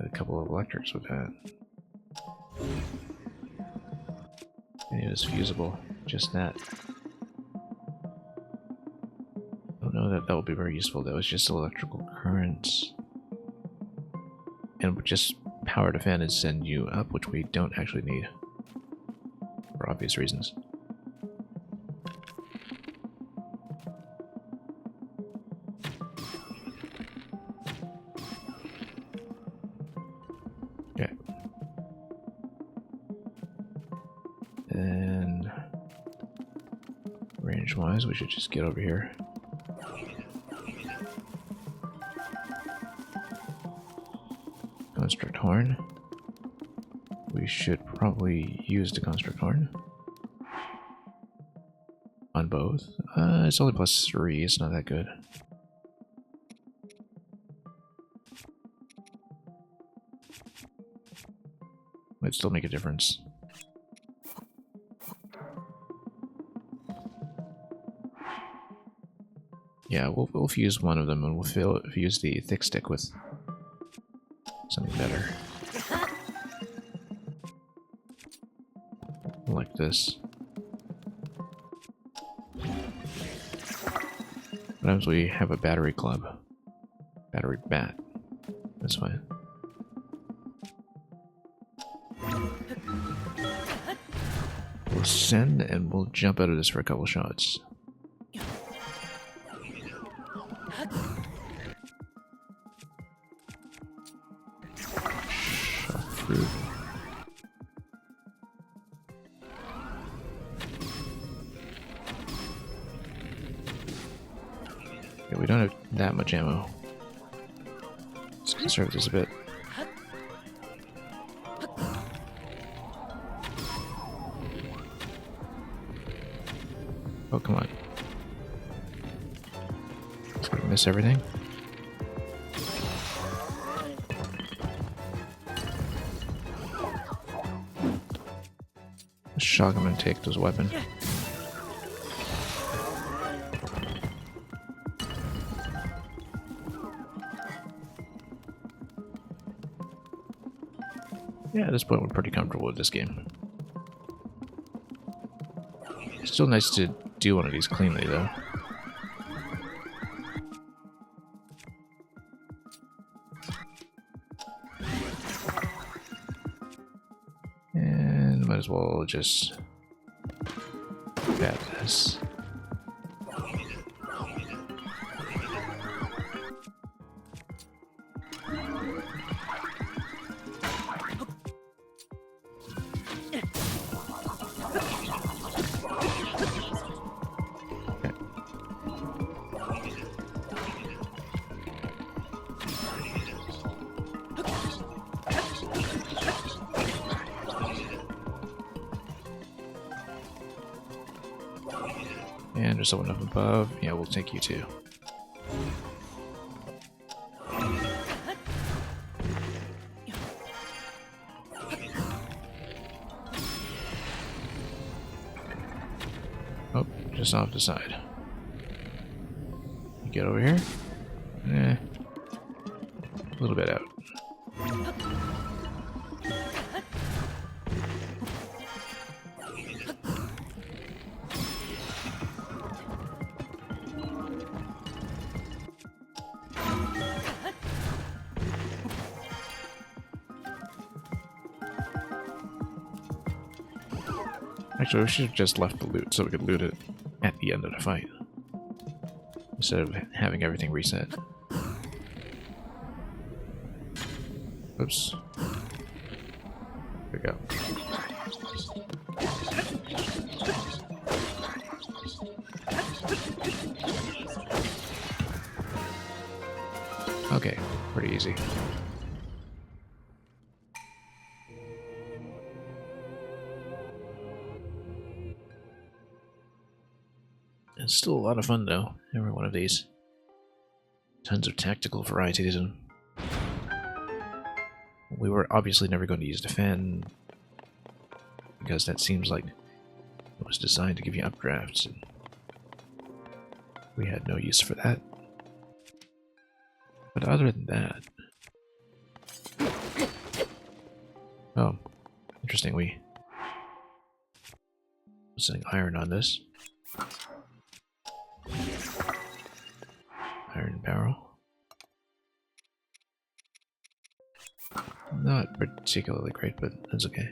a couple of electrics with that. And it was fusible, just that. I don't know that that will be very useful. That was just electrical currents. And would just power the fan and send you up, which we don't actually need. For obvious reasons. Okay. And range-wise, we should just get over here. Construct horn. We should probably use the construct horn on both. It's only +3, it's not that good. Might still make a difference. Yeah, we'll fuse one of them and we'll fuse the thick stick with something better. Like this. Sometimes we have a battery club. Battery bat. That's fine. We'll send and we'll jump out of this for a couple shots. Fruit. Yeah, we don't have that much ammo. Let's conserve this a bit. Oh, come on. Let's miss everything. Shock him and take this weapon. Yeah, at this point we're pretty comfortable with this game. It's still nice to do one of these cleanly though. And might as well just bat this. And there's someone up above. Yeah, we'll take you too. just off the side. You get over here? Eh. A little bit out. Actually, we should have just left the loot so we could loot it at the end of the fight. Instead of having everything reset. Oops. There we go. Okay, pretty easy. It's still a lot of fun though, every one of these. Tons of tactical variety to them. We were obviously never going to use the fan, because that seems like it was designed to give you updrafts, and we had no use for that. But other than that... Oh, interesting, we... Setting iron on this. Iron barrel. Not particularly great, but that's okay.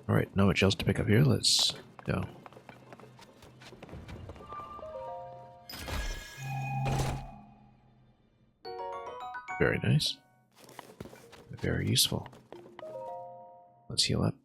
Alright, not much else to pick up here, let's go. Very nice. Very useful. Let's heal up.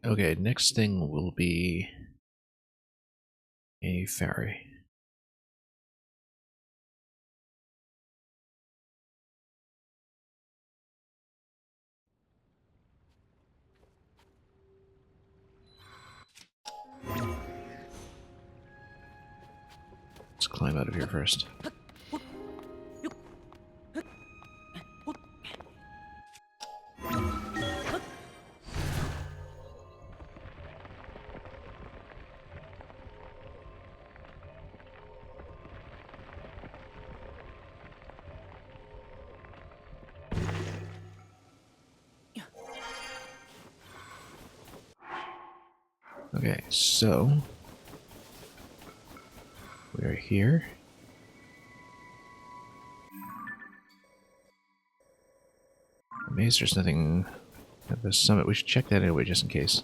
Okay, next thing will be a ferry. Let's climb out of here first. Okay, so we're here. I'm amazed there's nothing at the summit. We should check that anyway, just in case.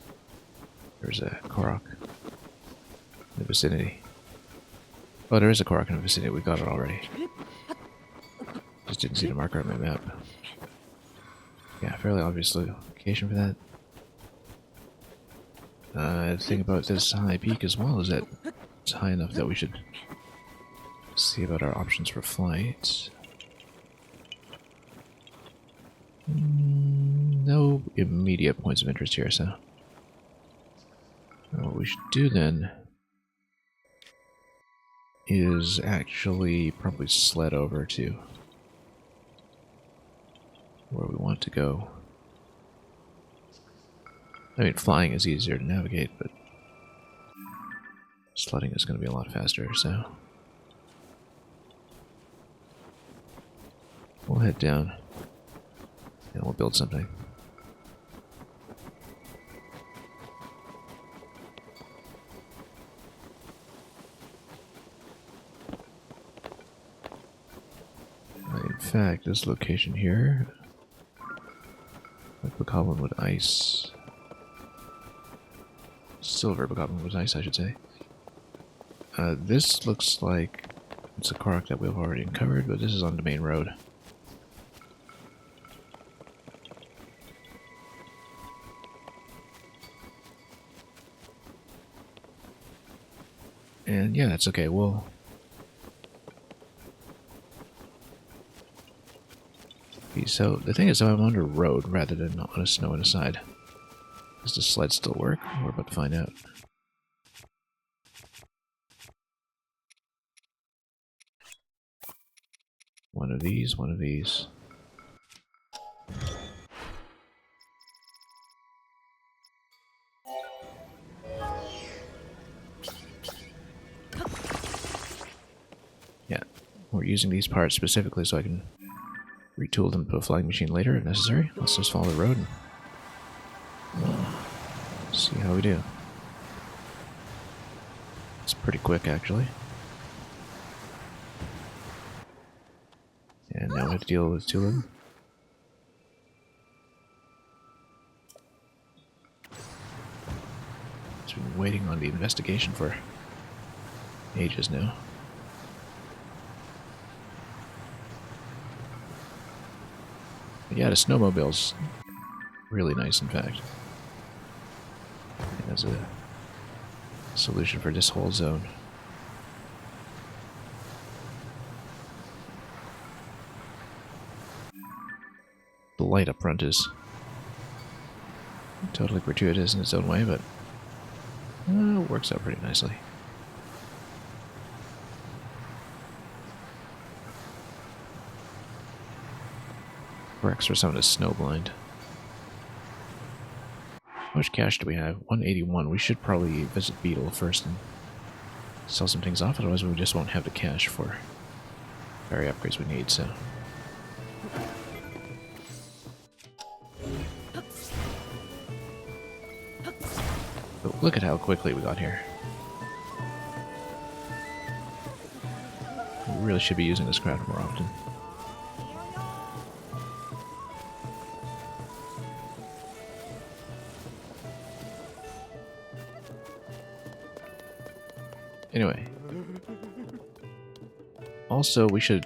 There's a Korok in the vicinity. Oh, there is a Korok in the vicinity. We got it already. Just didn't see the marker on my map. Yeah, fairly obvious location for that. The thing about this high peak as well is that it's high enough that we should see about our options for flight. No immediate points of interest here, so what we should do then is actually probably sled over to where we want to go. I mean, flying is easier to navigate, but sledding is going to be a lot faster, so we'll head down and we'll build something. In fact, this location here, like Bokoblin with ice. Silver Bokoblin with ice, I should say. This looks like it's a Korok that we've already uncovered, but this is on the main road. And yeah, that's okay. We'll... So the thing is, I'm on a road rather than on a snow on a side. Does the sled still work? We're about to find out. One of these, one of these. Yeah, we're using these parts specifically so I can retool them to a flying machine later if necessary. Let's just follow the road and see how we do. It's pretty quick, actually. And now we have to deal with two of them. It's been waiting on the investigation for ages now. But yeah, the snowmobile's really nice, in fact. As a solution for this whole zone. The light up front is totally gratuitous in its own way, but it works out pretty nicely. Works for someone who's snowblind. How much cash do we have? 181. We should probably visit Beetle first and sell some things off, otherwise we just won't have the cash for very upgrades we need, so... But look at how quickly we got here. We really should be using this craft more often. Anyway. Also, we should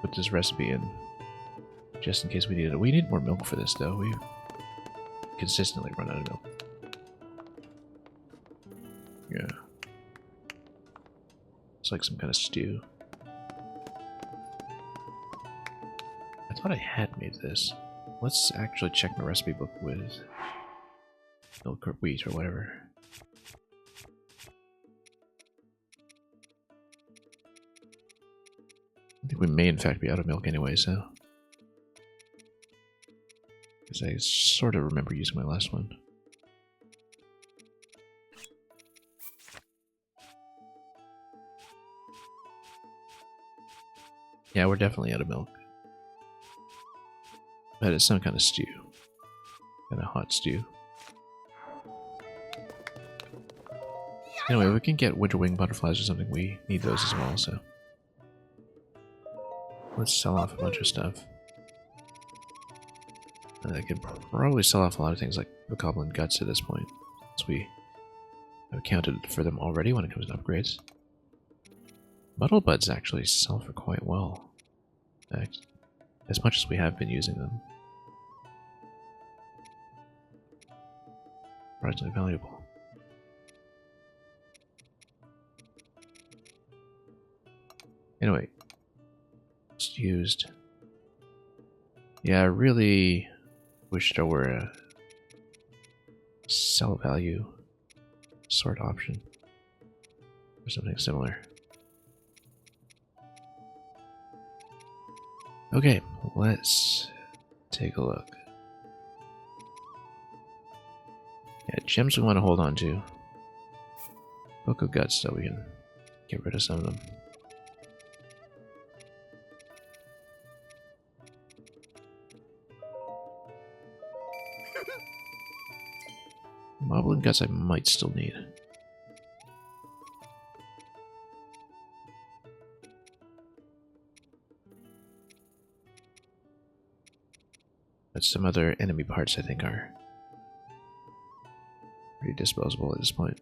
put this recipe in just in case we need it. We need more milk for this, though. We consistently run out of milk. Yeah. It's like some kind of stew. I thought I had made this. Let's actually check my recipe book with milk or wheat or whatever. I think we may in fact be out of milk anyway, so... Because I sort of remember using my last one. Yeah, we're definitely out of milk. But it's some kind of stew. Kind of hot stew. Anyway, we can get winter wing butterflies or something. We need those as well, so... Let's sell off a bunch of stuff. And I could probably sell off a lot of things like the goblin guts at this point, since we have accounted for them already when it comes to upgrades. Muddle buds actually sell for quite well. In fact, as much as we have been using them. Surprisingly valuable. Anyway. It's used. Yeah, I really wish there were a sell value sort option or something similar. Okay, let's take a look. Yeah, gems we want to hold on to. Book of Guts, so we can get rid of some of them. Moblin Guts I might still need. But some other enemy parts I think are pretty disposable at this point.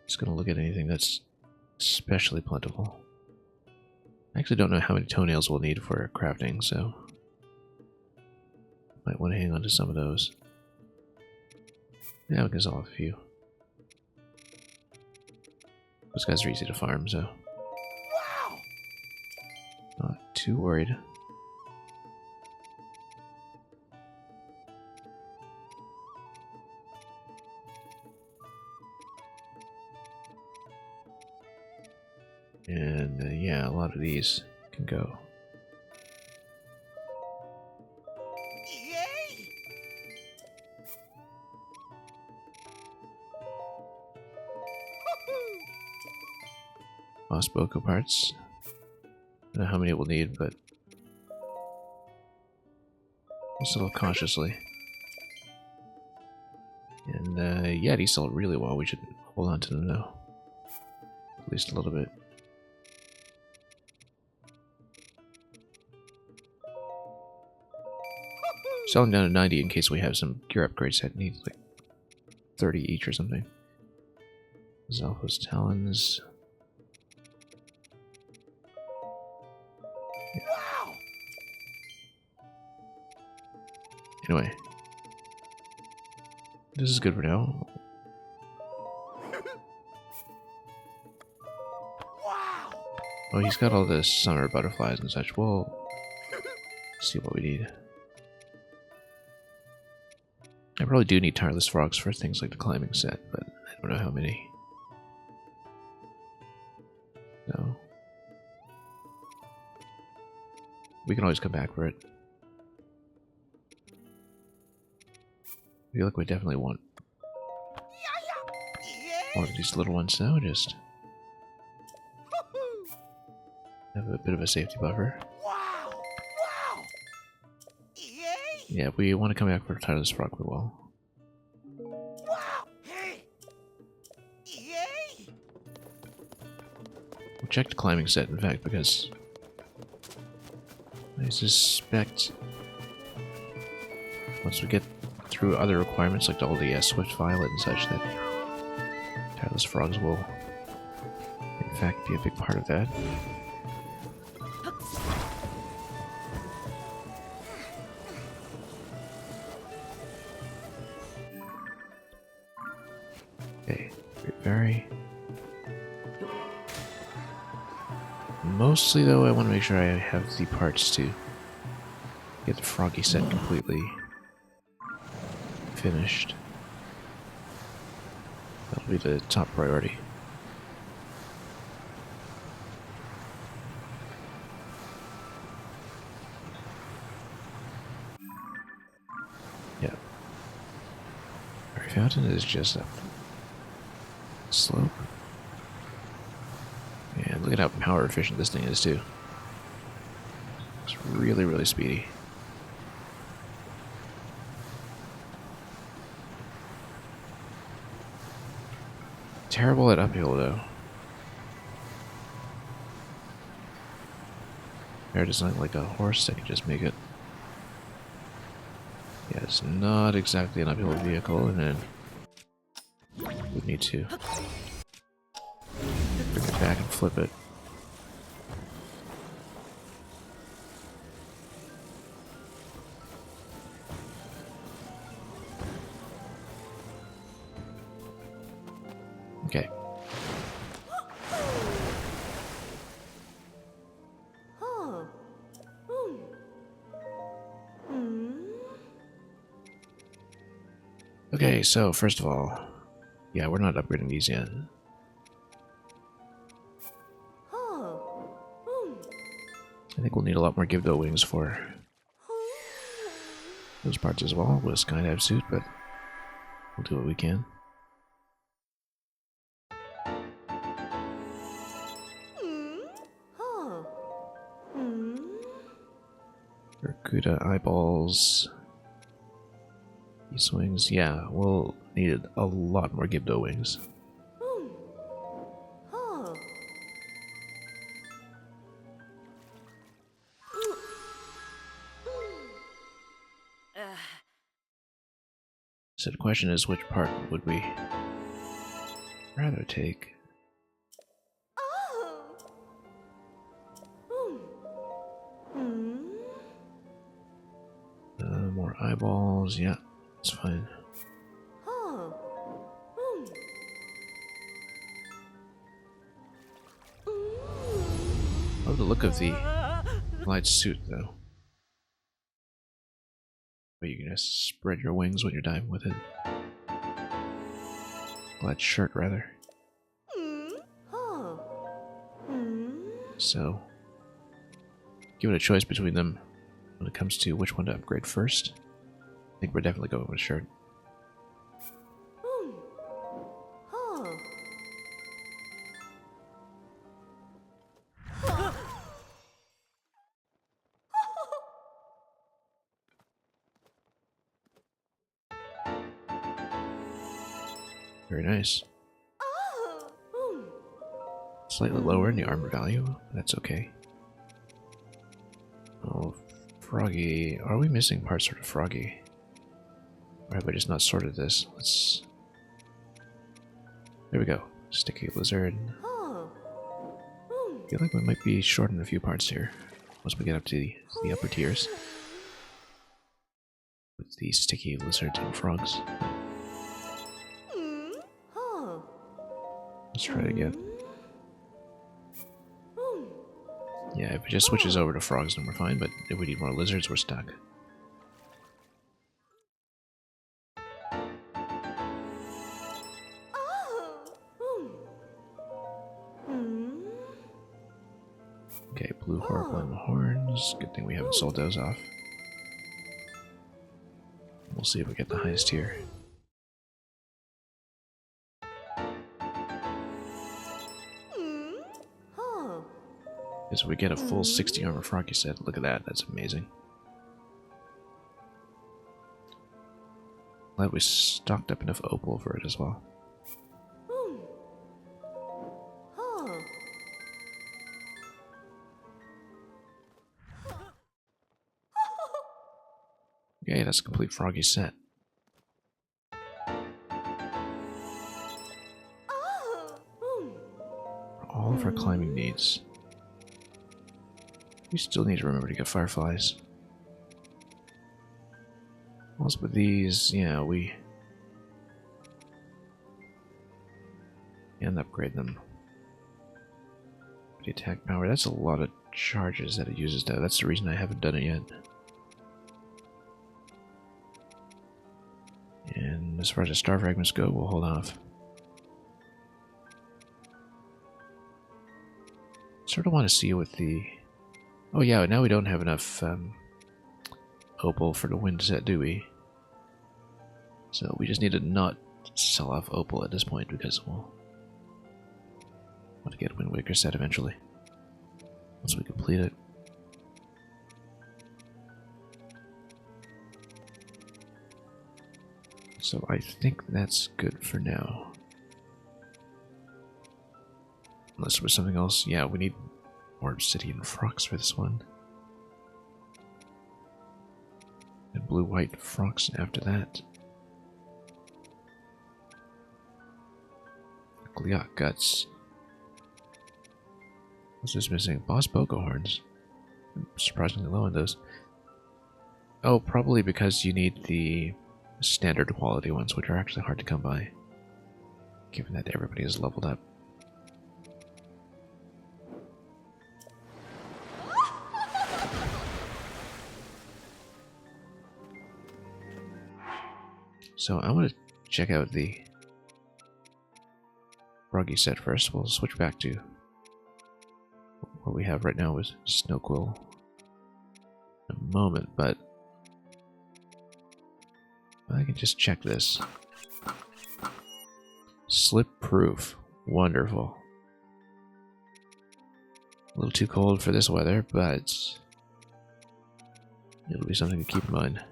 Just gonna look at anything that's especially plentiful. I actually don't know how many toenails we'll need for crafting, so might want to hang on to some of those. Yeah, we can sell a few. Those guys are easy to farm, so not too worried. And yeah, a lot of these can go. Boko parts. I don't know how many we'll need, but we'll settle cautiously. And yeah, these sell really well. We should hold on to them now. At least a little bit. Selling down to 90 in case we have some gear upgrades that need like 30 each or something. Zalphos Talons. Yeah. Anyway. This is good for now. Oh, he's got all the summer butterflies and such. We'll see what we need. I probably do need tireless frogs for things like the climbing set, but I don't know how many. No. We can always come back for it. I feel like we definitely want one of these little ones now, just have a bit of a safety buffer. Yeah, if we want to come back for a tireless frog, we will. We'll check the climbing set, in fact, because I suspect once we get through other requirements like all the Swift Violet and such, that tireless frogs will in fact be a big part of that. Okay, very. Mostly though, I want to make sure I have the parts to get the froggy set completely finished. That'll be the top priority. Yeah. Our fountain is just up slope. And look at how power efficient this thing is too. It's really, really speedy. Terrible at uphill though. They're designed like a horse that can just make it. Yeah, it's not exactly an uphill vehicle, and then we need to bring it back and flip it. Okay. Okay, so first of all, yeah, we're not upgrading these yet. I think we'll need a lot more Gibdo wings for those parts as well with a skydive suit, but we'll do what we can. Barracuda eyeballs. These wings, yeah, we'll need a lot more Gibdo wings. So the question is, which part would we rather take? More eyeballs, yeah, that's fine. love the look of the glide suit, though. But you can just spread your wings when you're diving with it. Glide shirt, rather. So, given a choice between them when it comes to which one to upgrade first, I think we're definitely going with shirt. Very nice. Slightly lower in the armor value, but that's okay. Oh, Froggy. Are we missing parts for the Froggy? Or have I just not sorted this? Let's... There we go. Sticky lizard. I feel like we might be short in a few parts here. Once we get up to the upper tiers. With the sticky lizards and frogs. Let's try it again. Yeah, if it just switches over to frogs, then we're fine, but if we need more lizards, we're stuck. Okay, blue horrible and horns. Good thing we haven't sold those off. We'll see if we get the highest tier. Because we get a full 60 armor froggy set. Look at that, that's amazing. Glad we stocked up enough opal for it as well. Okay, that's a complete froggy set. For all of our climbing needs. We still need to remember to get fireflies. Also with these, yeah, we can upgrade them. The attack power, that's a lot of charges that it uses though. That's the reason I haven't done it yet. And as far as the star fragments go, we'll hold off. Sort of want to see what the... Oh yeah, now we don't have enough opal for the wind set, do we? So we just need to not sell off opal at this point because we'll want to get a Wind Waker set eventually. Once we complete it. So I think that's good for now. Unless there was something else. Yeah, we need more obsidian frogs for this one. And blue-white frogs after that. Gliok guts. What's this missing? Boss Boko horns. I'm surprisingly low on those. Oh, probably because you need the standard quality ones, which are actually hard to come by. Given that everybody is leveled up. So I want to check out the Froggy set first. We'll switch back to what we have right now with Snowquill in a moment, but I can just check this. Slip proof. Wonderful. A little too cold for this weather, but it'll be something to keep in mind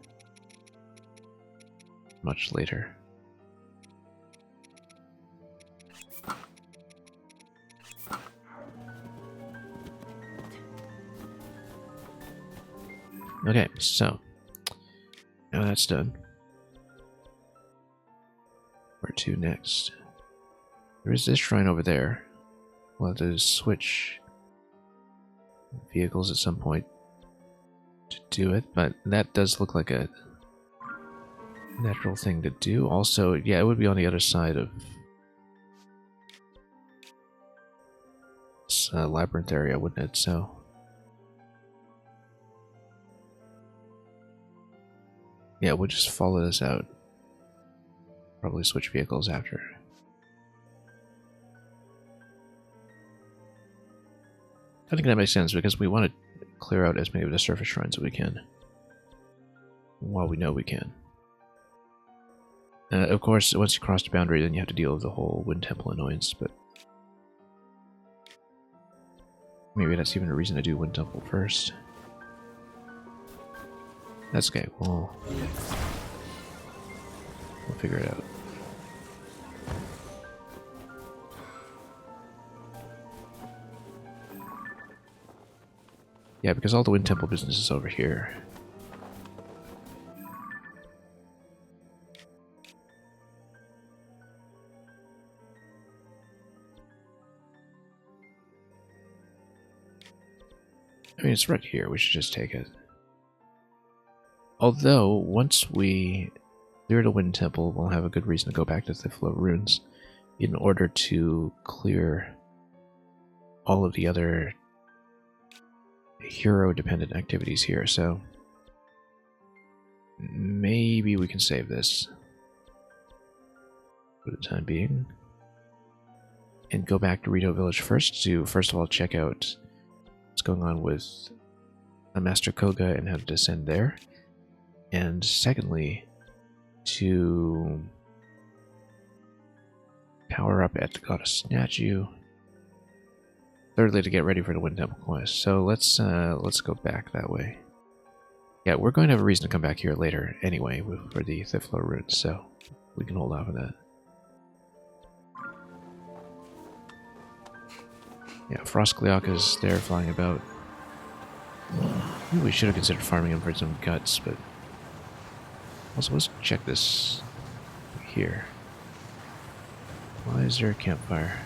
much later. Okay, so now that's done. Where to next? There is this shrine over there. We'll have to switch vehicles at some point to do it, but that does look like a natural thing to do. Also, yeah, it would be on the other side of this labyrinth area, wouldn't it? So yeah, we'll just follow this out. Probably switch vehicles after. I think that makes sense because we want to clear out as many of the surface shrines as we can. While we know we can. Of course, once you cross the boundary, then you have to deal with the whole Wind Temple annoyance, but maybe that's even a reason to do Wind Temple first. That's okay, we'll figure it out. Yeah, because all the Wind Temple business is over here. I mean, it's right here. We should just take it. Although, once we clear the Wind Temple, we'll have a good reason to go back to Thiflo Ruins in order to clear all of the other hero-dependent activities here. So, maybe we can save this for the time being. And go back to Rito Village first to, first of all, check out what's going on with Master Koga and how to descend there. And secondly, to power up at the Goddess Statue. Thirdly, to get ready for the Wind Temple quest. So let's go back that way. Yeah, we're going to have a reason to come back here later anyway for the Thiflo Ruins, so we can hold off on that. Yeah, Frostgleok is there flying about. We should have considered farming him for some guts, but also let's check this here. Why is there a campfire?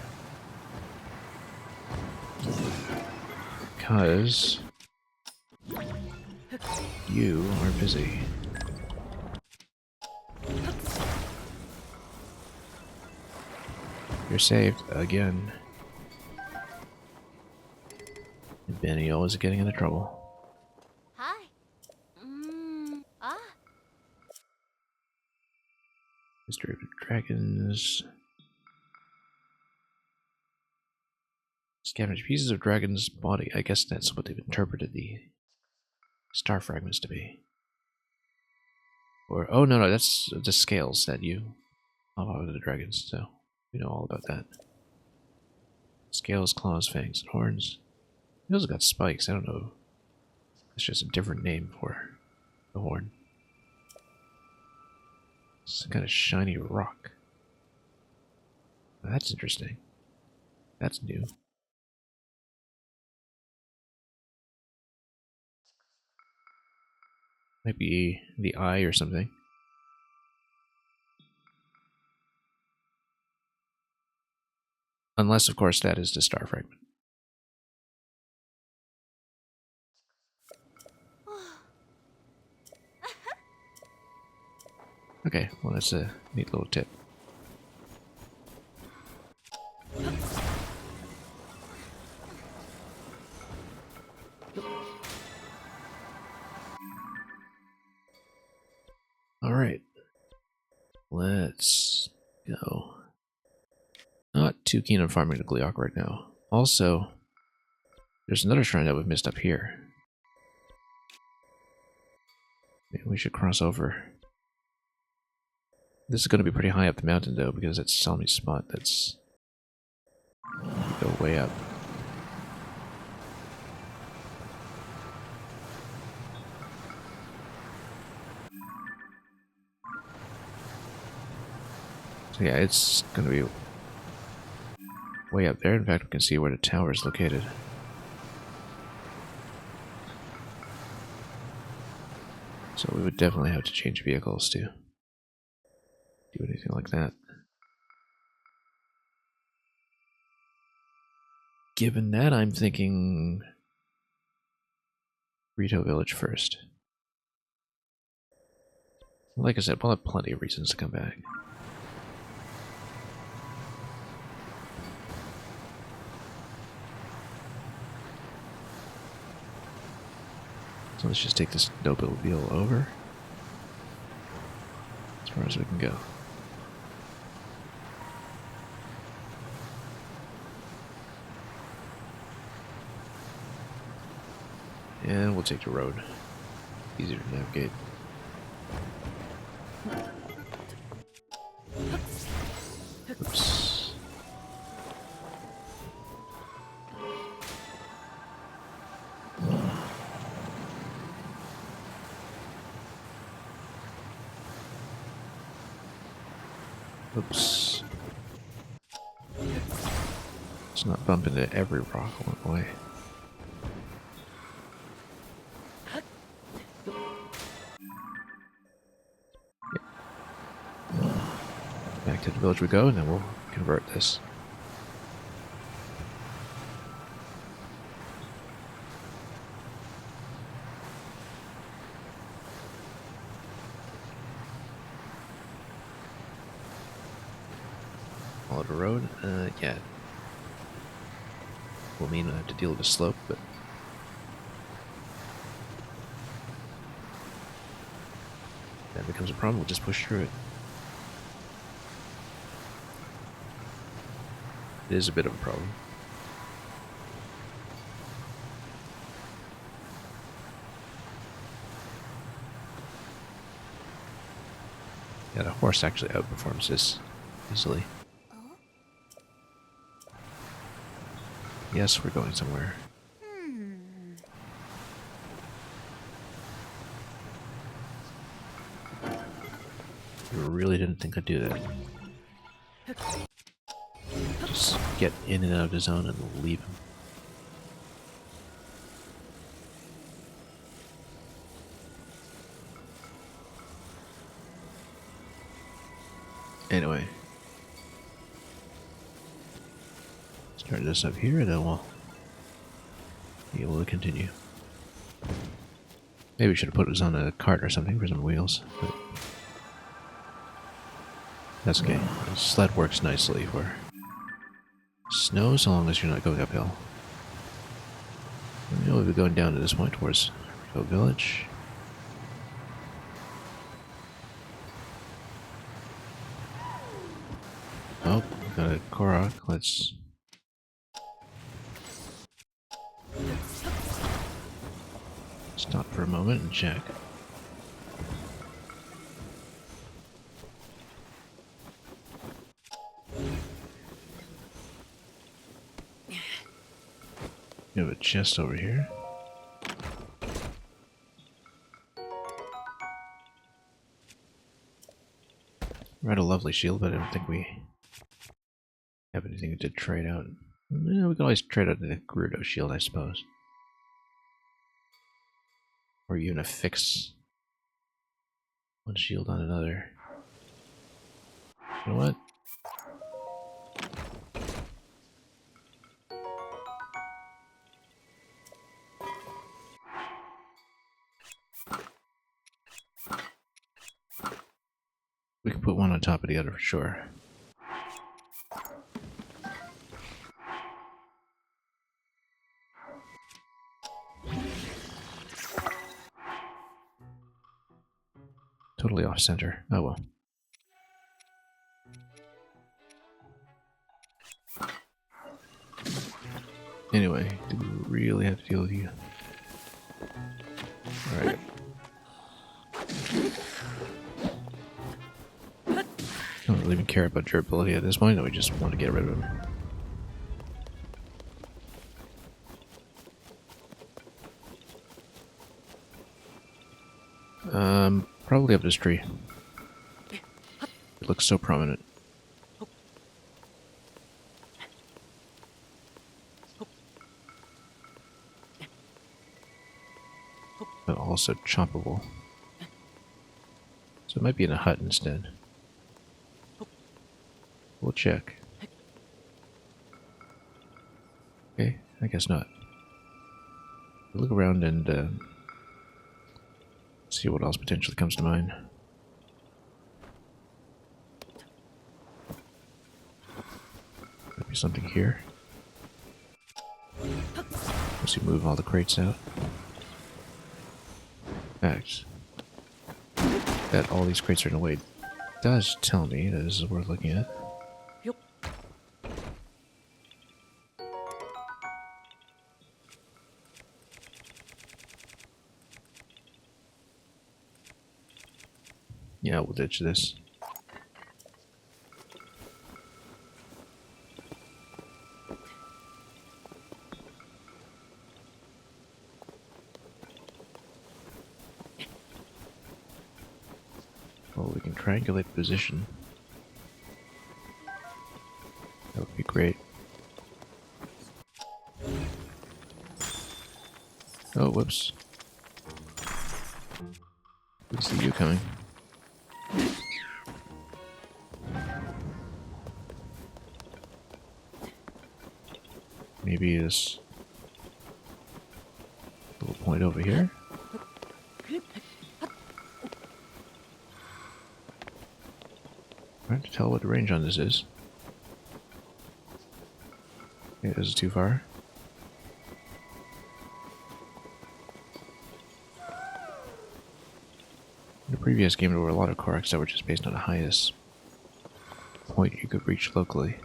Because you are busy. You're saved again. And Benny always getting into trouble. Hi. Mystery of the Dragons. Scavenge pieces of dragon's body. I guess that's what they've interpreted the star fragments to be. Or, oh no, that's the scales that you pop out of the dragons, so we know all about that. Scales, claws, fangs, and horns. He also got spikes, I don't know. It's just a different name for the horn. It's a kind of shiny rock. That's interesting. That's new. Might be the eye or something. Unless, of course, that is the star fragment. Okay, well that's a neat little tip. Alright. Let's go. Not too keen on farming the Gleok right now. Also, there's another shrine that we've missed up here. Maybe we should cross over. This is going to be pretty high up the mountain though, because it's Salmi's spot that's go way up. So yeah, it's going to be way up there. In fact, we can see where the tower is located. So we would definitely have to change vehicles to do anything like that. Given that, I'm thinking Rito Village first. Like I said, we'll have plenty of reasons to come back. So let's just take this snowmobile over as far as we can go. And we'll take the road. Easier to navigate. Oops. Oops. Let's not bump into every rock along the way. Back to the village we go, and then we'll convert this. Follow the road. Yeah. Will mean I have to deal with the slope, but if that becomes a problem, we'll just push through it. It is a bit of a problem. Yeah, the horse actually outperforms this easily. Yes, we're going somewhere. You really didn't think I'd do that. Just get in and out of the zone and leave him. Anyway. Start this up here and then we'll be able to continue. Maybe we should have put this on a cart or something for some wheels, but that's okay. The sled works nicely for snow, so long as you're not going uphill. You know, we'll be going down at this point towards Rico Village. Oh, we got a Korok. Let's stop for a moment and check. We have a chest over here. We had a lovely shield, but I don't think we have anything to trade out. Yeah, we can always trade out the Gerudo shield, I suppose. Or even affix one shield on another. You know what? We can put one on top of the other for sure. Totally off center. Oh well. Anyway, do we really have to deal with you? Alright. Don't really even care about durability at this point, we just want to get rid of him. Probably up this tree. It looks so prominent. But also choppable. So it might be in a hut instead. We'll check. Okay, I guess not. Look around and see what else potentially comes to mind. Maybe something here. Once you move all the crates out. fact that all these crates are in the way does tell me that this is worth looking at. Yeah, we'll ditch this. Well, we can triangulate the position. That would be great. Oh, whoops. We see you coming. Maybe this little point over here? Hard to tell what the range on this is. Okay, this is too far. In the previous game, there were a lot of Korax that were just based on the highest point you could reach locally.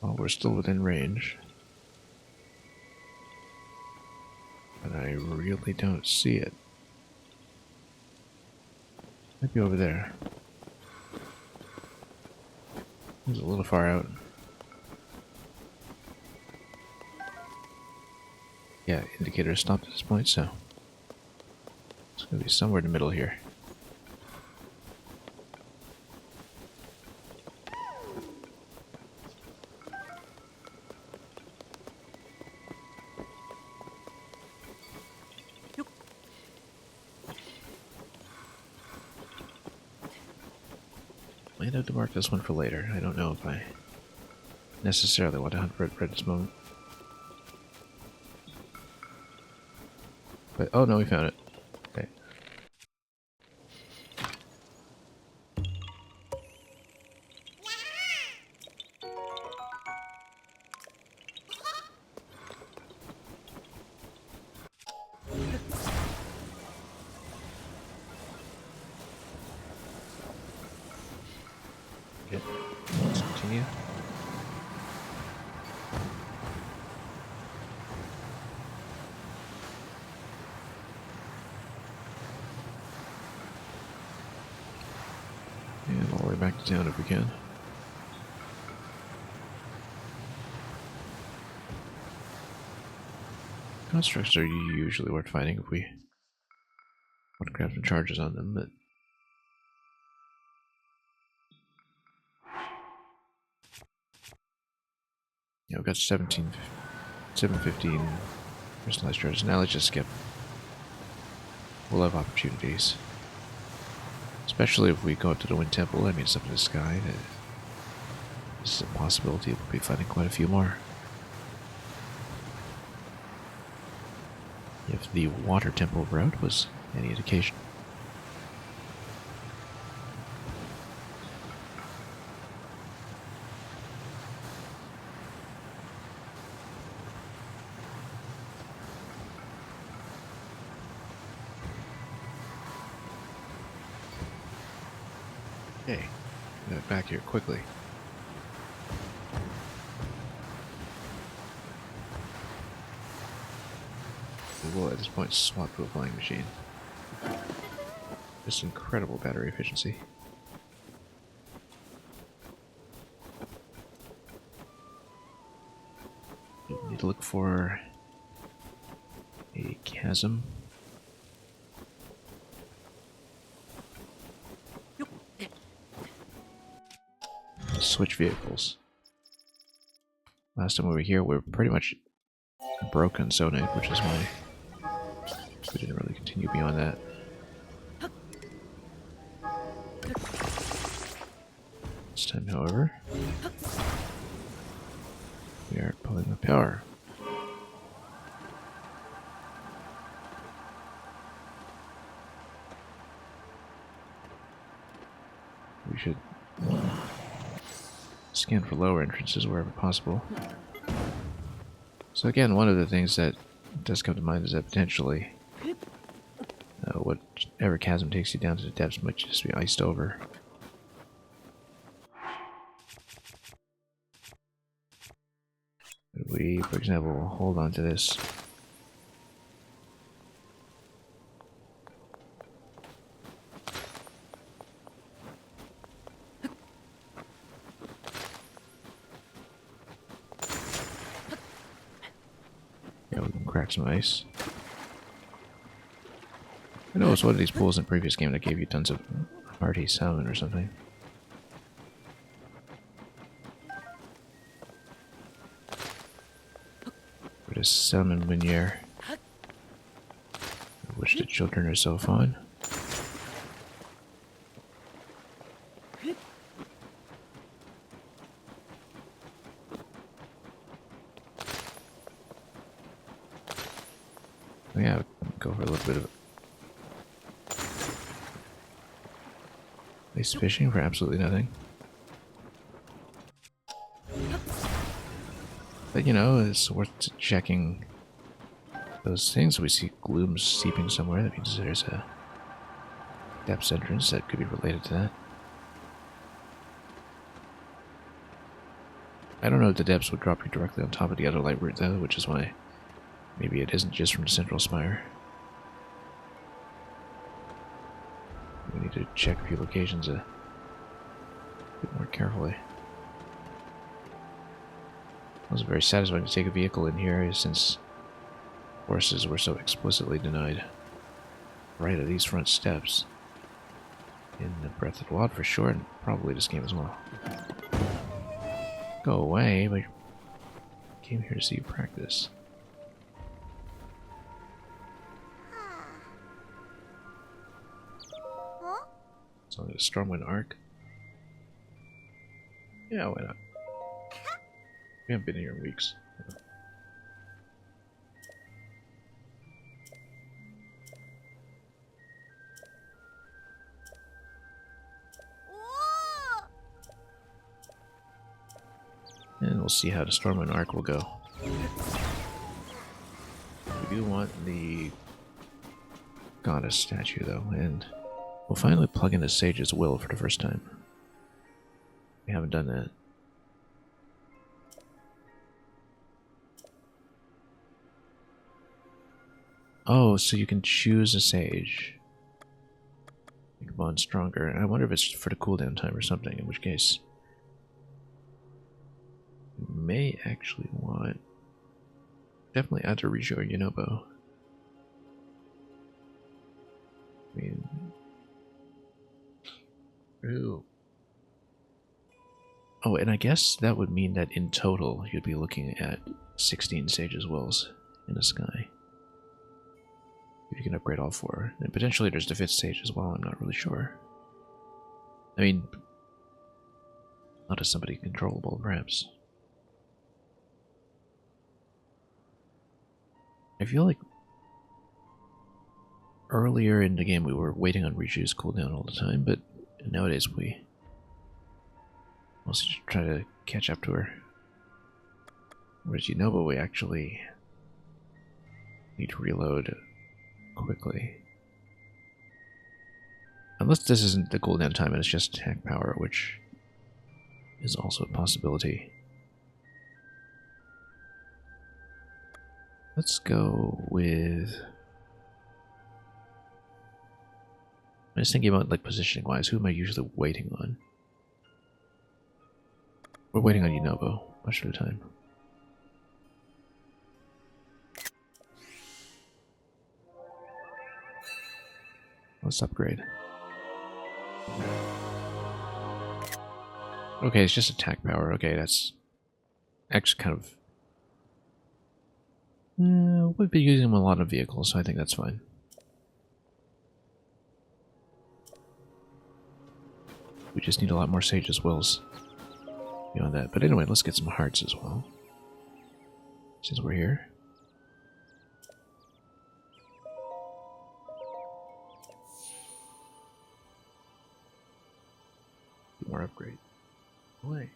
Well, we're still within range. But I really don't see it. Might be over there. It's a little far out. Yeah, indicator stopped at this point, so it's gonna be somewhere in the middle here. Might have to mark this one for later. I don't know if I necessarily want to hunt for it right this moment. But, oh no, we found it. Okay. Okay, let's continue. And all the way back to town if we can. Constructs are usually worth finding if we want to grab some charges on them, but yeah, we've got 715 personalized charges. Now let's just skip. We'll have opportunities. Especially if we go up to the Wind Temple, I mean, it's up in the sky. There's a possibility we'll be finding quite a few more. If the Water Temple route was any indication. Okay, get back here quickly. We will at this point swap to a flying machine. Just incredible battery efficiency. You need to look for a chasm. Switch vehicles. Last time we were here, we were pretty much broken Zonate, which is why we didn't really continue beyond that. time, however. We are pulling the power. We should scan for lower entrances wherever possible. So again, one of the things that does come to mind is that potentially whatever chasm takes you down to the depths might just be iced over. If we, for example, hold on to this. Yeah, we can crack some ice. I know it was one of these pools in the previous game that gave you tons of hearty salmon or something. But a salmon miniere, of which the children are so fond. Oh yeah, go for a little bit of ice fishing for absolutely nothing. But you know, it's worth checking those things. We see gloom seeping somewhere. That means there's a depths entrance that could be related to that. I don't know if the depths would drop you directly on top of the other light route though, which is why maybe it isn't just from the central spire. We need to check a few locations a bit more carefully. It was very satisfying to take a vehicle in here since horses were so explicitly denied right at these front steps. In the Breath of the Wild for sure, and probably this game as well. Go away, but I came here to see you practice. So the Stormwind Arc. Yeah, why not? We haven't been here in weeks. And we'll see how the Stormwind Arc will go. We do want the goddess statue though, and we'll finally plug in a Sage's Will for the first time. We haven't done that. Oh, so you can choose a sage. Make a bond stronger. I wonder if it's for the cooldown time or something, in which case you may actually want definitely Atarijo or Yunobo. I mean, ooh. Oh, and I guess that would mean that in total you'd be looking at 16 Sage's Wills in the sky. If you can upgrade all 4. And potentially there's the 5th stage as well, I'm not really sure. I mean, not as somebody controllable, perhaps. I feel like earlier in the game we were waiting on Riju's cooldown all the time, but nowadays we mostly try to catch up to her. Whereas Yunobo we actually need to reload quickly. Unless this isn't the cooldown time and it's just attack power, which is also a possibility. Let's go with... I'm just thinking about like positioning wise, who am I usually waiting on? We're waiting on Yunobo much of the time. Let's upgrade. Okay, it's just attack power. Okay, that's actually kind of... we've been using them a lot of vehicles, so I think that's fine. We just need a lot more Sage's Wills. beyond that. But anyway, let's get some hearts as well, since we're here. More upgrade. Away.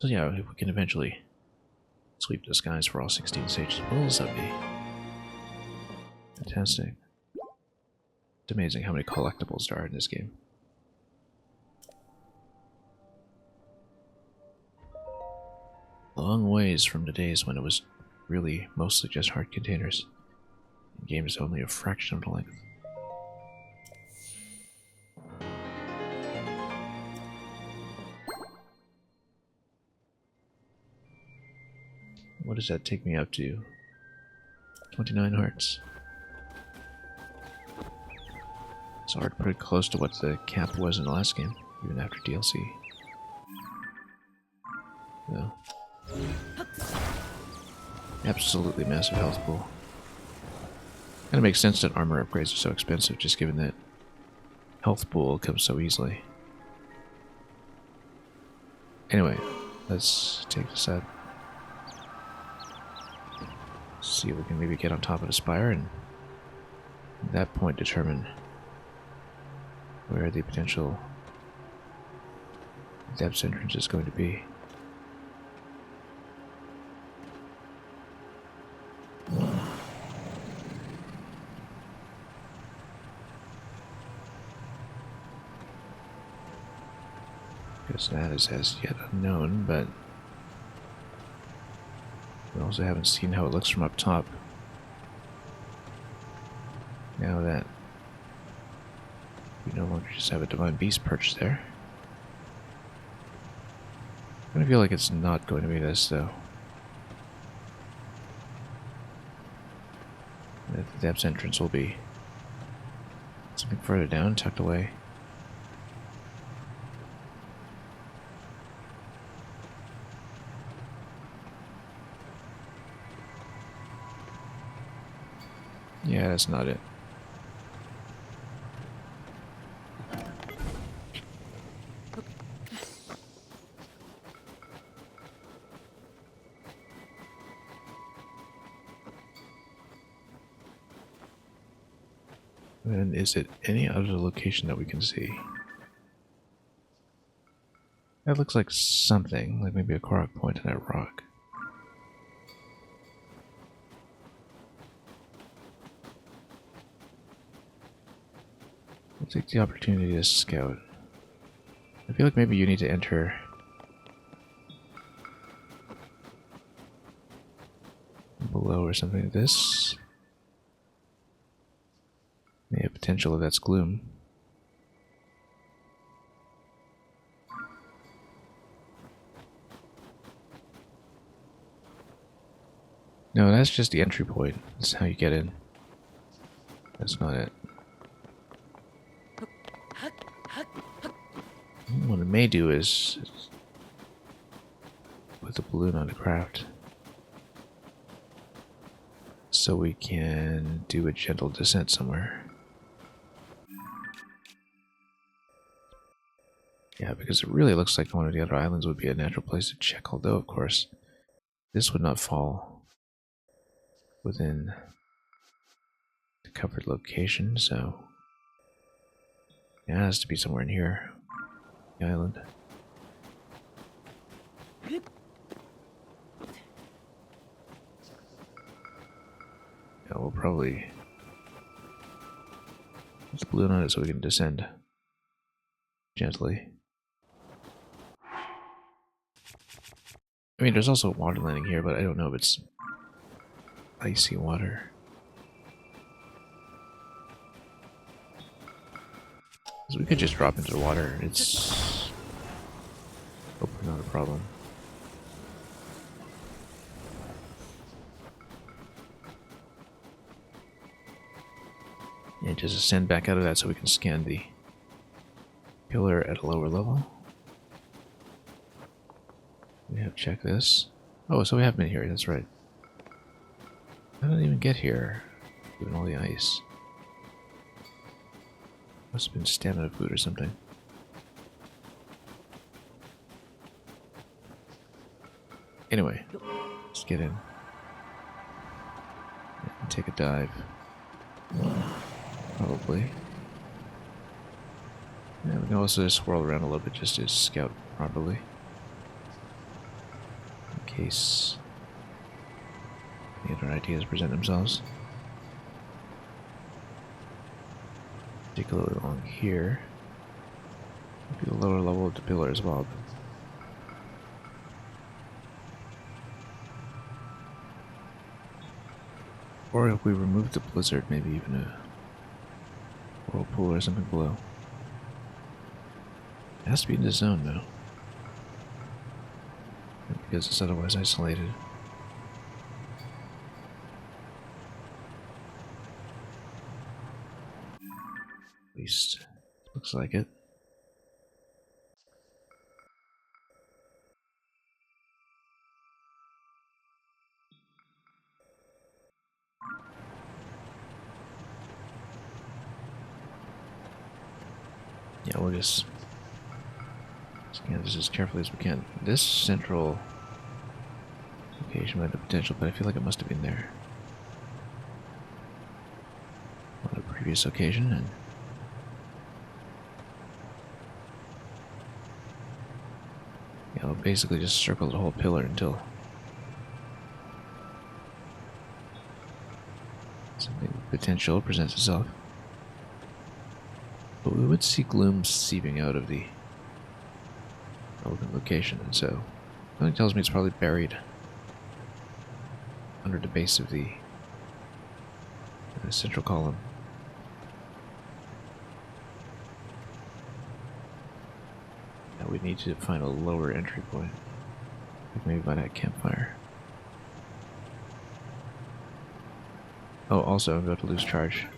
So yeah, if we can eventually sweep the skies for all 16 stages, well, that'd be fantastic. It's amazing how many collectibles there are in this game. Long ways from the days when it was really mostly just hard containers. And games only a fraction of the length. What does that take me up to? 29 hearts. It's hard, pretty close to what the cap was in the last game, even after DLC. No. Absolutely massive health pool. Kind of makes sense that armor upgrades are so expensive, just given that health pool comes so easily. Anyway, let's take this out. See if we can maybe get on top of the spire and at that point determine where the potential depths entrance is going to be. Because that is as yet unknown, but we also haven't seen how it looks from up top. Now that we no longer just have a divine beast perched there. I kind of feel like it's not going to be this, though. The depths entrance will be something further down, tucked away. Yeah, that's not it. And is it any other location that we can see? That looks like something, like maybe a Korok point in that rock. I'll take the opportunity to scout. I feel like maybe you need to enter below or something like this. May have potential if that's gloom. No, that's just the entry point. That's how you get in. That's not it. What it may do is put the balloon on the craft so we can do a gentle descent somewhere. Yeah, because it really looks like one of the other islands would be a natural place to check, although, of course, this would not fall within the covered location, so it has to be somewhere in here, the island. Yeah, we'll probably put the balloon on it so we can descend gently. I mean, there's also a water landing here, but I don't know if it's icy water. So we could just drop into the water. It's hopefully not a problem. And just ascend back out of that so we can scan the pillar at a lower level. We have checked this. Oh, so we have been here, that's right. How did I even get here? Given all the ice. Must have been stamina food or something. Anyway, let's get in. And take a dive. Probably. Yeah, we can also swirl around a little bit just to scout properly. In case any other ideas present themselves. Particularly along here. Maybe the lower level of the pillar as well. Or if we remove the blizzard, maybe even a whirlpool or something below. It has to be in the zone though. Because it's otherwise isolated. At least looks like it. Yeah, we'll just scan this as carefully as we can. This central location might have potential, but I feel like it must have been there on a previous occasion, and yeah, we'll basically just circle the whole pillar until something potential presents itself. But we would see gloom seeping out of the relevant location, and so something tells me it's probably buried under the base of the central column. Now we need to find a lower entry point, like maybe by that campfire. Oh, also I'm about to lose charge.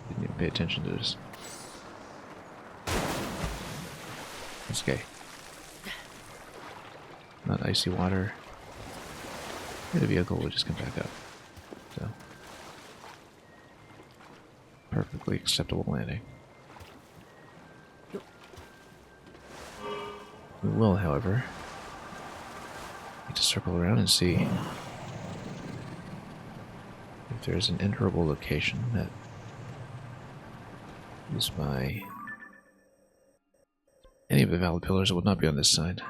Didn't even pay attention to this. It's okay. Not icy water. The vehicle will just come back up. So, perfectly acceptable landing. We will, however, need to circle around and see if there's an enterable location that is by any of the valid pillars. It would not be on this side.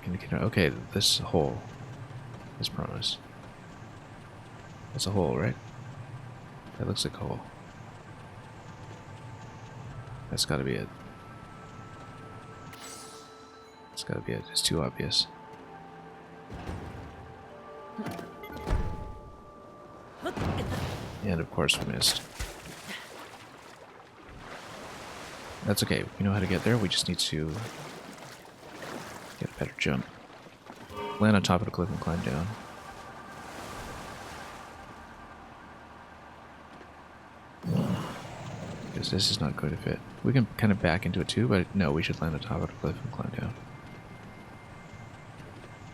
Indicator. Okay, this hole is promised. That's a hole, right? That looks like a hole. That's gotta be it. That's gotta be it. It's too obvious. And of course we missed. That's okay. We know how to get there. We just need to get a better jump. Land on top of the cliff and climb down. Because this is not going to fit. We can kind of back into it too, but no, we should land on top of the cliff and climb down.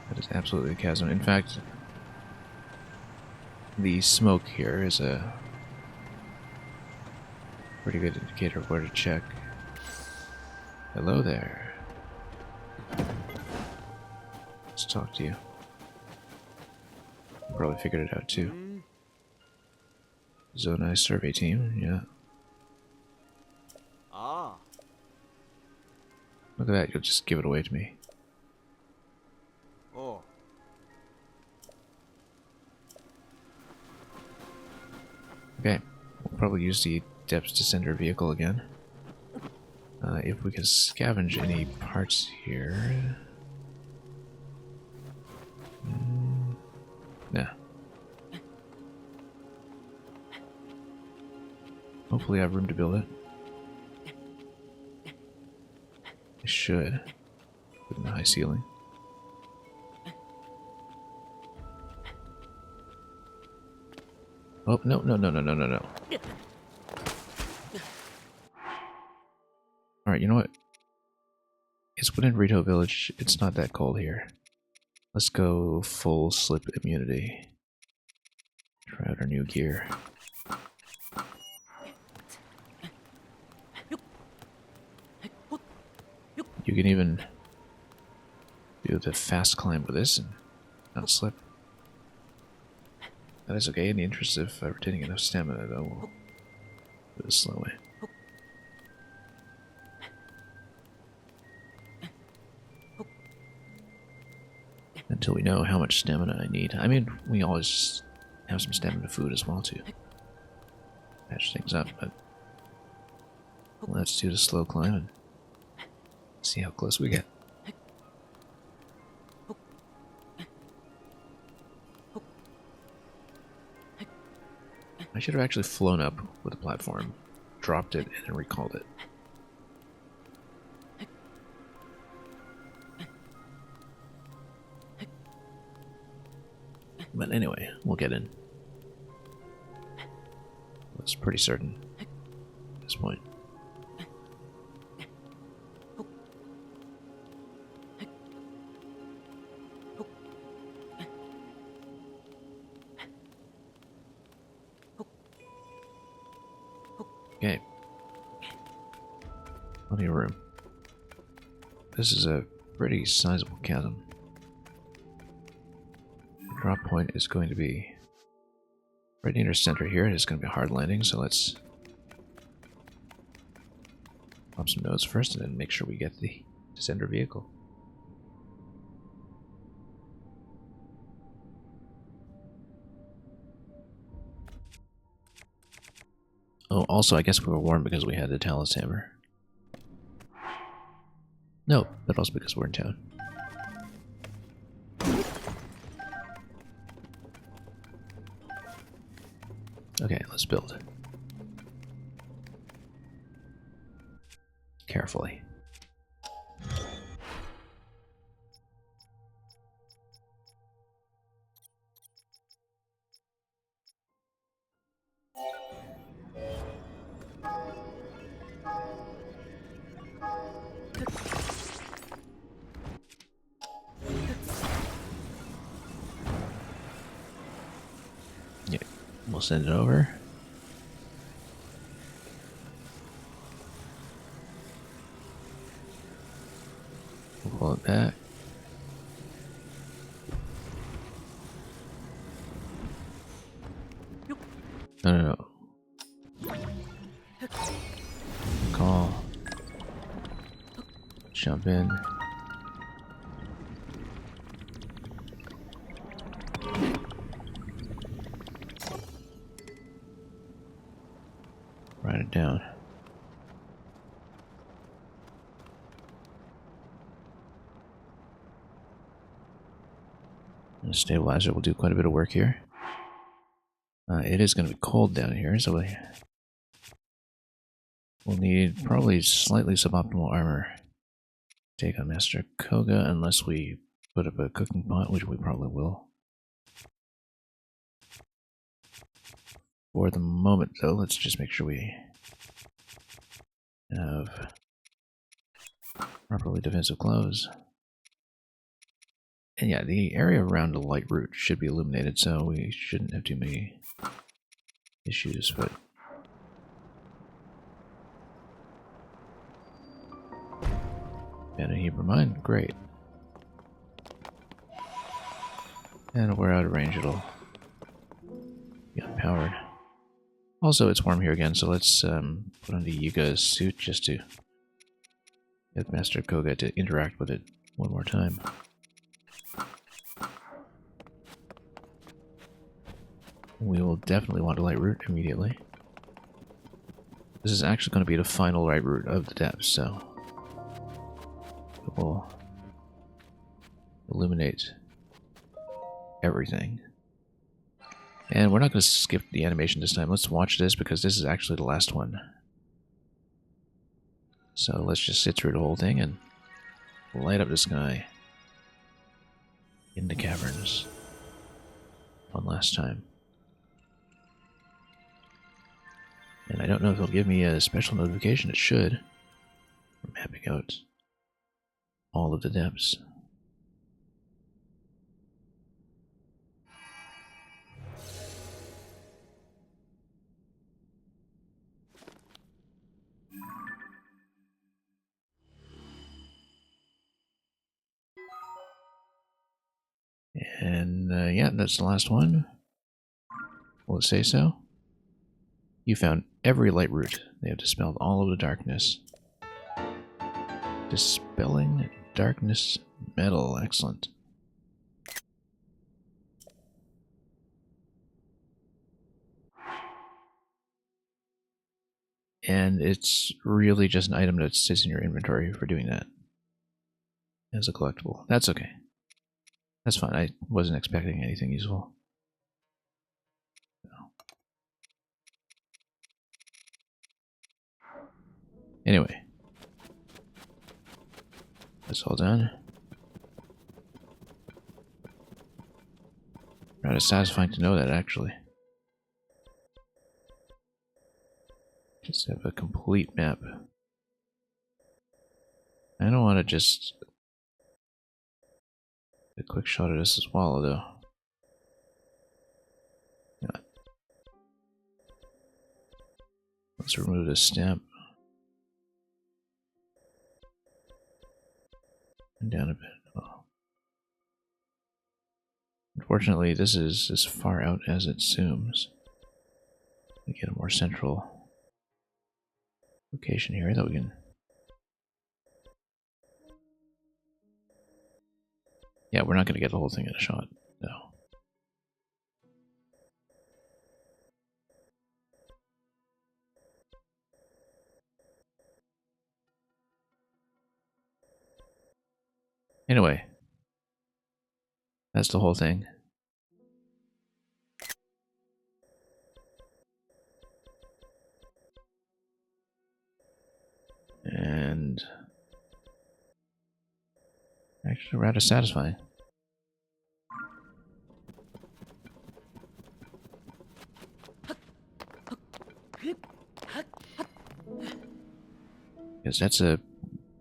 That is absolutely a chasm. In fact, the smoke here is a pretty good indicator of where to check. Hello there. Let's talk to you. You probably figured it out too. Zonai survey team, yeah. Ah. Look at that, you'll just give it away to me. Oh. Okay, we'll probably use the depth descender vehicle again. If we can scavenge any parts here. Nah. Hopefully I have room to build it. I should. With a high ceiling. Oh, no, no, no, no, no, no, no. Alright, you know what? It's within Rito Village. It's not that cold here. Let's go full slip immunity. Try out our new gear. You can even do the fast climb with this and not slip. That is okay in the interest of retaining enough stamina, though. We'll do it slowly. Until we know how much stamina I need. I mean, we always have some stamina food as well to patch things up, but let's do the slow climb and see how close we get. I should have actually flown up with the platform, dropped it, and then recalled it. But anyway, we'll get in. That's pretty certain at this point. Okay. Plenty of room. This is a pretty sizable chasm. The drop point is going to be right near the center here. It's going to be a hard landing, so let's pop some nodes first and then make sure we get the descender vehicle. Oh, also, I guess we were warned because we had the Talus Hammer. No, but also because we're in town. Okay, let's build. Carefully. Yeah, we'll send it over. We'll pull it back. No, no, no. Call. Jump in. Write it down. And the stabilizer will do quite a bit of work here. It is going to be cold down here, so we'll need probably slightly suboptimal armor to take on Master Koga, unless we put up a cooking pot, which we probably will. For the moment, though, let's just make sure we have properly defensive clothes. And yeah, the area around the light route should be illuminated, so we shouldn't have too many issues, but... And a Hebrew mine, great. And we're out of range, it'll get powered. Also, it's warm here again, so let's put on the Yuga's suit just to get Master Koga to interact with it one more time. We will definitely want a light route immediately. This is actually going to be the final light route of the depth, so it will illuminate everything. And we're not going to skip the animation this time. Let's watch this because this is actually the last one. So let's just sit through the whole thing and light up the sky in the caverns one last time. And I don't know if it'll give me a special notification. It should. For mapping out all of the depths. And yeah, that's the last one. Will it say so? You found every light route. They have dispelled all of the darkness. Dispelling darkness metal. Excellent. And it's really just an item that sits in your inventory for doing that. As a collectible. That's okay. That's fine. I wasn't expecting anything useful. No. Anyway. That's all done. Rather satisfying to know that, actually. Just have a complete map. I don't want to just... a quick shot of this as well, though. Yeah. Let's remove this stamp. And down a bit. Oh. Unfortunately, this is as far out as it zooms. We get a more central location here that we can... Yeah, we're not going to get the whole thing in a shot, no. Anyway, that's the whole thing. And actually rather satisfying. Because that's a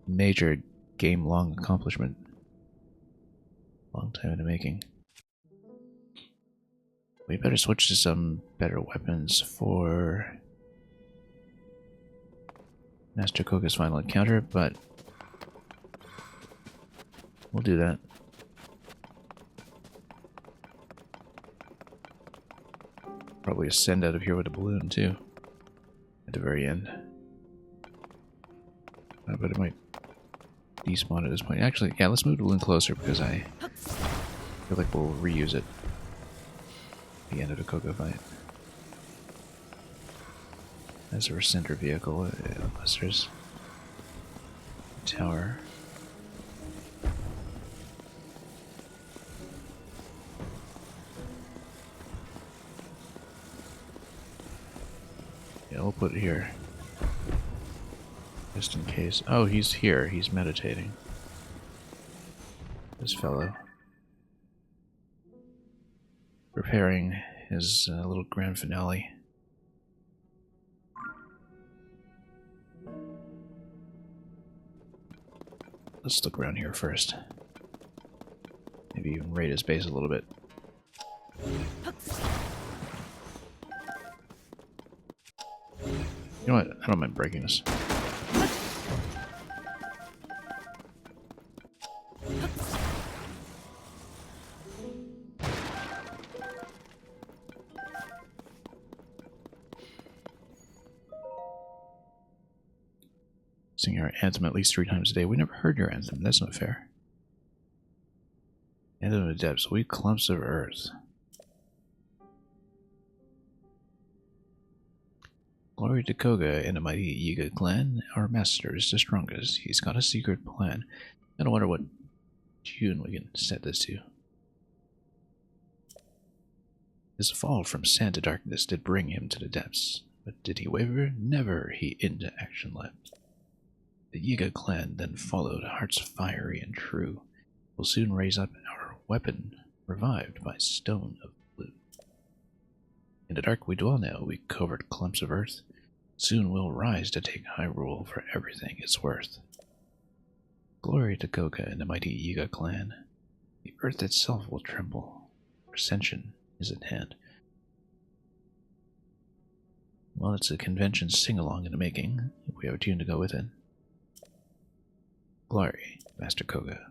major game-long accomplishment. Long time in the making. We better switch to some better weapons for Master Koga's final encounter, but we'll do that. Probably ascend out of here with a balloon too, at the very end. But it might despawn at this point. Actually, yeah, let's move the balloon closer because I feel like we'll reuse it at the end of the Koga fight. As a center vehicle, unless there's a tower. Yeah, we'll put it here. Just in case. Oh, he's here. He's meditating. This fellow. Preparing his little grand finale. Let's look around here first. Maybe even raid his base a little bit. You know what? I don't mind breaking this. Sing our anthem at least 3 times a day. We never heard your anthem. That's not fair. End of the depths. We clumps of earth. Glory to Koga and the mighty Yiga clan. Our master is the strongest. He's got a secret plan. I don't wonder what tune we can set this to. His fall from sand to darkness did bring him to the depths. But did he waver? Never he into action leapt. The Yiga clan then followed, hearts fiery and true. We'll soon raise up our weapon, revived by stone of blue. In the dark we dwell now, we covered clumps of earth. Soon we'll rise to take Hyrule for everything it's worth. Glory to Goga and the mighty Yiga clan. The earth itself will tremble. Ascension is at hand. Well, it's a convention sing-along in the making, if we have a tune to go with it. Glory, Master Koga.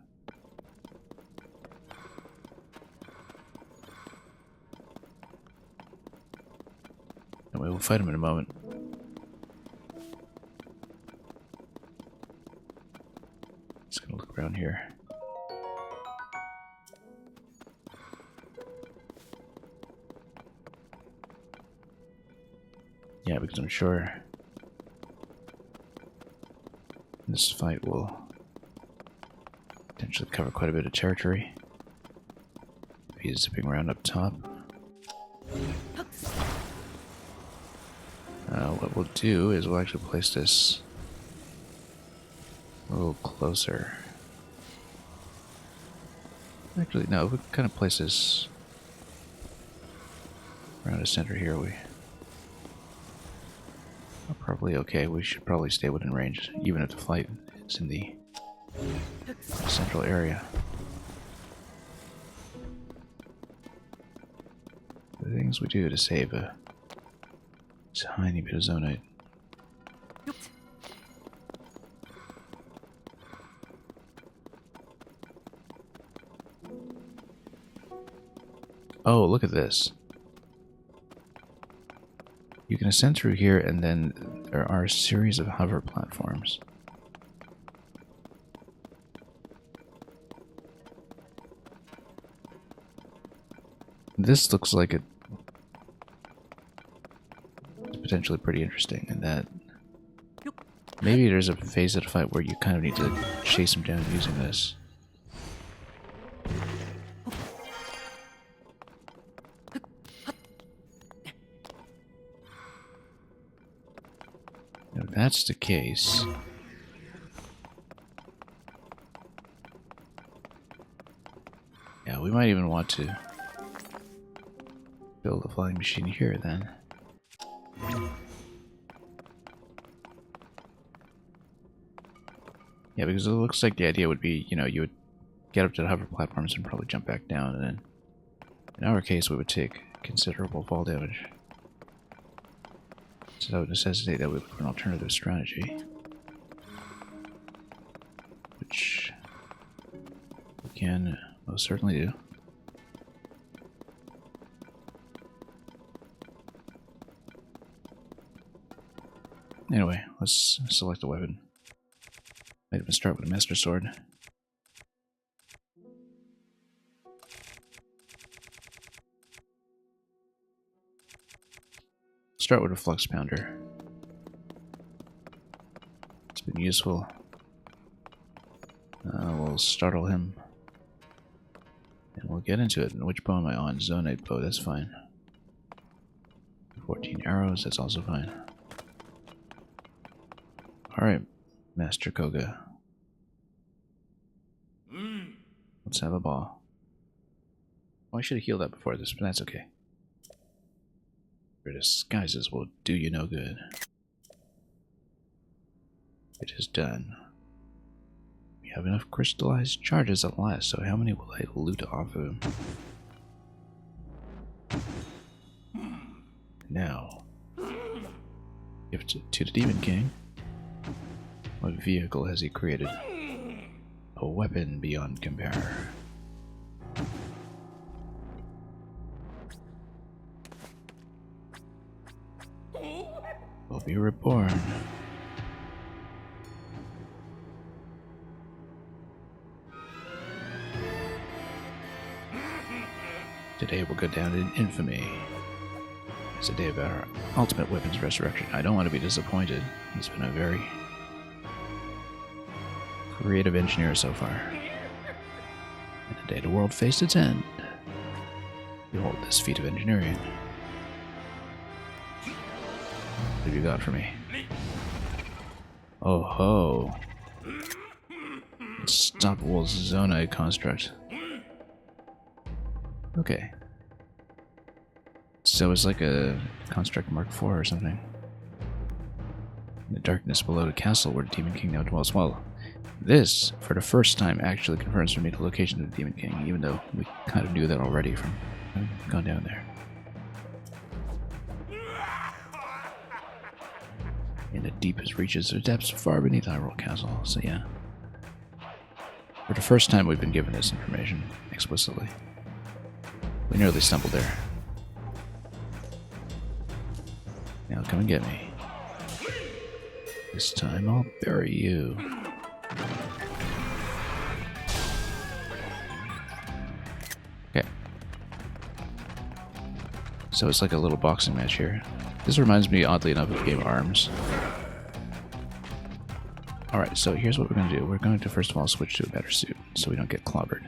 Anyway, we'll fight him in a moment. Just gonna look around here. Yeah, because I'm sure this fight will potentially cover quite a bit of territory. If he's zipping around up top. What we'll do is we'll actually place this a little closer. Actually, no, we kind of place this around the center here. We are probably okay. We should probably stay within range, even if the fight is in the central area. The things we do to save a tiny bit of zonite. Oh, look at this. You can ascend through here, and then there are a series of hover platforms. This looks like it's potentially pretty interesting in that maybe there's a phase of the fight where you kind of need to chase him down using this. Now, if that's the case, yeah, we might even want to build a flying machine here then. Yeah, because it looks like the idea would be, you know, you would get up to the hover platforms and probably jump back down, and then in our case we would take considerable fall damage. So that would necessitate that we look for an alternative strategy. Which we can most certainly do. Anyway, let's select a weapon. Might even start with a Master Sword. Start with a Flux Pounder. It's been useful. We'll startle him. And we'll get into it. And which bow am I on? Zonite bow, that's fine. 14 arrows, that's also fine. Alright, Master Koga. Let's have a ball. Oh, I should have healed up before this, but that's okay. Your disguises will do you no good. It is done. We have enough crystallized charges at last, so how many will I loot off of him? Now, gift to the Demon King. What vehicle has he created? A weapon beyond compare. Will be reborn. Today will go down in infamy. It's a day of our ultimate weapon's resurrection. I don't want to be disappointed. He's been a very creative engineer so far. And the day the world faced its end, behold this feat of engineering. What have you got for me? Oh ho! Unstoppable Zonite construct. Okay. So it's like a construct Mark IV or something. In the darkness below the castle where the Demon King now dwells. Well, this, for the first time, actually confirms for me the location of the Demon King, even though we kind of knew that already from having gone down there. In the deepest reaches of depths far beneath Hyrule Castle, so yeah. For the first time we've been given this information, explicitly. We nearly stumbled there. Now come and get me. This time I'll bury you. Okay. So it's like a little boxing match here. This reminds me, oddly enough, of the game Arms. Alright, so here's what we're going to do. We're going to first of all switch to a better suit, so we don't get clobbered.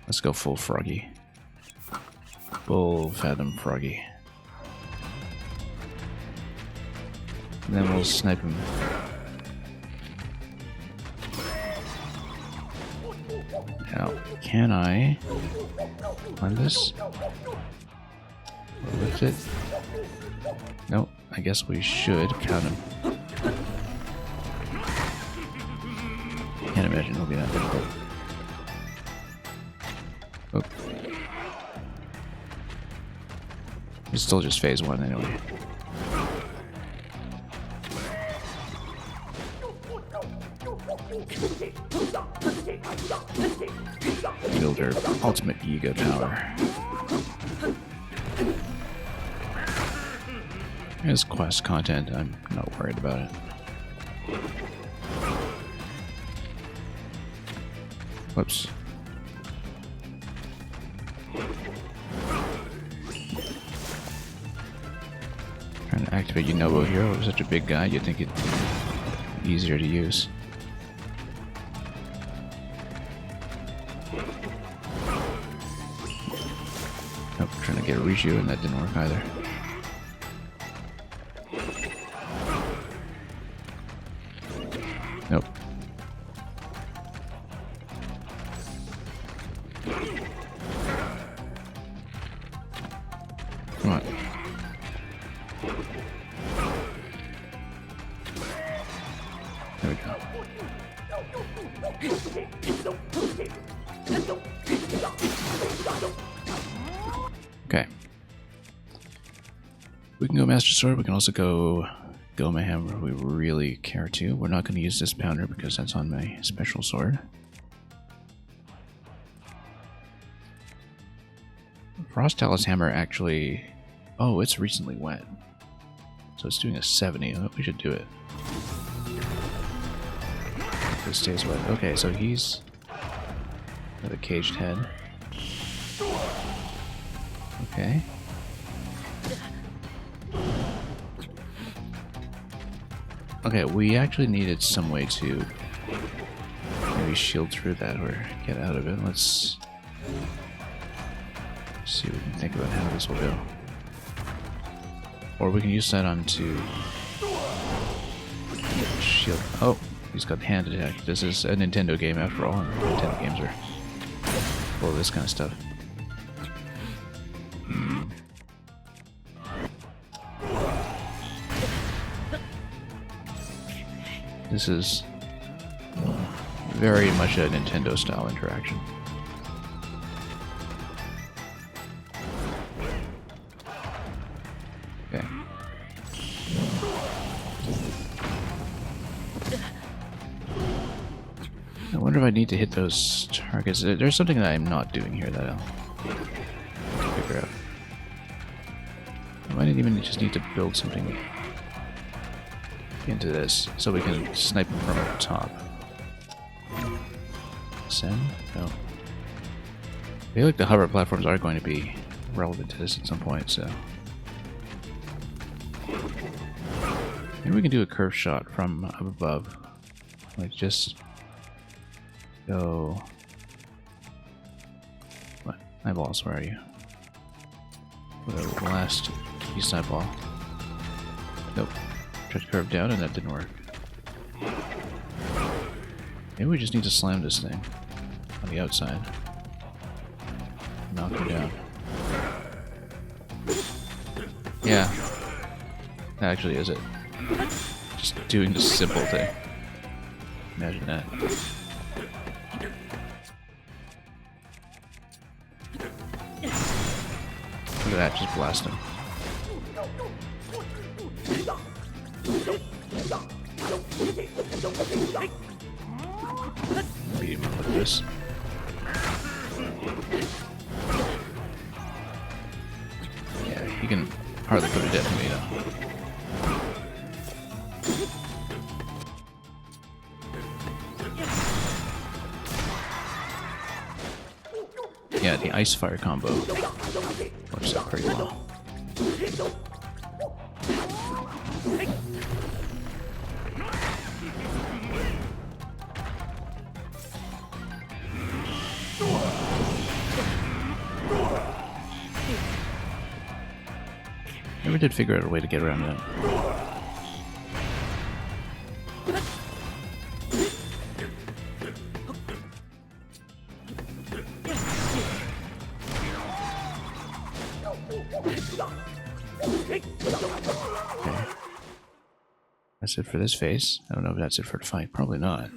Let's go full Froggy. Full Fathom Froggy. And then we'll snipe him. Now, can I climb this? Or lift it? Nope, I guess we should count him. Can't imagine it'll be that difficult. Oh. It's still just phase 1 anyway. Build her ultimate ego power. It's quest content, I'm not worried about it. Whoops. Trying to activate Yunobo here. With such a big guy, you'd think it'd be easier to use. Nope, trying to get Rishu, and that didn't work either. Nope. Come on. There we go. Okay. We can go Master Sword, we can also go Mayhem if we really care to. We're not going to use this pounder because that's on my special sword. Frost Talus Hammer actually... Oh, it's recently wet. So it's doing a 70. Oh, we should do it. If it stays wet. Okay, so he's with a caged head. Okay. Okay, we actually needed some way to maybe shield through that or get out of it. Let's see what we can think about how this will go. Or we can use that onto shield. Oh, he's got hand attack. This is a Nintendo game after all, and Nintendo games are full of this kind of stuff. This is very much a Nintendo style interaction. Okay. I wonder if I need to hit those targets. There's something that I'm not doing here that I'll figure out. I might even just need to build something into this so we can snipe him from up top. Send? No. I feel like the hover platforms are going to be relevant to this at some point, so. Maybe we can do a curve shot from up above. Like just go. What? Eyeballs, where are you? The last east eyeball. Nope. Tried to curve down and that didn't work. Maybe we just need to slam this thing on the outside. Knock her down. Yeah, that actually is it. Just doing the simple thing. Imagine that. Look at that, just blast him. Beat him up with this. Yeah, he can hardly put a death to me though. Yeah, the ice fire combo works out pretty well. Never did figure out a way to get around that. Okay. That's it for this phase. I don't know if that's it for the fight. Probably not.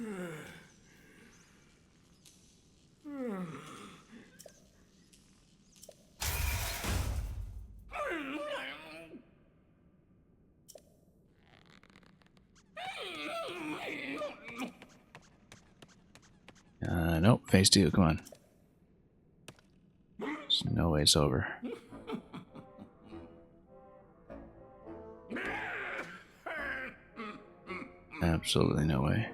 Nope. Phase 2. Come on. There's no way it's over. Absolutely no way.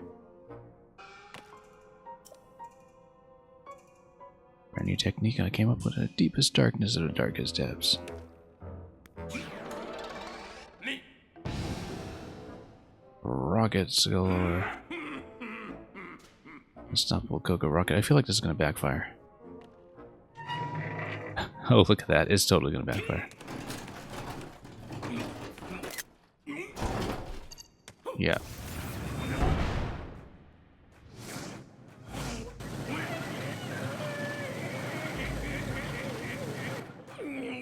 Our new technique I came up with in the deepest darkness of the darkest depths. Rockets galore. Unstoppable Cocoa Rocket. I feel like this is going to backfire. Oh, look at that. It's totally going to backfire. Yeah.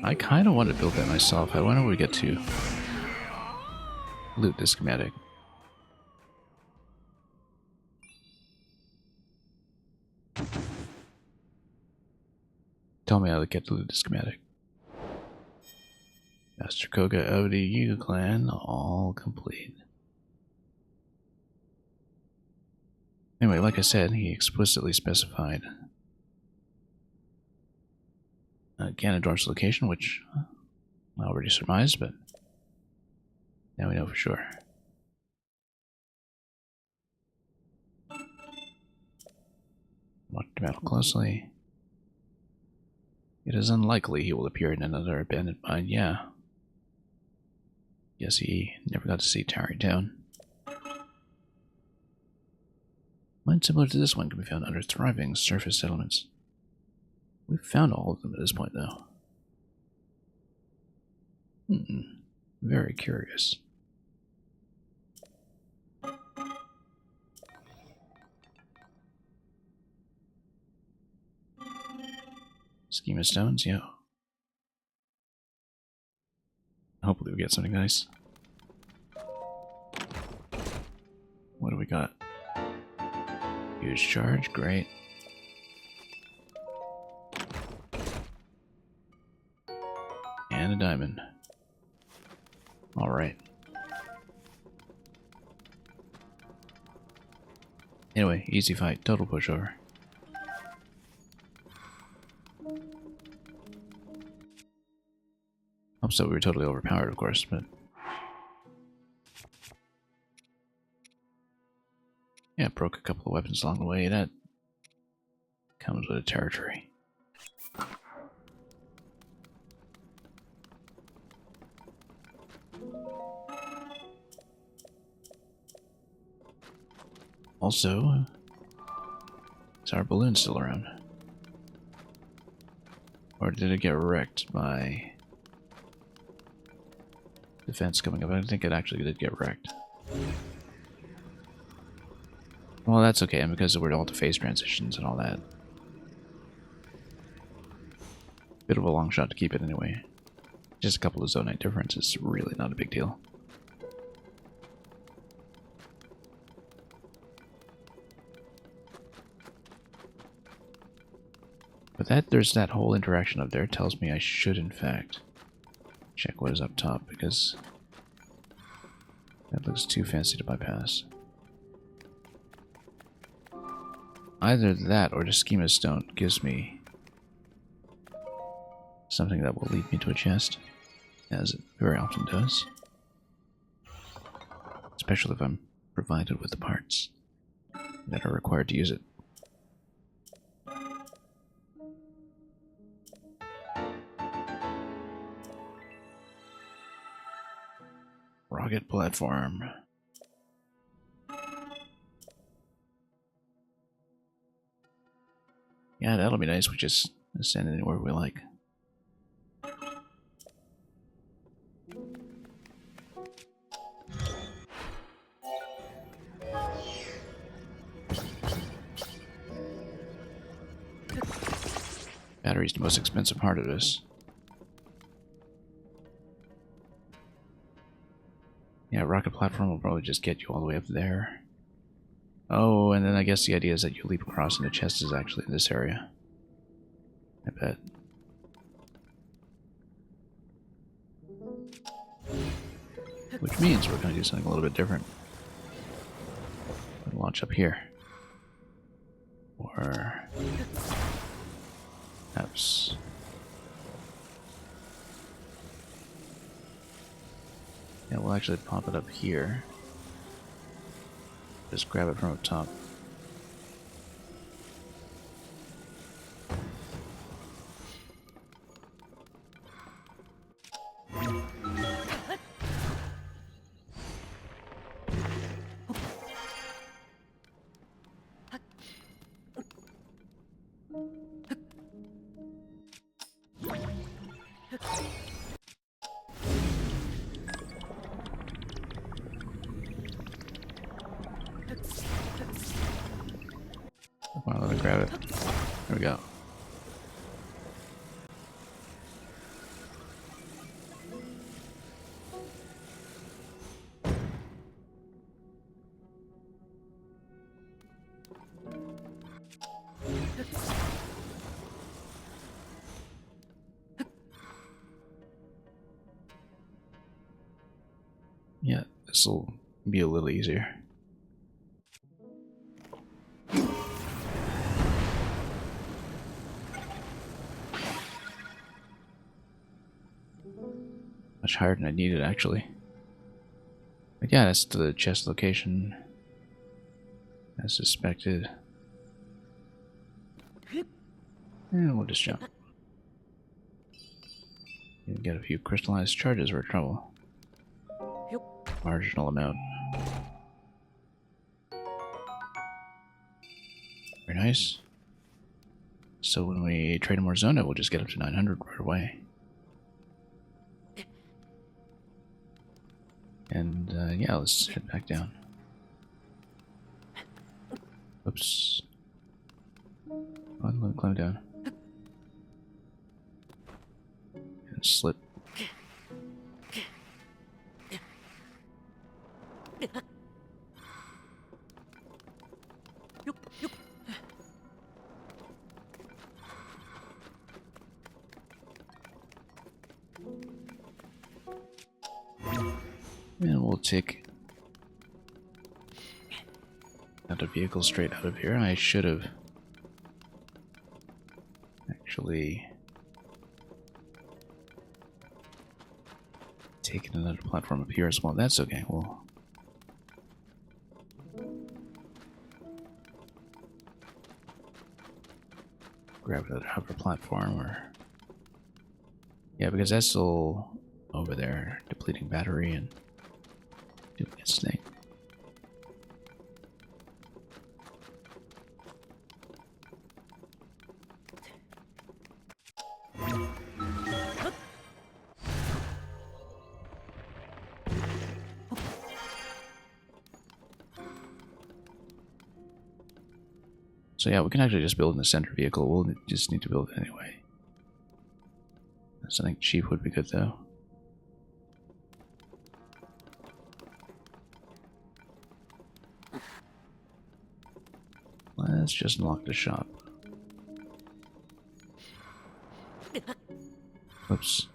I kind of want to build that myself. I wonder when we get to loot this schematic. Tell me how to get to loot the schematic. Master Koga of the Yu clan, all complete. Anyway, like I said, he explicitly specified Ganondorf's location, which I already surmised, but now we know for sure. Watch the battle closely. It is unlikely he will appear in another abandoned mine, yeah. Guess he never got to see Tarry Town. Mines similar to this one can be found under thriving surface settlements. We've found all of them at this point, though. Very curious. Schema stones, yeah. Hopefully we get something nice. What do we got? Huge charge, great. And a diamond. Alright. Anyway, easy fight, total pushover. Helps that we were totally overpowered, of course, but... yeah, broke a couple of weapons along the way. That comes with the territory. Also, is our balloon still around? Or did it get wrecked by defense coming up? I think it actually did get wrecked. Well, that's okay, and because we're all to phase transitions and all that. Bit of a long shot to keep it anyway. Just a couple of zonite differences, really not a big deal. But there's that whole interaction up there tells me I should, in fact, check what is up top, because that looks too fancy to bypass. Either that or the schema stone gives me something that will lead me to a chest, as it very often does. Especially if I'm provided with the parts that are required to use it. Rocket platform. Yeah, that'll be nice. We just ascend anywhere we like. Battery's the most expensive part of this. Yeah, rocket platform will probably just get you all the way up there. Oh, and then I guess the idea is that you leap across and the chest is actually in this area. I bet. Which means we're going to do something a little bit different. We'll launch up here. Or... perhaps... yeah, we'll actually pop it up here. Just grab it from up top. Come on, let me grab it. There we go. Yeah, this will be a little easier. Much higher than I needed, actually. But yeah, that's the chest location, as suspected. And we'll just jump. And get a few crystallized charges for trouble. Marginal amount. Very nice. So when we trade more Zona, we'll just get up to 900 right away. And yeah, let's head back down. Oops. Let me climb down. And slip. And we'll take out a vehicle straight out of here. I should have actually taken another platform up here as well. That's okay. We'll grab another hover platform, or yeah, because that's still over there, depleting battery and doing its thing. So yeah, we can actually just build in the center vehicle. We'll just need to build it anyway. Something cheap would be good though. Let's just unlock the shop. Oops.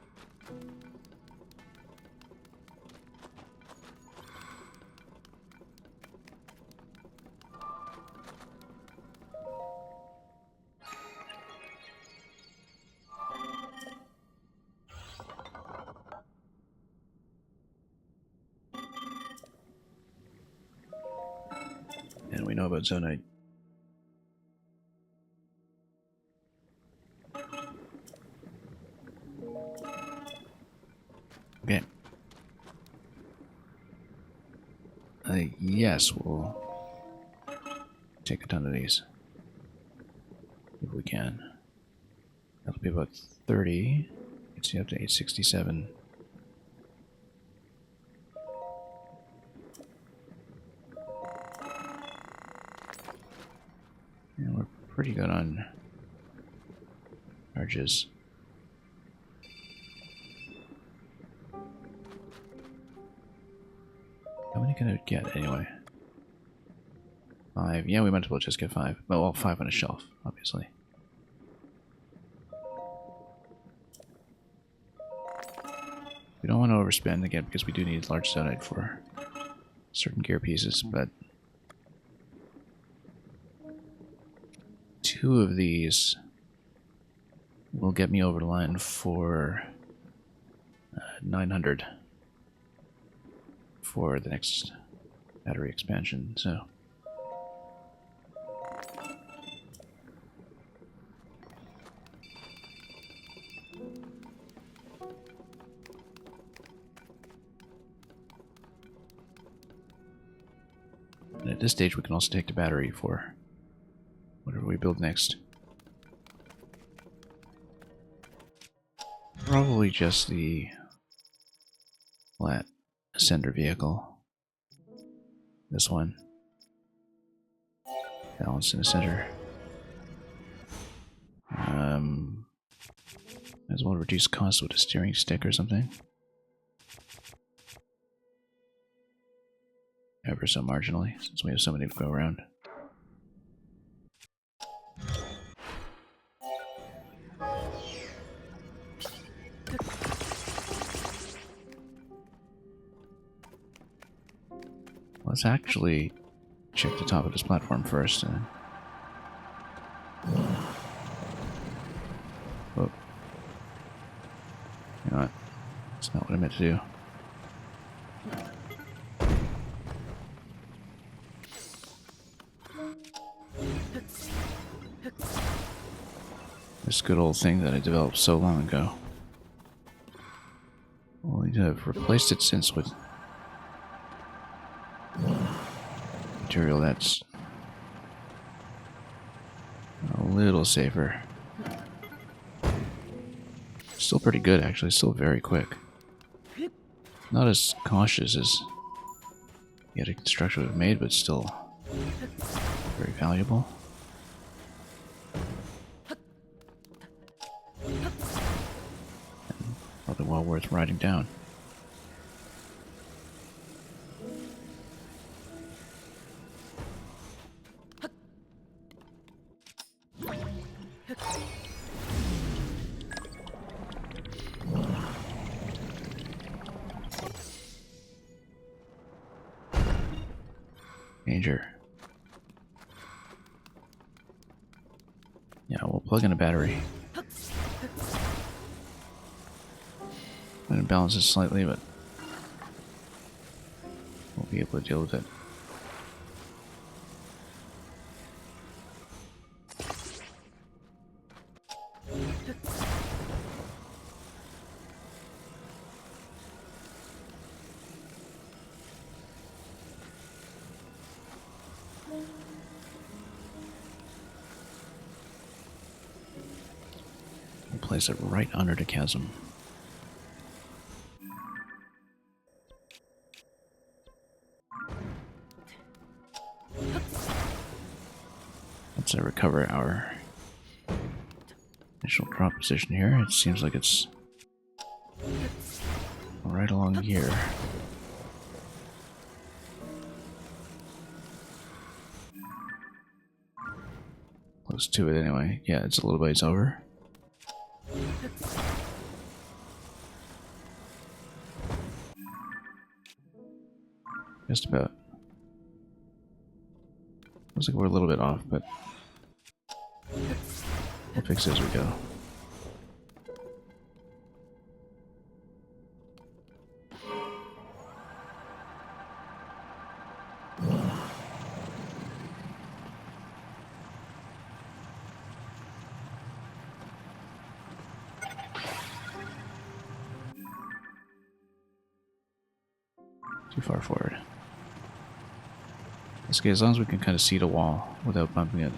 And we know about Zonite. Okay. Yes, we'll take a ton of these. If we can. That'll be about 30. Let's see, up to 867. Yeah, we're pretty good on charges. How many can I get anyway? 5. Yeah, we might as well just get 5. Well, 5 on a shelf, obviously. We don't want to overspend again because we do need large Zonite for certain gear pieces, but 2 of these will get me over the line for 900 for the next battery expansion, so. And at this stage we can also take the battery for whatever we build next. Probably just the flat ascender vehicle. This one. Balance in the center. Might as well reduce costs with a steering stick or something. Ever so marginally, since we have so many to go around. Let's actually check the top of this platform first. Oh. You know what? That's not what I meant to do. This good old thing that I developed so long ago. Well, I've replaced it since with material that's a little safer. Still pretty good, actually. Still very quick. Not as cautious as the other construction we've made, but still very valuable. And probably well worth riding down. Danger. Yeah, we'll plug in a battery. I'm going to balance this slightly, but we'll be able to deal with it. We'll place it right under the chasm. Let's recover our initial drop position here. It seems like it's right along here. Close to it anyway. Yeah, it's a little ways over. Just about. Looks like we're a little bit off, but we'll fix it as we go. Too far forward. It's okay, as long as we can kind of see the wall without bumping it,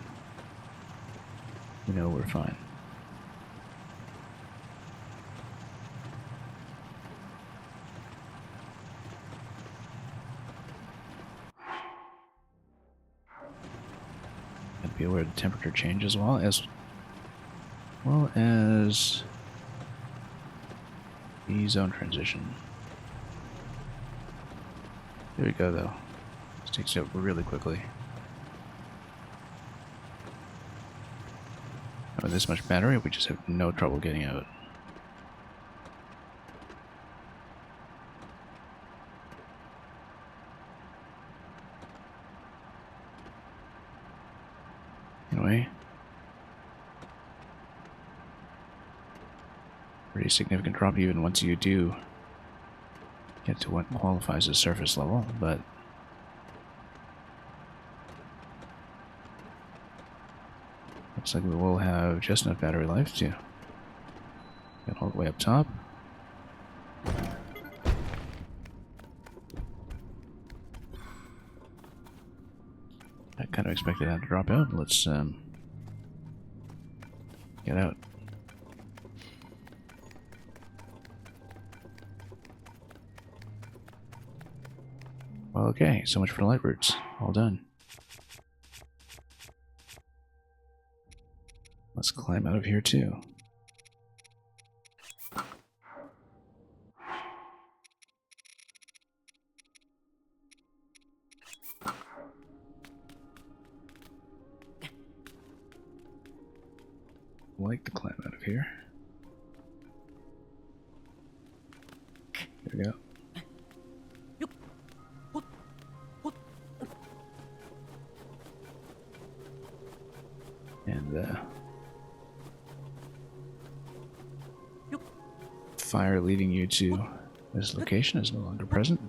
we know we're fine. And be aware of the temperature change as well as the zone transition. There we go, though. This takes it up really quickly. With this much battery, we just have no trouble getting out. Anyway. Pretty significant drop even once you do get to what qualifies as surface level, but looks like we will have just enough battery life to get all the way up top. I kind of expected that to drop out. Let's get out. Okay, so much for the light routes. All done. Let's climb out of here too. Like to climb out of here. There we go. And fire leading you to this location is no longer present.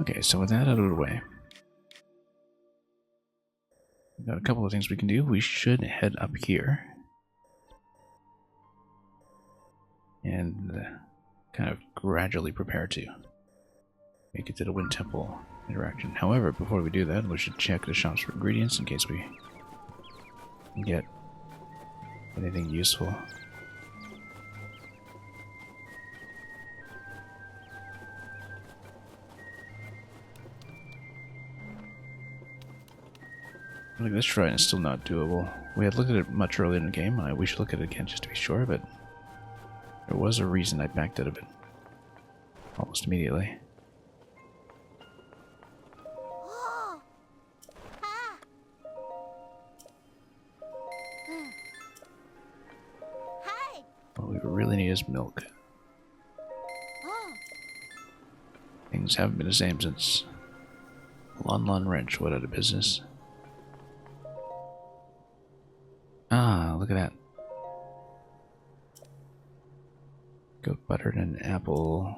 Okay, so with that out of the way, we've got a couple of things we can do. We should head up here and kind of gradually prepare to make it to the Wind Temple interaction. However, before we do that, we should check the shops for ingredients in case we can get anything useful. Look, this shrine is still not doable. We had looked at it much earlier in the game. We should look at it again just to be sure, but there was a reason I backed out of it almost immediately. What we really need is milk. Things haven't been the same since Lon Lon Wrench went out of business. Ah, look at that. Goat butter and an apple.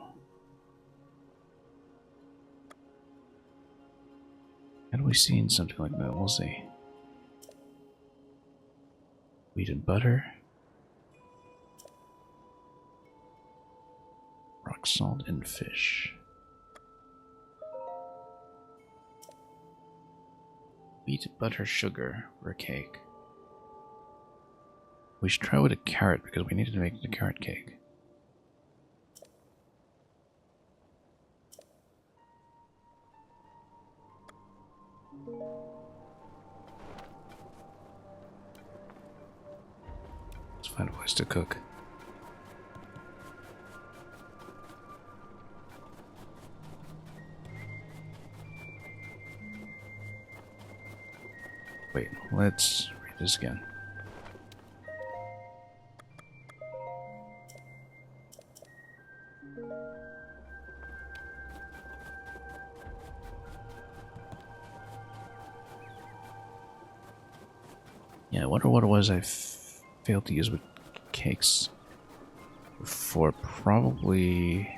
Had we seen something like that? We'll see. Wheat and butter. Rock salt and fish. Wheat, butter, sugar for a cake. We should try with a carrot because we needed to make the carrot cake. Let's find a place to cook. Wait, let's read this again. Yeah, I wonder what it was I failed to use with cakes before. Probably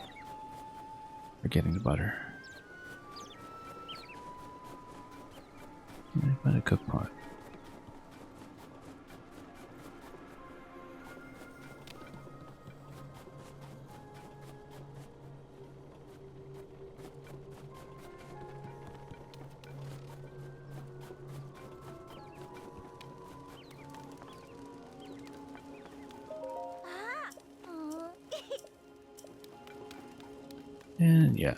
forgetting the butter. I find a cook pot. And yeah.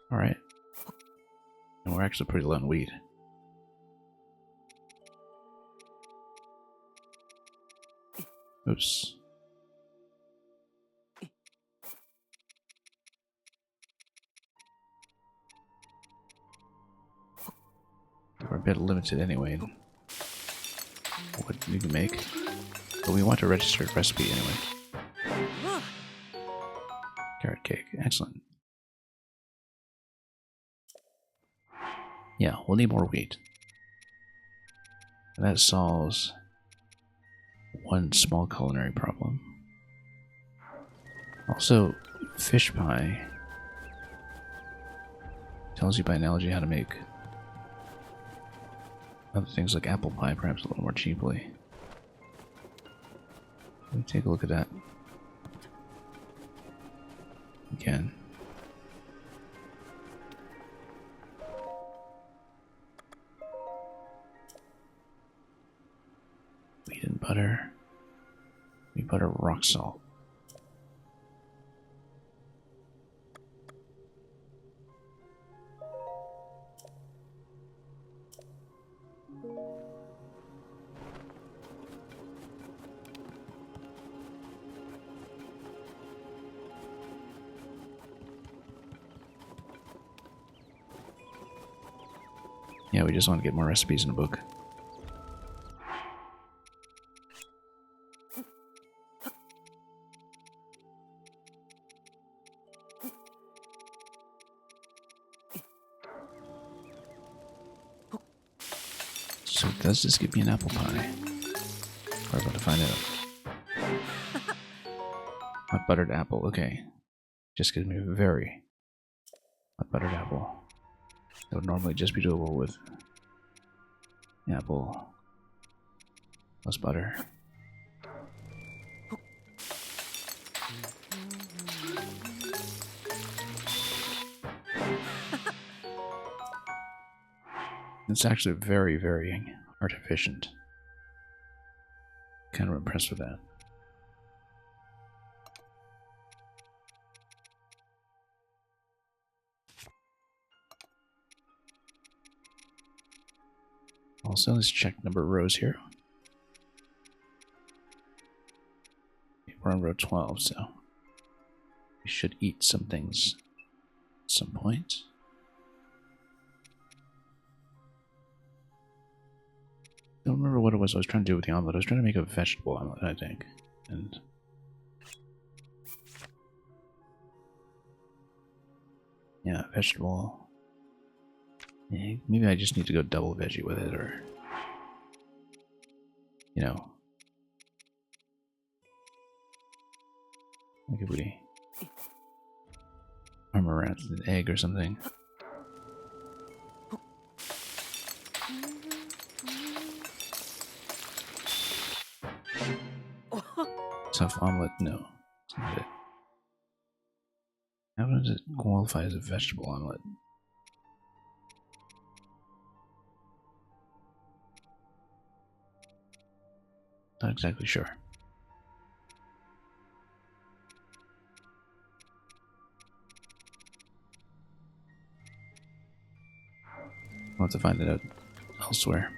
Alright. And we're actually pretty low on wheat. Oops. We're a bit limited anyway in what we can make. But we want a registered recipe anyway. Carrot cake. Excellent. Yeah, we'll need more wheat. And that solves one small culinary problem. Also, fish pie tells you by analogy how to make other things like apple pie perhaps a little more cheaply. Let me take a look at that again. Wheat and butter. Wheat butter rock salt. Yeah, we just want to get more recipes in the book. So does this give me an apple pie? We're about to find out. Hot buttered apple, okay. Just gives me a very hot buttered apple. That would normally just be doable with apple plus butter. It's actually very, very art efficient. Kind of impressed with that. Also, let's check number of rows here. We're on row 12, so we should eat some things at some point. I don't remember what it was I was trying to do with the omelet. I was trying to make a vegetable omelet, I think. And yeah, vegetable. Maybe I just need to go double veggie with it, or you know, like if we amaranth an egg or something. Tough omelet? No, it's not it. How does it qualify as a vegetable omelet? Not exactly sure. I'll have to find it out elsewhere.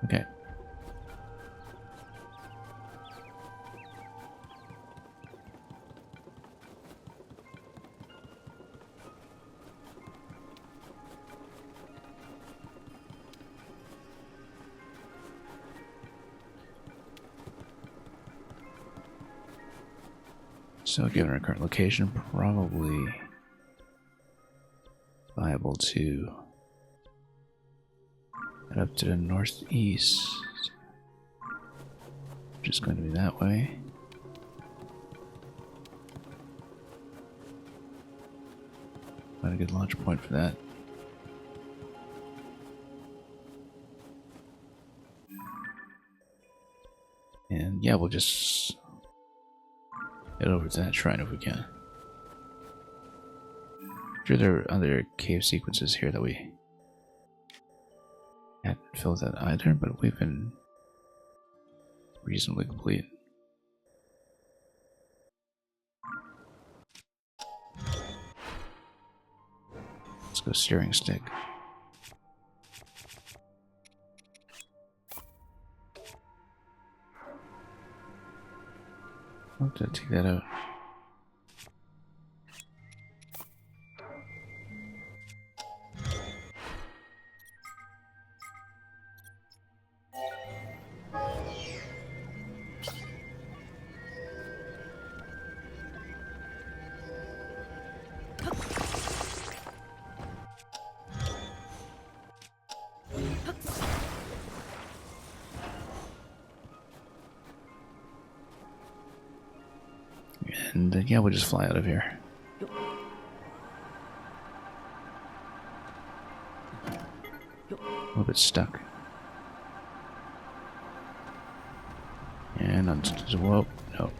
Okay. So given our current location, probably viable to head up to the northeast, which is going to be that way. Find a good launch point for that. And yeah, we'll just head over to that shrine if we can. I'm sure there are other cave sequences here that we hadn't filled out either, but we've been reasonably complete. Let's go steering stick. I'll have to take that out. And yeah, we'll just fly out of here. A little bit stuck. And on whoa, no.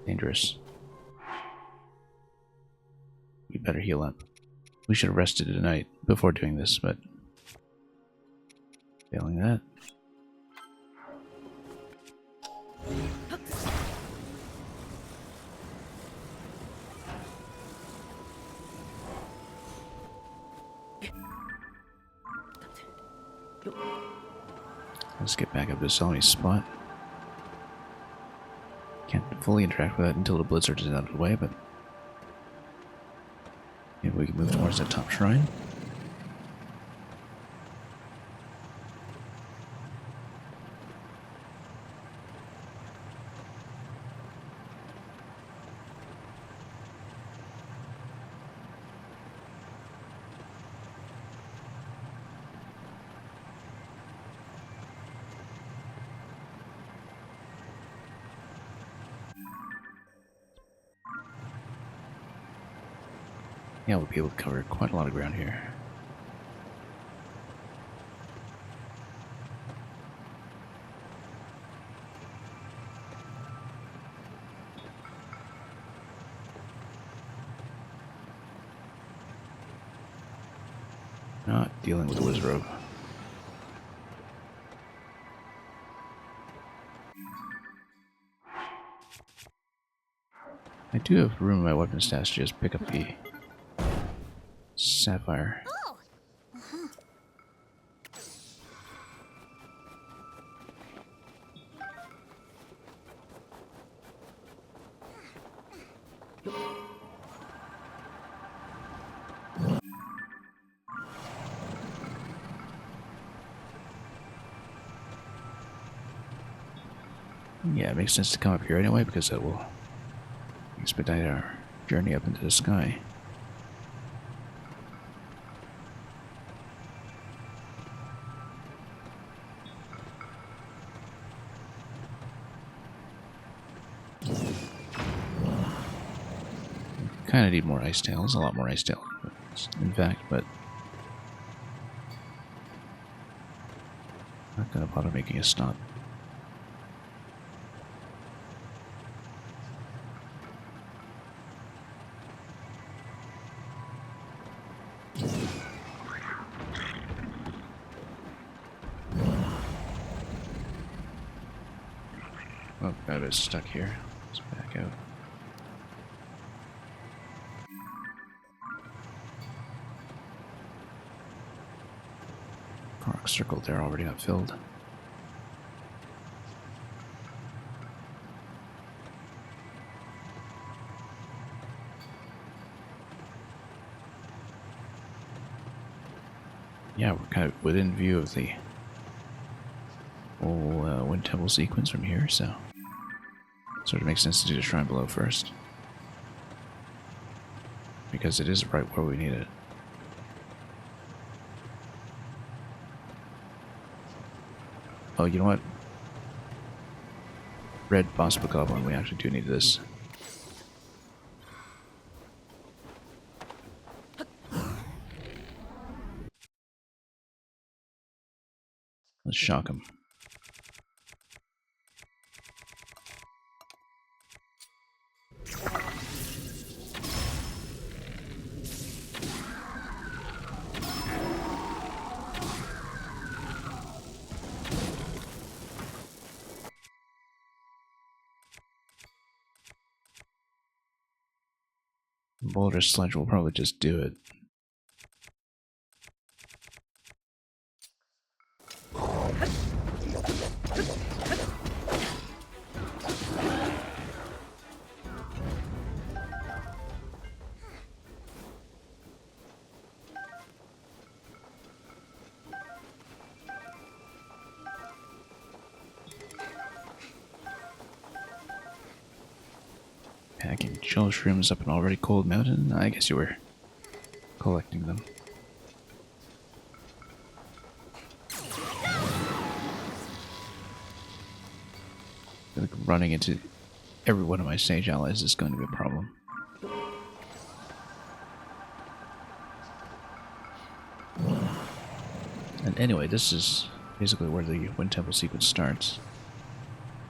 Dangerous. We better heal up. We should have rested tonight before doing this, but failing that. Let's get back up to Solomon's spot. Can't fully interact with that until the blizzard is out of the way, but maybe we can move towards that top shrine. Yeah, we'll be able to cover quite a lot of ground here. Not dealing with the Wizrobe. I do have room in my weapon stash to just pick up the sapphire. Yeah, it makes sense to come up here anyway because it will expedite our journey up into the sky. Kind of need more ice tails, a lot more ice tails, in fact, but not gonna bother making a stop. Oh, I was stuck here. Let's back out. Rock circle there already got filled. Yeah, we're kind of within view of the whole wind temple sequence from here, so sort of makes sense to do the shrine below first. Because it is right where we need it. Oh, you know what? Red boss goblin, we actually do need this. Let's shock him. Boulder Sledge will probably just do it. Packing chill shrooms up an already cold mountain? I guess you were collecting them. I feel like running into every one of my sage allies is going to be a problem. And anyway, this is basically where the Wind Temple sequence starts.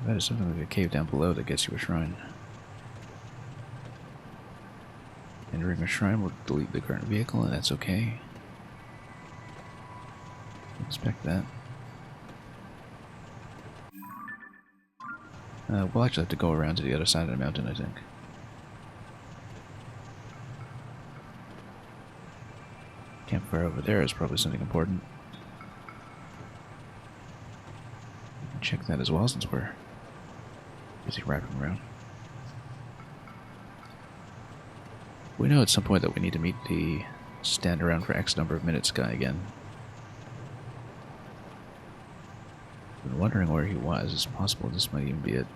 That is something like a cave down below that gets you a shrine. Entering a shrine will delete the current vehicle, and that's okay. Expect that. We'll actually have to go around to the other side of the mountain, I think. Campfire over there is probably something important. Check that as well since we're busy wrapping around. We know at some point that we need to meet the stand around for X number of minutes guy again. Been wondering where he was. It's possible this might even be it.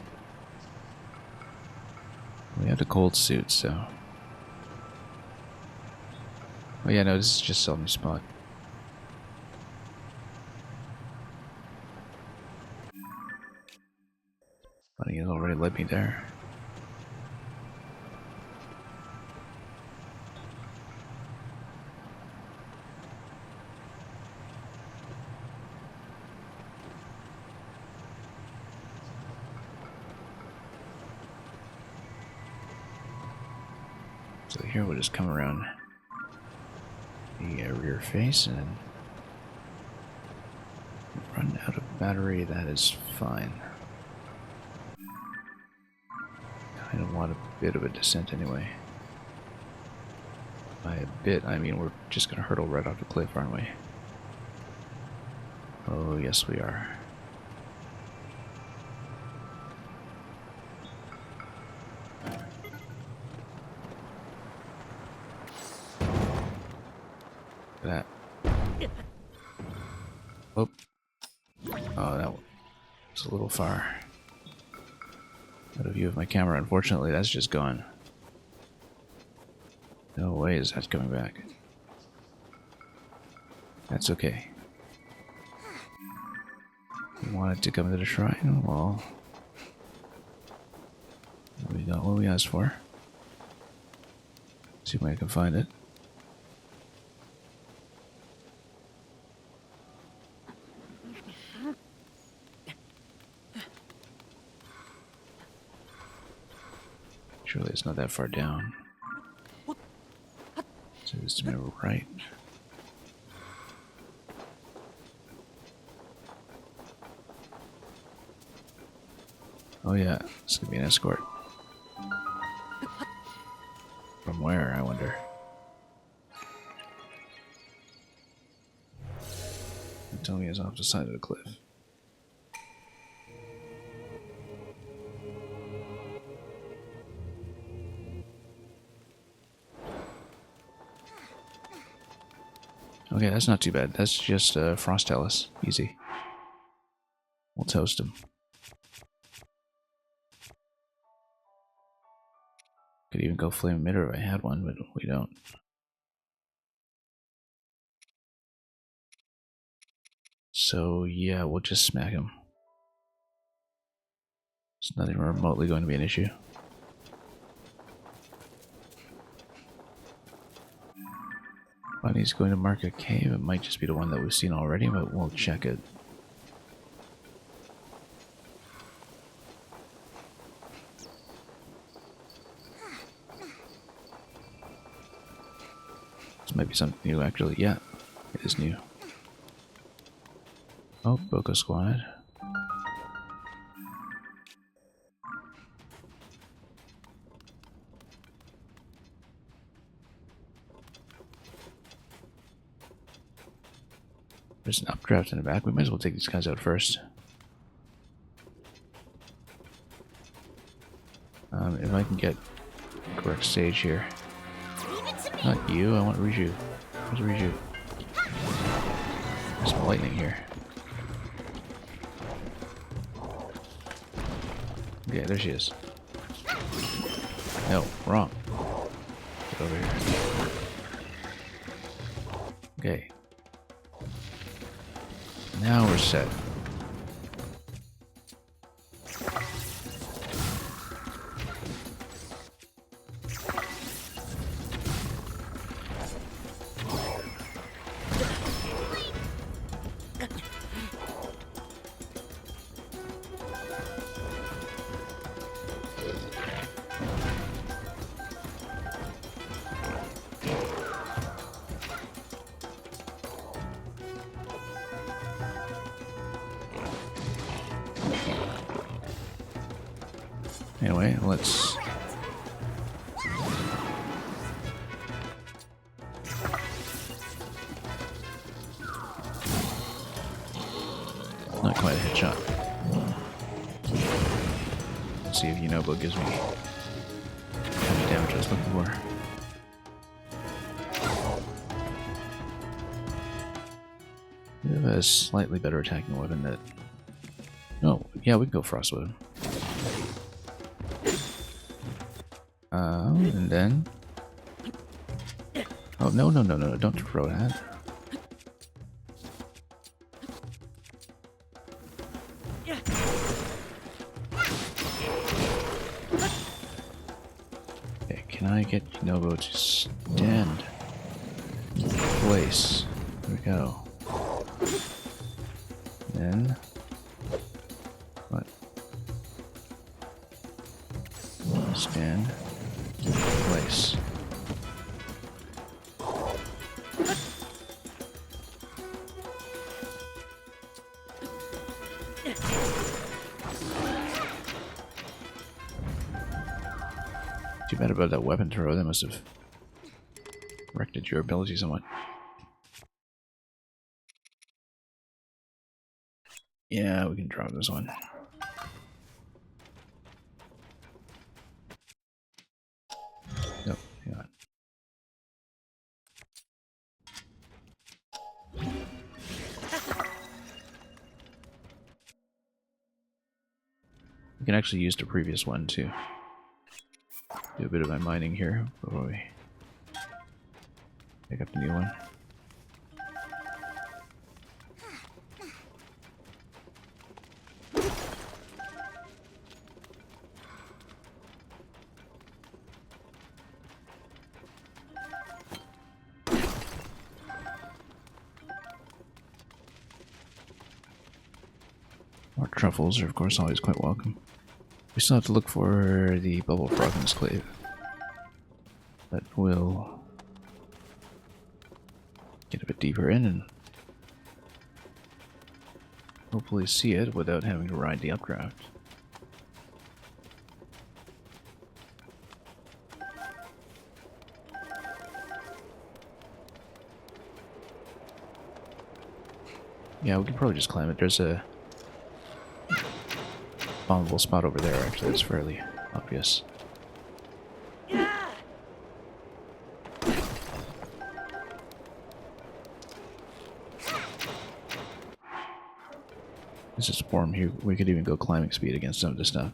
We have the cold suit, so... Oh yeah, no, this is just sell me spot. Funny, it already led me there. So here we'll just come around the rear face and run out of battery. That is fine. I don't want a bit of a descent anyway. By a bit, I mean we're just going to hurtle right off the cliff, aren't we? Oh, yes we are. That. Oh. Oh, that was a little far. Out of view of my camera. Unfortunately, that's just gone. No way is that coming back. That's okay. You wanted to come to the shrine? Well, we got what we asked for. See if I can find it. Surely it's not that far down. So this to my right. Oh yeah, it's gonna be an escort. From where, I wonder? You tell me it's off the side of the cliff. Okay, that's not too bad. That's just Frost Ellis. Easy. We'll toast him. Could even go Flame Emitter if I had one, but we don't. So yeah, we'll just smack him. It's nothing remotely going to be an issue. Bunny's going to mark a cave. It might just be the one that we've seen already, but we'll check it. This might be something new, actually. Yeah, it is new. Oh, Boko Squad. There's an updraft in the back. We might as well take these guys out first. If I can get correct stage here. Not you, I want Riju. Where's Riju? There's some lightning here. Okay, there she is. No, wrong. Get over here. Okay. Now we're set. Anyway, let's... Not quite a headshot. Let's see if Yunobo gives me the kind of damage I was looking for. We have a slightly better attacking weapon that... Oh, yeah, we can go Frost with him. And then... Oh, no, don't throw that. Okay, can I get Yunobo to stand in place? There we go. Then... What? Stand in place. Too bad about that weapon throw. That must have wrecked your ability somewhat. Yeah, we can drop this one. Nope, hang on. We can actually use the previous one to do a bit of my mining here before we pick up the new one. More truffles are of course always quite welcome. We still have to look for the bubble frog in this clave. But we'll get a bit deeper in and hopefully see it without having to ride the updraft. Yeah, we can probably just climb it. There's a bombable spot over there, actually. It's fairly obvious. This is warm here. We could even go climbing speed against some of this stuff.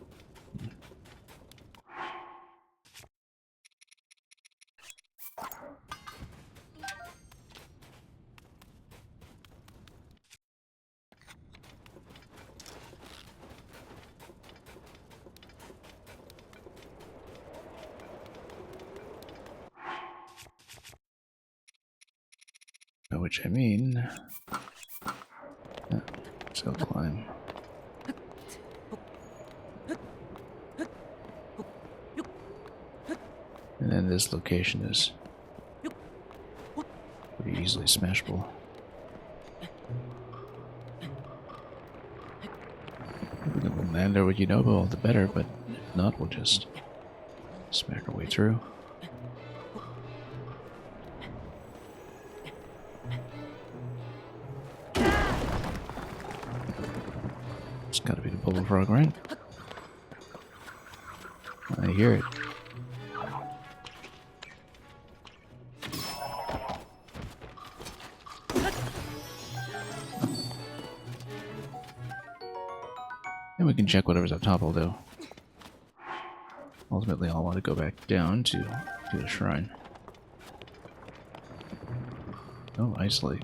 By which I mean... let's go climb. And then this location is pretty easily smashable. If we can land there with Yunobo, all the better, but if not, we'll just smack our way through. It's gotta be the bullfrog, right? I hear it. And we can check whatever's up top, although ultimately I'll want to go back down to the shrine. Oh, isolate.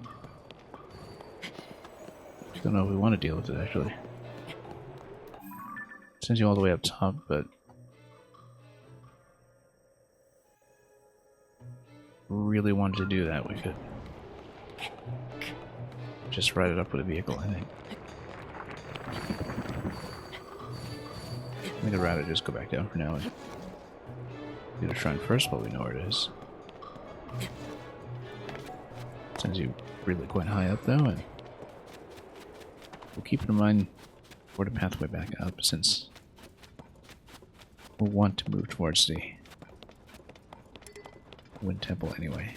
Don't know if we want to deal with it, actually. Sends you all the way up top, but really wanted to do that, we could just ride it up with a vehicle, I think. I think I'd rather just go back down for now and do the shrine first while we know where it is. Sends you really quite high up though, and we'll keep in mind for the pathway back up, since we'll want to move towards the Wind Temple anyway.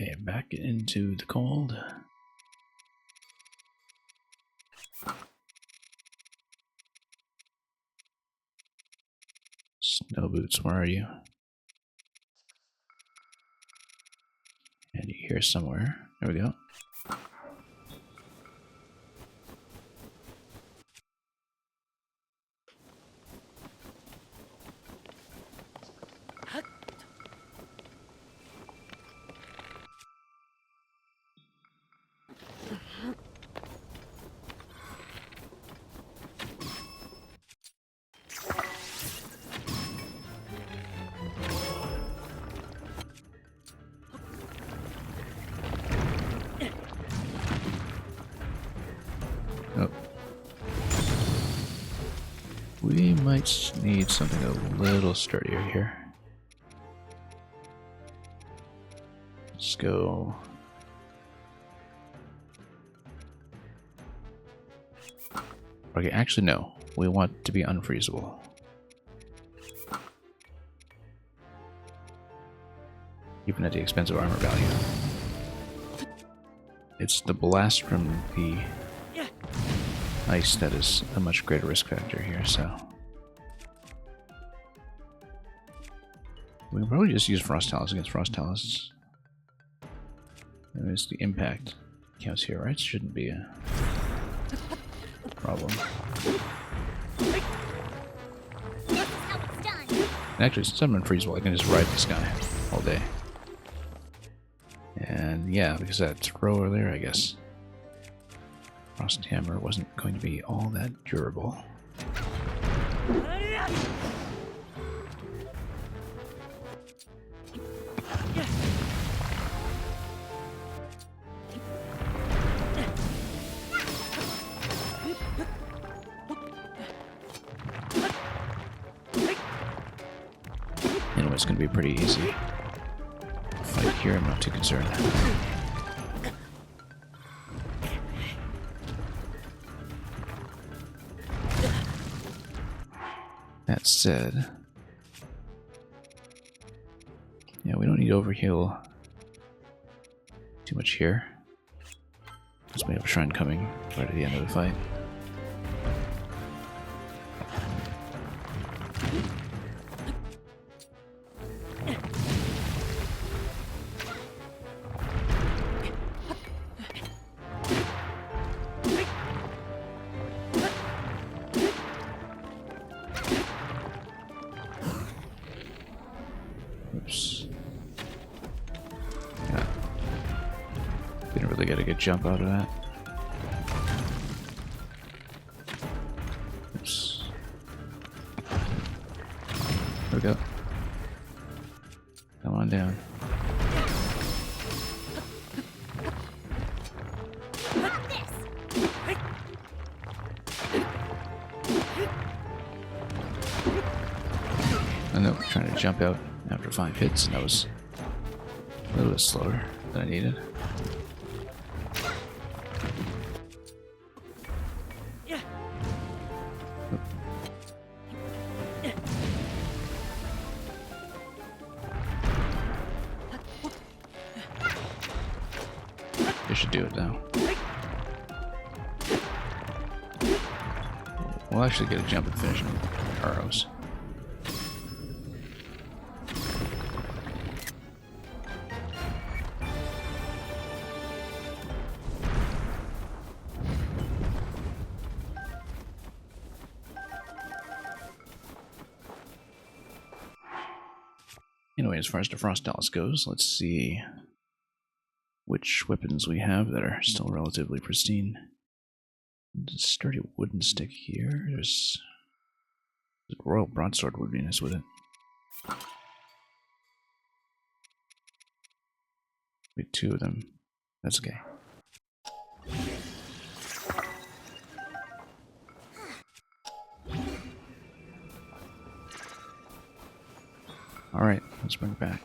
Okay, back into the cold. Snow boots, where are you? And you're here somewhere. There we go. Oh. We might need something a little sturdier here. Let's go. Okay, actually no. We want to be unfreezable. Even at the expense of armor value. It's the blast from the ice that is a much greater risk factor here, so we can probably just use Frost Talus against Frost Talus. There's the impact counts here, right? Shouldn't be a problem. And actually, since I'm unfreezable, I can just ride this guy all day. And yeah, because that thrower there, I guess Frost Hammer wasn't going to be all that durable. Anyway, it's going to be pretty easy. Fight here, I'm not too concerned. That said, Yeah, we don't need to overheal too much here. Because we have a shrine coming right at the end of the fight. Oops. Yeah. Didn't really get a good jump out of that. Oops. There we go. Come on down. I know, trying to jump out after 5 hits, and that was a little bit slower than I needed. They should do it now. We'll actually get a jump and finish with arrows. Anyway, as far as the Frost Dallas goes, let's see which weapons we have that are still relatively pristine. There's a sturdy wooden stick here. There's a royal broadsword would be nice with it. Wait, 2 of them. That's okay. Alright, let's bring it back.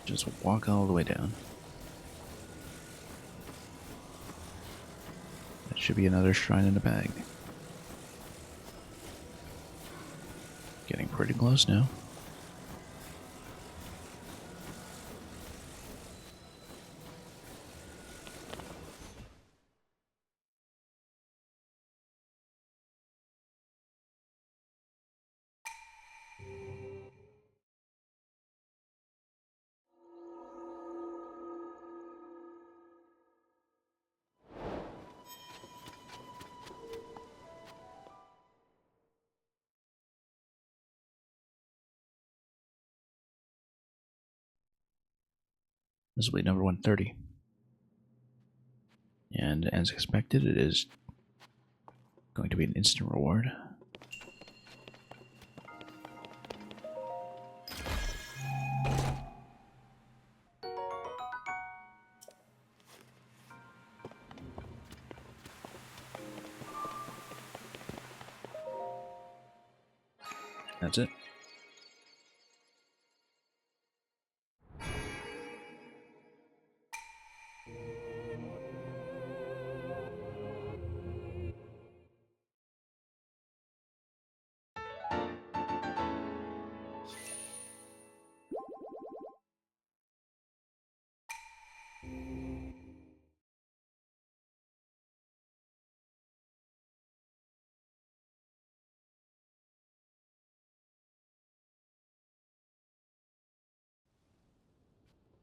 Just walk all the way down. That should be another shrine in the bag. Getting pretty close now. This will be number 130. And as expected, it is going to be an instant reward. That's it.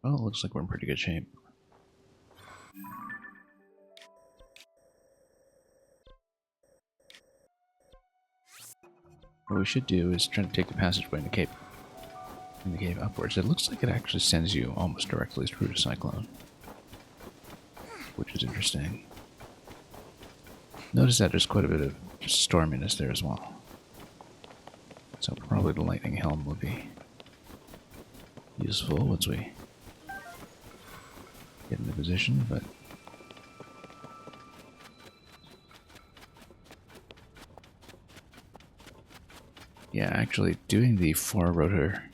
Well, it looks like we're in pretty good shape. What we should do is try to take the passageway in the cave upwards. It looks like it actually sends you almost directly through the cyclone, which is interesting. Notice that there's quite a bit of storminess there as well. So probably the lightning helm will be useful once we get into position, but yeah, actually doing the 4 rotor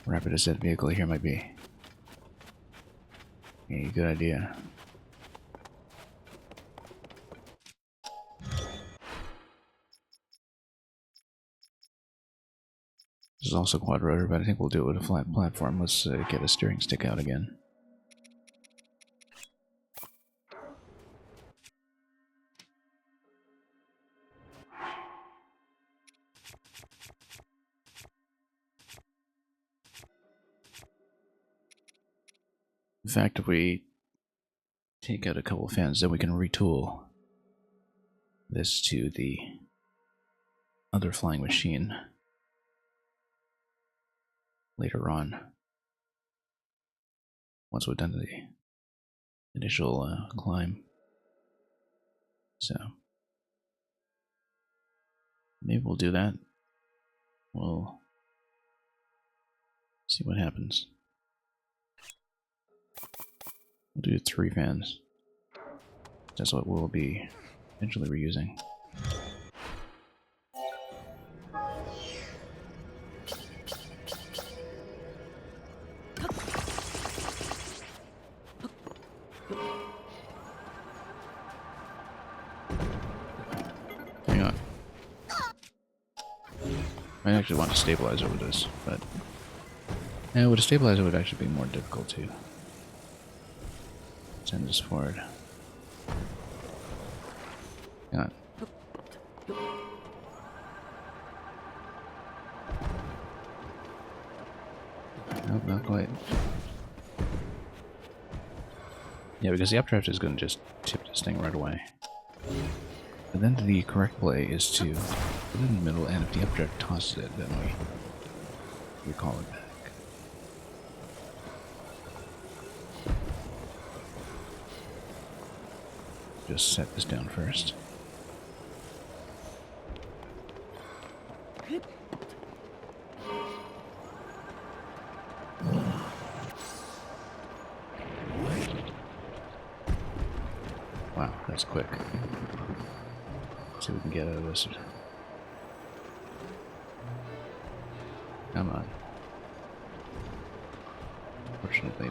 rapid ascent vehicle here might be a good idea. This is also quad rotor, but I think we'll do it with a flat platform. Let's get a steering stick out again. In fact, if we take out a couple of fans, then we can retool this to the other flying machine later on, once we've done the initial climb. So maybe we'll do that. We'll see what happens. We'll do 3 fans. That's what we'll be eventually reusing. Hang on. I actually want to stabilize over this, but with a stabilizer it would actually be more difficult to send this forward. Hang on. Nope, not quite. Yeah, because the updraft is going to just tip this thing right away. And then the correct play is to put it in the middle, and if the updraft tosses it, then we call it back. Just set this down first. Wow, that's quick. Let's see what we can get out of this. Come on. Fortunately,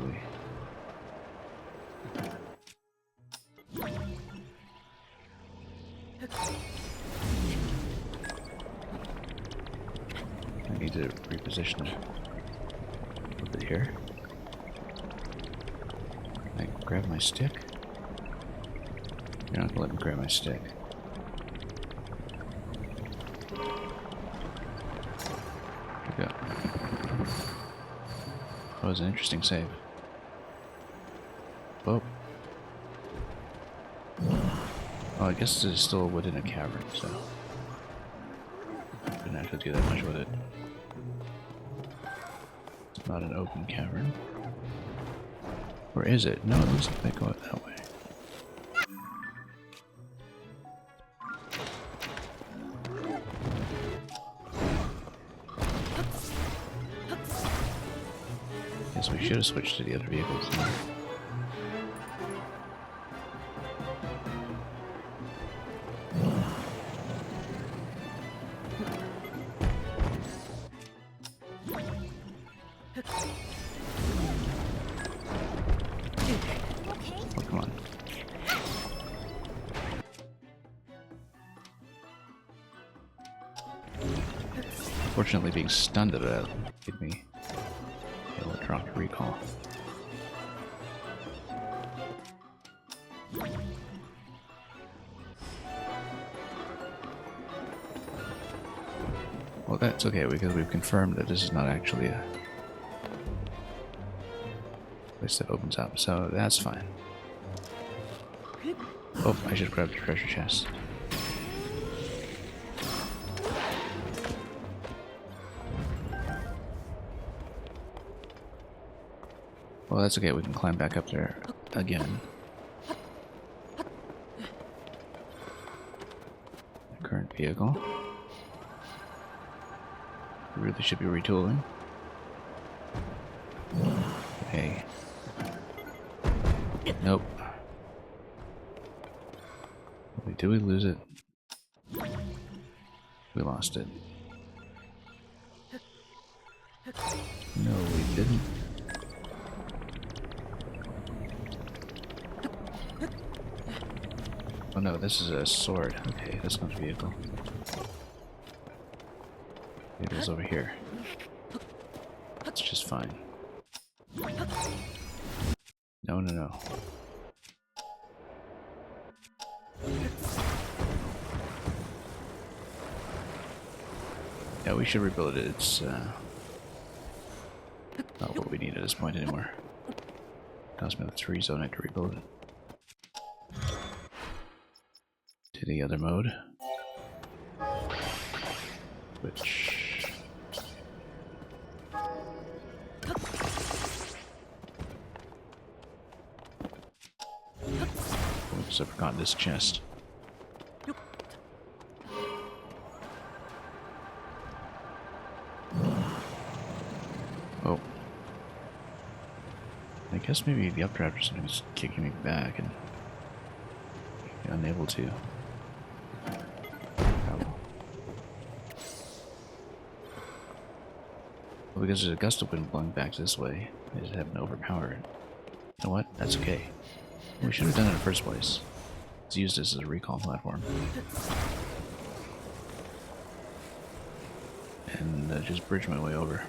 I need to reposition it over here. Can I grab my stick? You're not gonna let me grab my stick. There we go. That was an interesting save. Oh. Oh, I guess it's still within a cavern, so didn't have to do that much with it. It's not an open cavern. Or is it? No, it looks like they go out that way. Guess we should have switched to the other vehicles. Oh, come on. Fortunately, being stunned at that gave me electronic recall. Well, that's okay because we've confirmed that this is not actually a place that opens up, so that's fine. Oh, I should grab the treasure chest. Well, that's okay, we can climb back up there again. The current vehicle. We really should be retooling. Okay. Nope. Wait, did we lose it? We lost it. No, we didn't. Oh no, this is a sword. Okay, that's not a vehicle. It is over here. That's just fine. No, no, no. Yeah, we should rebuild it. It's not what we need at this point anymore. Cost me the 3 zone to rebuild it. To the other mode. Which... Oops, I forgot this chest. Oh. I guess maybe the updraft or something is kicking me back and I'm unable to. Oh. Well, because there's a gust of wind blowing back this way, I just haven't overpowered it. You know what? That's okay. We should have done it in the first place. Let's use this as a recall platform. And just bridge my way over.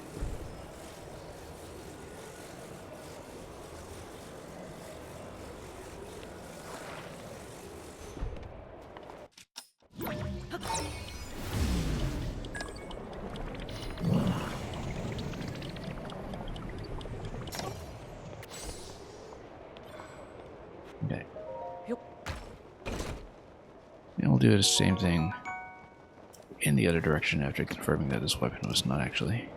Okay. And we'll do the same thing in the other direction after confirming that this weapon was not actually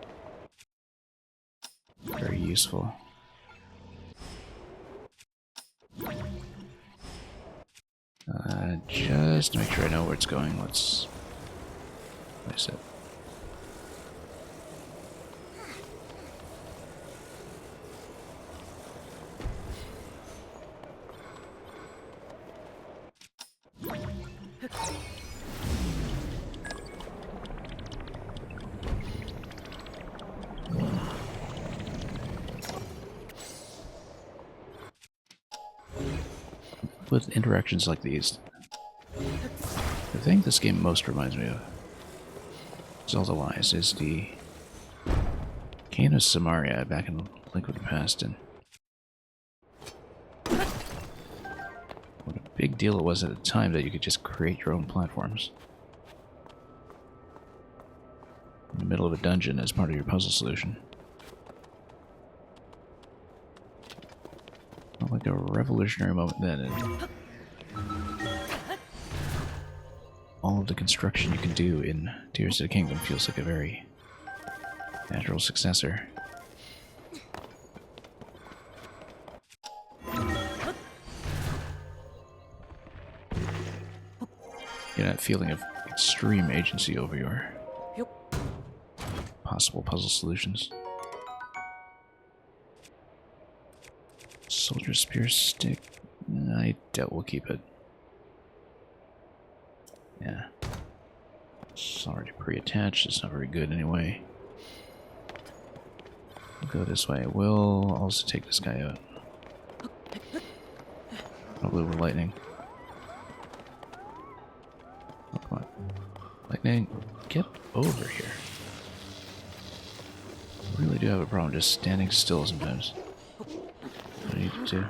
very useful. Just to make sure I know where it's going, let's place it. With interactions like these, the thing this game most reminds me of, Zelda-wise, is the Cane of Samaria back in Link with the Past, and what a big deal it was at the time that you could just create your own platforms in the middle of a dungeon as part of your puzzle solution. Felt like a revolutionary moment then, and all of the construction you can do in Tears of the Kingdom feels like a very natural successor. You know, that feeling of extreme agency over your possible puzzle solutions. Soldier Spear Stick. I doubt we'll keep it. Yeah. It's already pre-attached. It's not very good anyway. We'll go this way. We'll also take this guy out. Probably with lightning. Oh, come on. Lightning, get over here. I really do have a problem just standing still sometimes. I need to.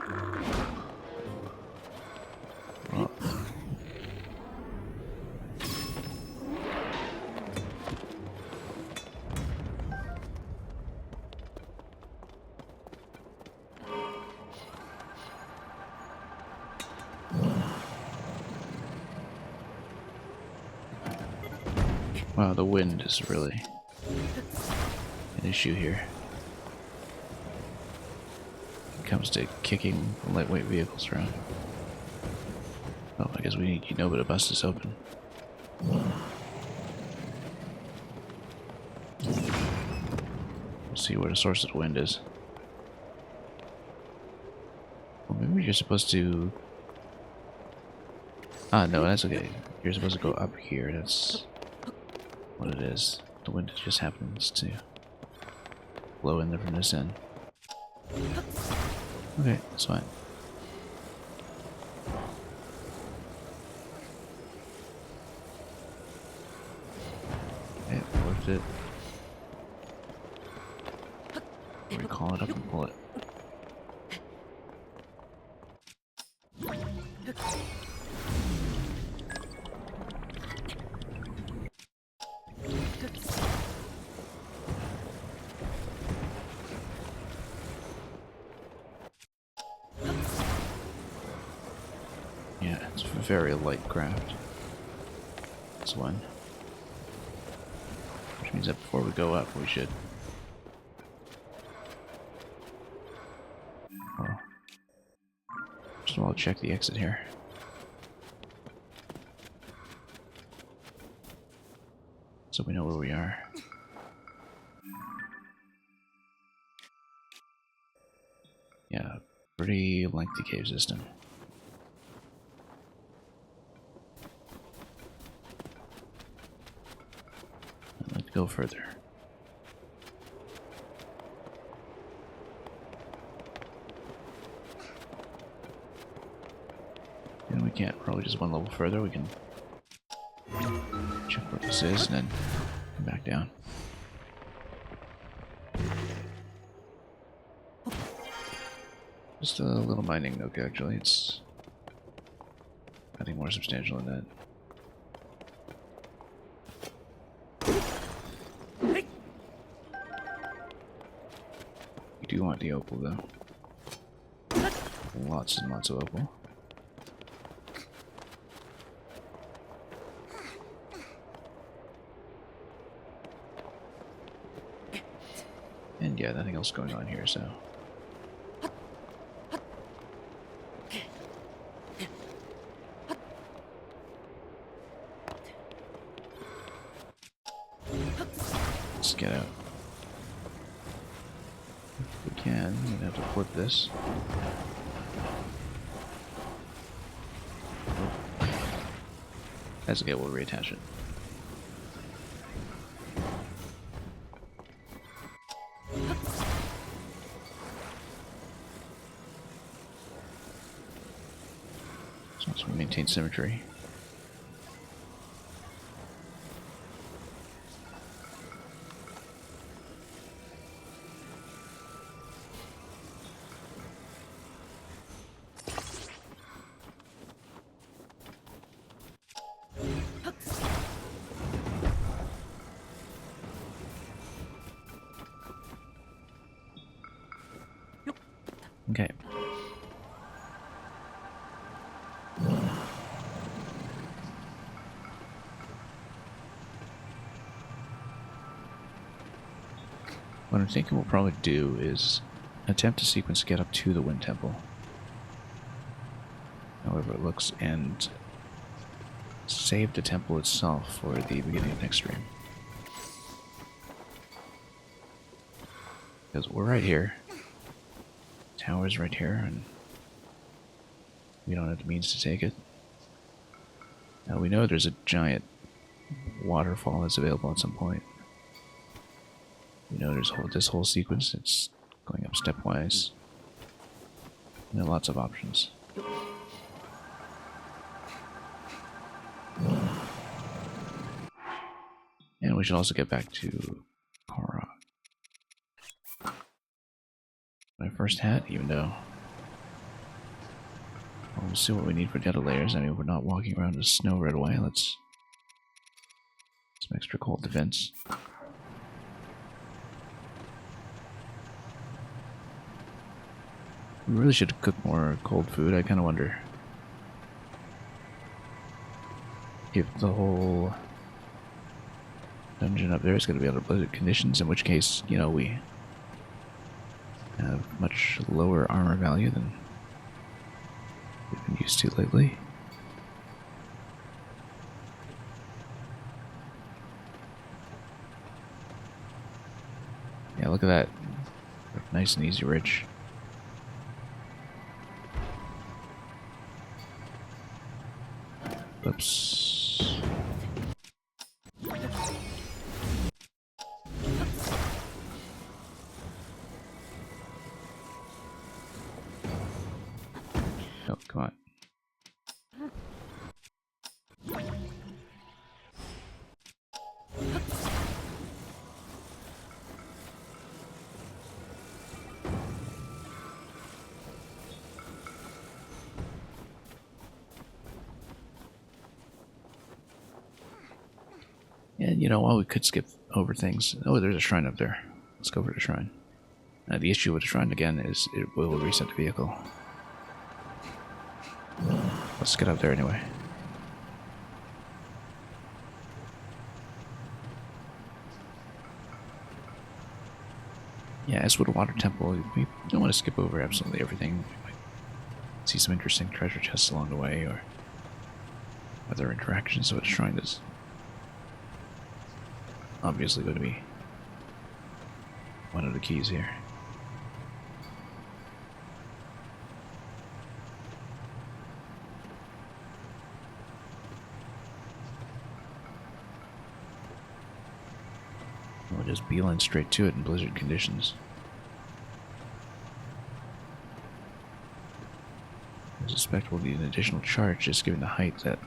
Oh. Wow, the wind is really an issue here. When it comes to kicking lightweight vehicles around. Oh, I guess we need Unova to bust this open. We'll see where the source of the wind is. Well, maybe you're supposed to... Ah, no, that's okay. You're supposed to go up here, that's what it is. The wind just happens to blow in there from this end. Okay, that's fine. Okay, lift it. Recall it up and pull it. Yeah, it's a very light craft. This one. Which means that before we go up, we should... Well, first of all, check the exit here. So we know where we are. Yeah, pretty lengthy cave system. I'd like to go further. And we can't, probably just one level further. We can check where this is and then come back down. Just a little mining nook, actually. It's nothing more substantial than that. We do want the opal, though. Lots and lots of opal. And yeah, nothing else going on here, so... let's get out. If we can, we're gonna have to flip this. That's okay, we'll reattach it. So we maintain symmetry. Okay. What I'm thinking we'll probably do is attempt to sequence to get up to the Wind Temple. However it looks, and save the temple itself for the beginning of next stream. Because we're right here. Tower's right here, and we don't have the means to take it. Now we know there's a giant waterfall that's available at some point. We know there's this whole sequence that's going up stepwise. And there are lots of options. And we should also get back to Korra. My first hat, even though we'll see what we need for data layers. I mean, we're not walking around in snow right away. Let's some extra cold defense. We really should cook more cold food. I kind of wonder if the whole dungeon up there is going to be under blizzard conditions, in which case, you know, we have much lower armor value than we've been used to lately. Yeah, look at that. Nice and easy ridge. Oops. And you know, while we could skip over things... Oh, there's a shrine up there. Let's go for the shrine. The issue with the shrine, again, is it will reset the vehicle. Let's get up there anyway. Yeah, as with a water temple, we don't want to skip over absolutely everything. We might see some interesting treasure chests along the way, or other interactions with a shrine is obviously going to be one of the keys here. We'll just beeline straight to it in blizzard conditions. I suspect we'll need an additional charge just given the height that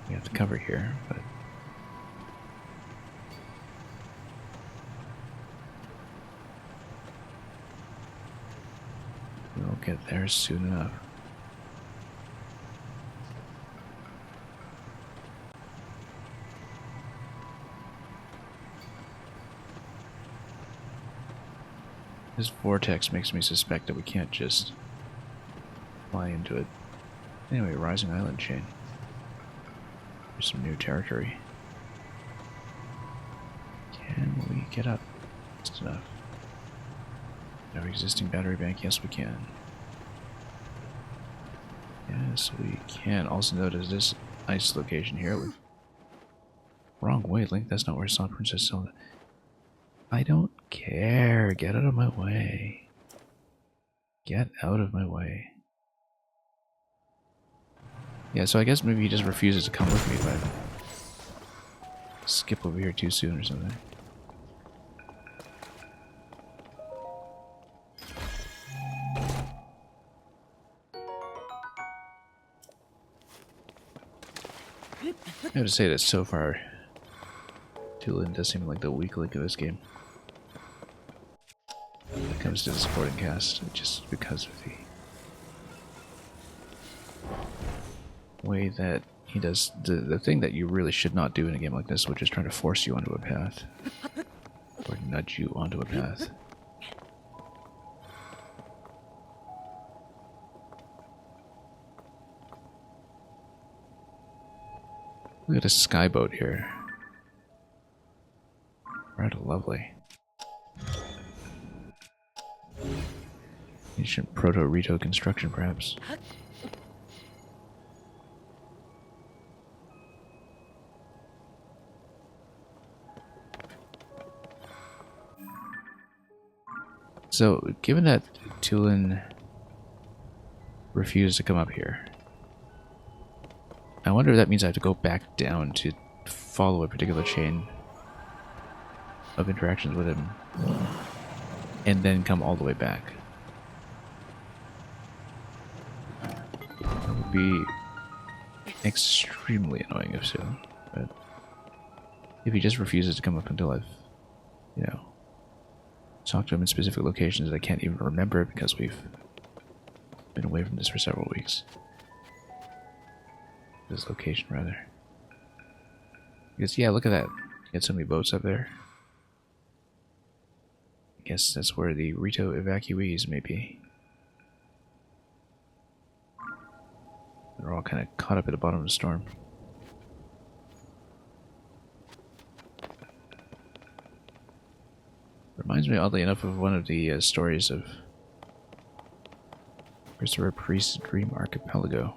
we have to cover here, but we'll get there soon enough. This vortex makes me suspect that we can't just fly into it. Anyway, rising island chain. There's some new territory. Can we get up? That's enough. No existing battery bank? Yes, we can. Yes, we can. Also notice this ice location here. Wrong way, Link. That's not where I saw Princess Zelda. I don't care. Get out of my way. Get out of my way. Yeah, so I guess maybe he just refuses to come with me if I skip over here too soon or something. I have to say that so far, Tulin does seem like the weak link of this game. When it comes to the supporting cast, just because of the way that he does the thing that you really should not do in a game like this, which is trying to force you onto a path. Or nudge you onto a path. Look at a skyboat here. Rather lovely. Ancient proto-Rito construction, perhaps. So, given that Tulin refused to come up here, I wonder if that means I have to go back down to follow a particular chain of interactions with him, and then come all the way back. That would be extremely annoying if so, but if he just refuses to come up until I've, you know, talked to him in specific locations that I can't even remember because we've been away from this for several weeks. This location, rather. Because, yeah, look at that. Got so many boats up there. I guess that's where the Rito evacuees may be. They're all kind of caught up at the bottom of the storm. Reminds me, oddly enough, of one of the stories of Christopher Priest's Dream Archipelago.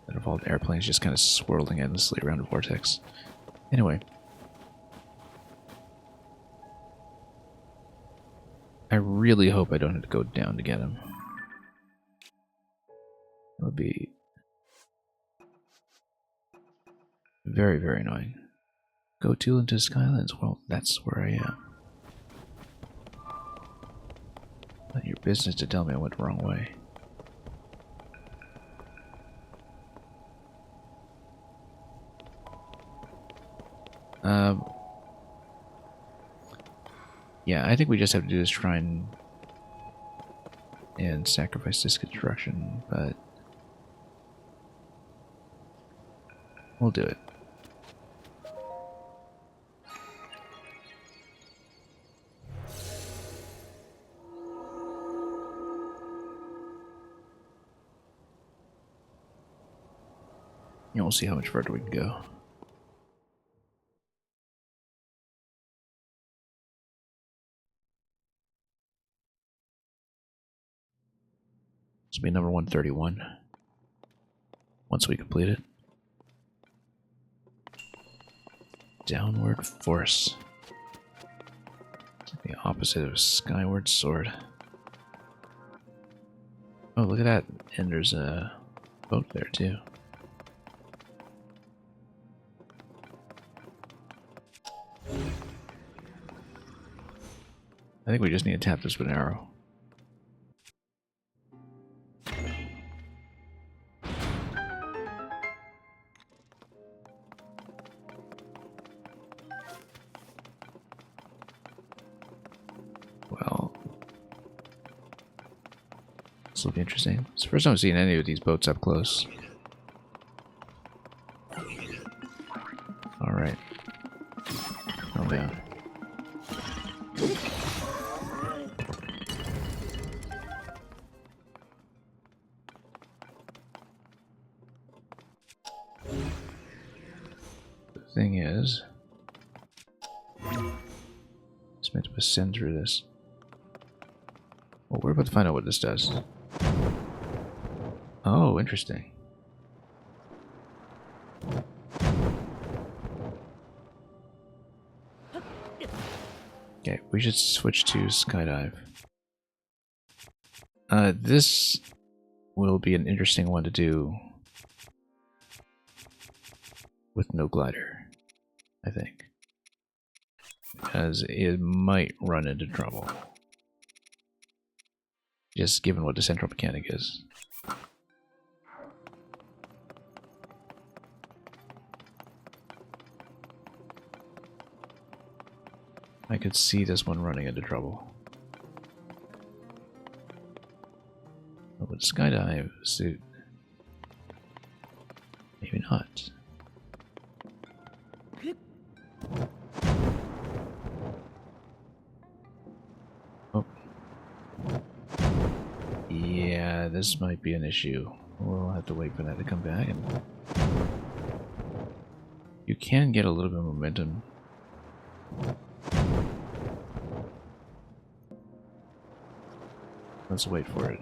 That involved airplanes just kind of swirling endlessly around a vortex. Anyway. I really hope I don't have to go down to get him. That would be very, very annoying. Go to into Skylands. Well, that's where I am. Not your business to tell me I went the wrong way. Yeah, I think we just have to do this shrine and sacrifice this construction, but We'll do it. And we'll see how much further we can go. This will be number 131 once we complete it. Downward force. It's like the opposite of skyward sword. Oh, look at that. And there's a boat there, too. I think we just need to tap this with an arrow. Well, this will be interesting. It's the first time I've seen any of these boats up close. Alright. Calm down. The thing is, it's meant to ascend through this. Well, we're about to find out what this does. Oh, interesting. Okay, we should switch to skydive. This will be an interesting one to do with no glider, I think. Because it might run into trouble. Just given what the central mechanic is. I could see this one running into trouble. But with skydive suit, maybe not. Oh. Yeah, this might be an issue. We'll have to wait for that to come back. And you can get a little bit of momentum. Let's wait for it.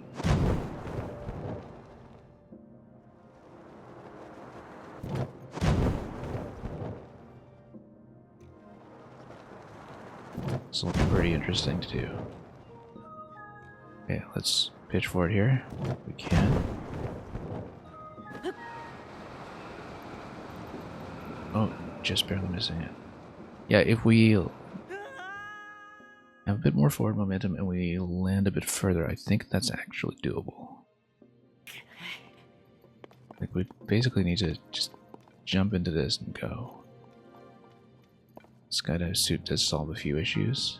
This will be pretty interesting to do. Okay, let's pitch for it here. If we can. Oh, just barely missing it. Yeah, if we have a bit more forward momentum and we land a bit further, I think that's actually doable. Like, we basically need to just jump into this and go. Skydive suit does solve a few issues.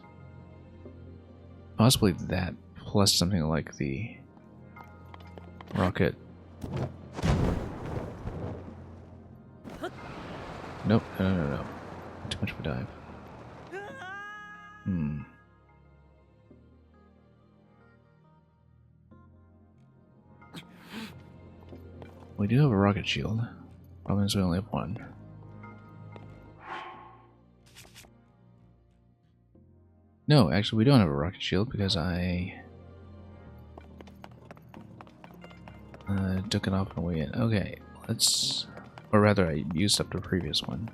Possibly that, plus something like the rocket. Nope, no. Too much of a dive. We do have a rocket shield. Problem is we only have one. No, actually we don't have a rocket shield because I took it off on the way in. Okay, let's... Or rather, I used up the previous one.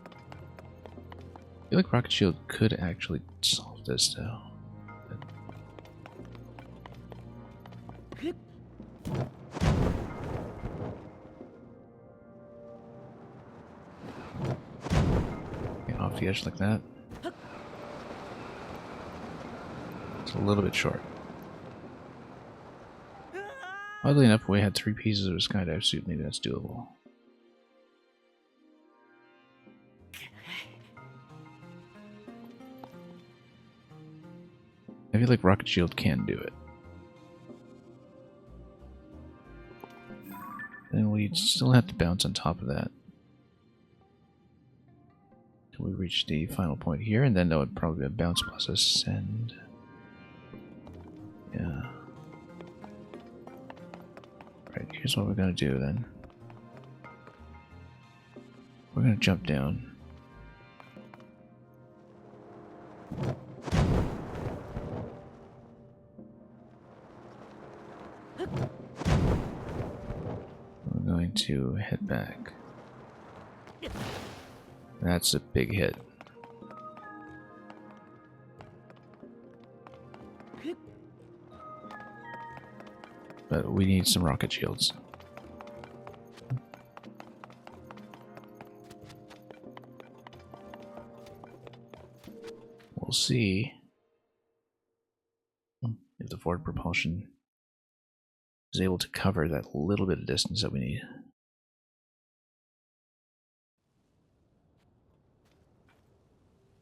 I feel like rocket shield could actually solve this though. Okay, off the edge like that. It's a little bit short. Oddly enough, if we had 3 pieces of a skydive suit, maybe that's doable. I feel like rocket shield can do it. Then we still have to bounce on top of that. we reach the final point here, and then that would probably be a bounce plus ascend. Yeah. Right, here's what we're gonna do then. We're gonna jump down. We're going to head back. That's a big hit. But we need some rocket shields. We'll see if the forward propulsion is able to cover that little bit of distance that we need.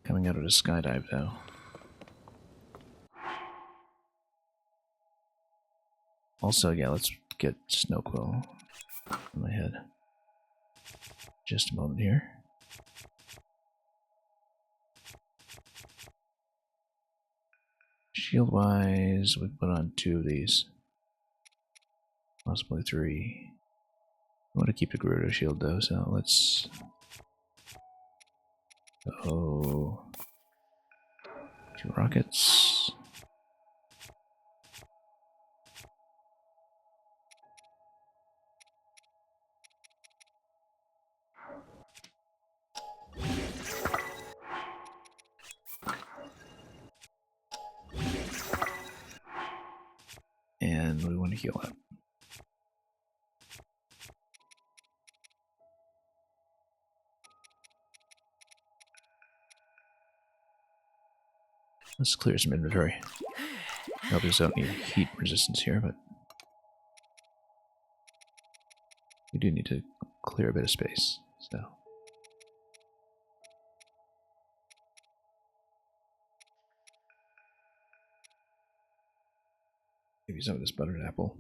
Coming out of the skydive though. Also, yeah, let's get Snowquill in my head. Just a moment here. Shield wise, we put on 2 of these. Possibly 3. I want to keep the Gerudo shield though, so let's go 2 rockets. And we want to heal up. Let's clear some inventory. Obviously don't need heat resistance here, but we do need to clear a bit of space, so. Maybe some of this buttered apple.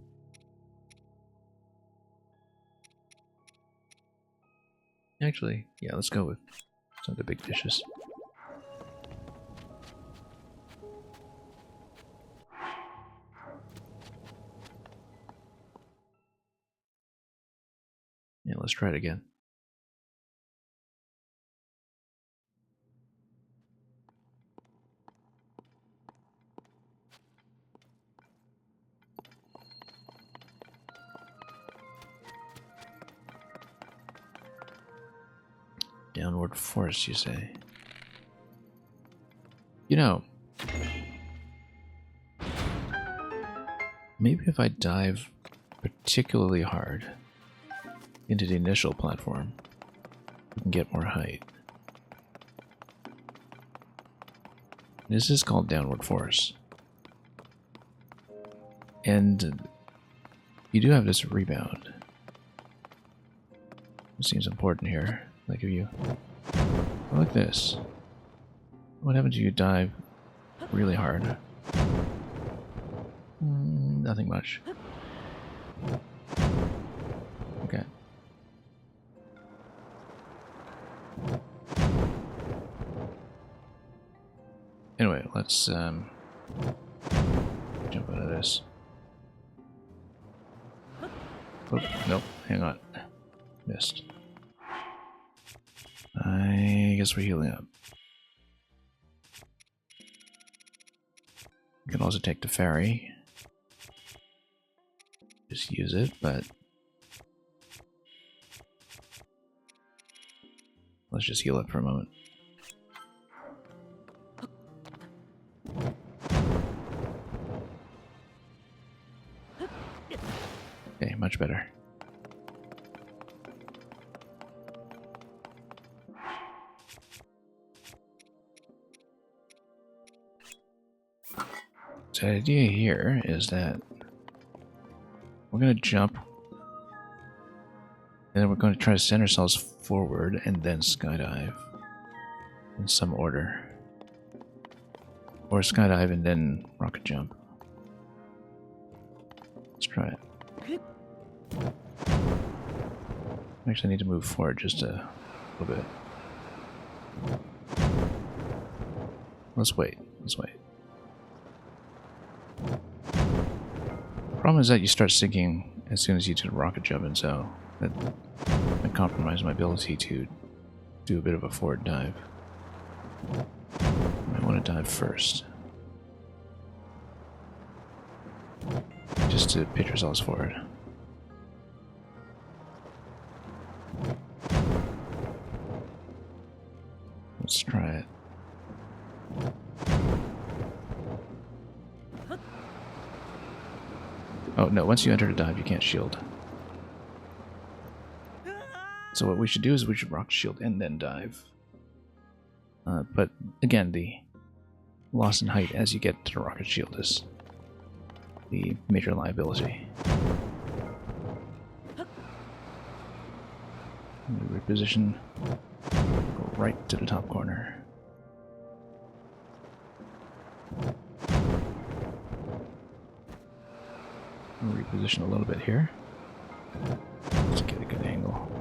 Actually, yeah, let's go with some of the big dishes. Yeah, let's try it again. Downward force, you say? You know, maybe if I dive particularly hard into the initial platform, we can get more height. This is called downward force. And you do have this rebound. It seems important here. Like if you go like this, what happens if you dive really hard? Nothing much. Okay. Anyway, let's jump out of this. Oh, nope, hang on. Missed. I guess we're healing up. We can also take the ferry. Just use it, but let's just heal up for a moment. Okay, much better. So the idea here is that we're going to jump, and then we're going to try to send ourselves forward and then skydive in some order. Or skydive and then rocket jump. Let's try it. Actually, I need to move forward just a little bit. Let's wait. Let's wait. The problem is that you start sinking as soon as you do the rocket jump, and so that compromise my ability to do a bit of a forward dive. I want to dive first. Just to pitch ourselves forward. Let's try it. Oh no, once you enter the dive, you can't shield. So what we should do is we should rocket shield and then dive. But again, the loss in height as you get to the rocket shield is the major liability. We reposition, go right to the top corner. We'll reposition a little bit here. Let's get a good angle.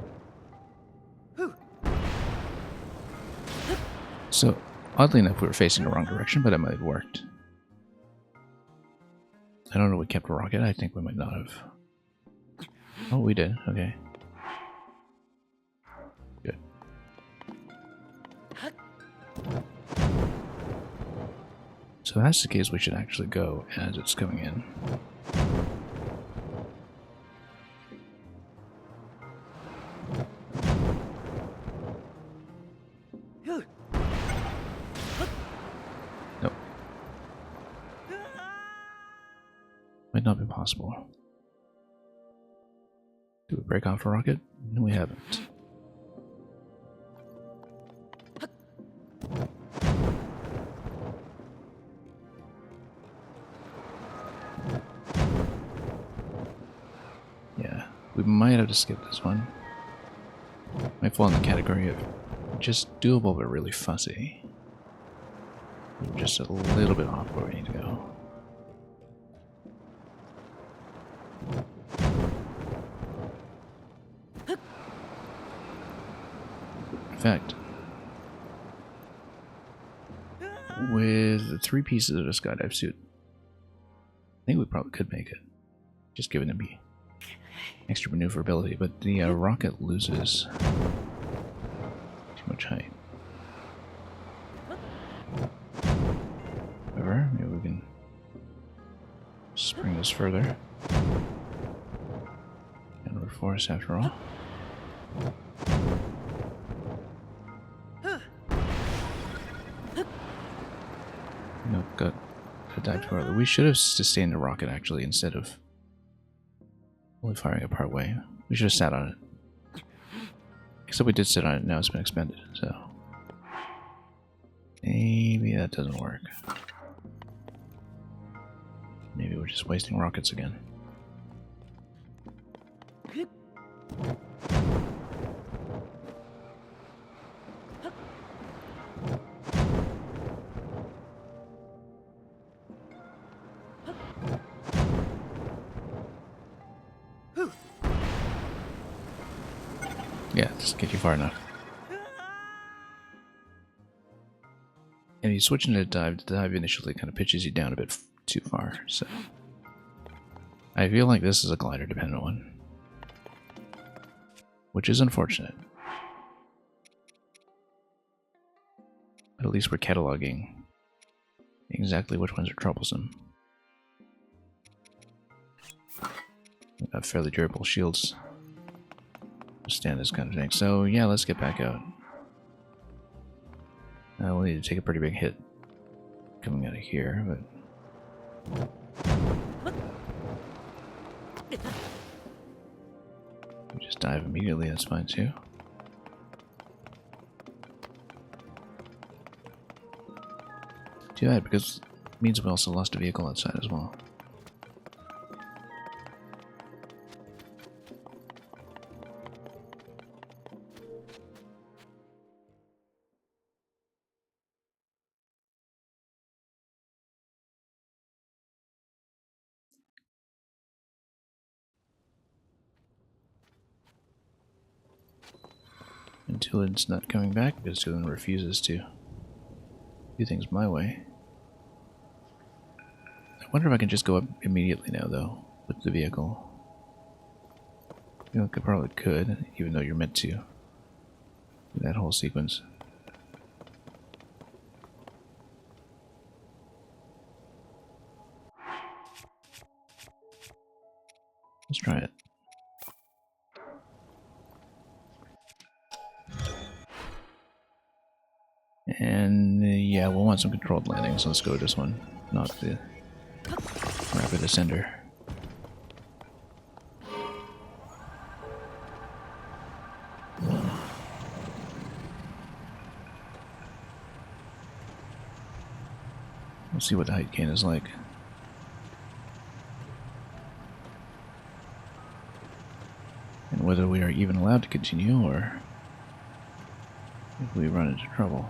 So, oddly enough, we were facing the wrong direction, but it might have worked. I don't know if we kept a rocket. I think we might not have. Oh, we did. Okay. Good. So if that's the case, we should actually go as it's coming in. Nope. Might not be possible. Do we break off a rocket? No, we haven't. Yeah, we might have to skip this one. Might fall in the category of just doable but really fussy. We're just a little bit off where we need to go. In fact, with the 3 pieces of the skydive suit, I think we probably could make it. Just giving it me extra maneuverability, but the rocket loses too much height. However, maybe we can spring this further. And we're forced after all. Nope, got dive too early. We should have sustained the rocket actually instead of only firing it part way. We should have sat on it. Except we did sit on it, now it's been expended, so maybe that doesn't work. Maybe we're just wasting rockets again. Yeah, just get you far enough. And you switch into dive, the dive initially kind of pitches you down a bit too far, so I feel like this is a glider dependent one, which is unfortunate. But at least we're cataloging exactly which ones are troublesome. We've got fairly durable shields to stand this kind of thing. So yeah, let's get back out. We'll need to take a pretty big hit coming out of here, but we just dive immediately, that's fine too. Too bad, because it means we also lost a vehicle outside as well. Until it's not coming back, because Tulin refuses to do things my way. I wonder if I can just go up immediately now, though, with the vehicle. You know, I probably could, even though you're meant to. Do that whole sequence. Let's try it. And yeah, we'll want some controlled landings. Let's go with this one, not the rapid ascender. We'll see what the height gain is like. And whether we are even allowed to continue or if we run into trouble.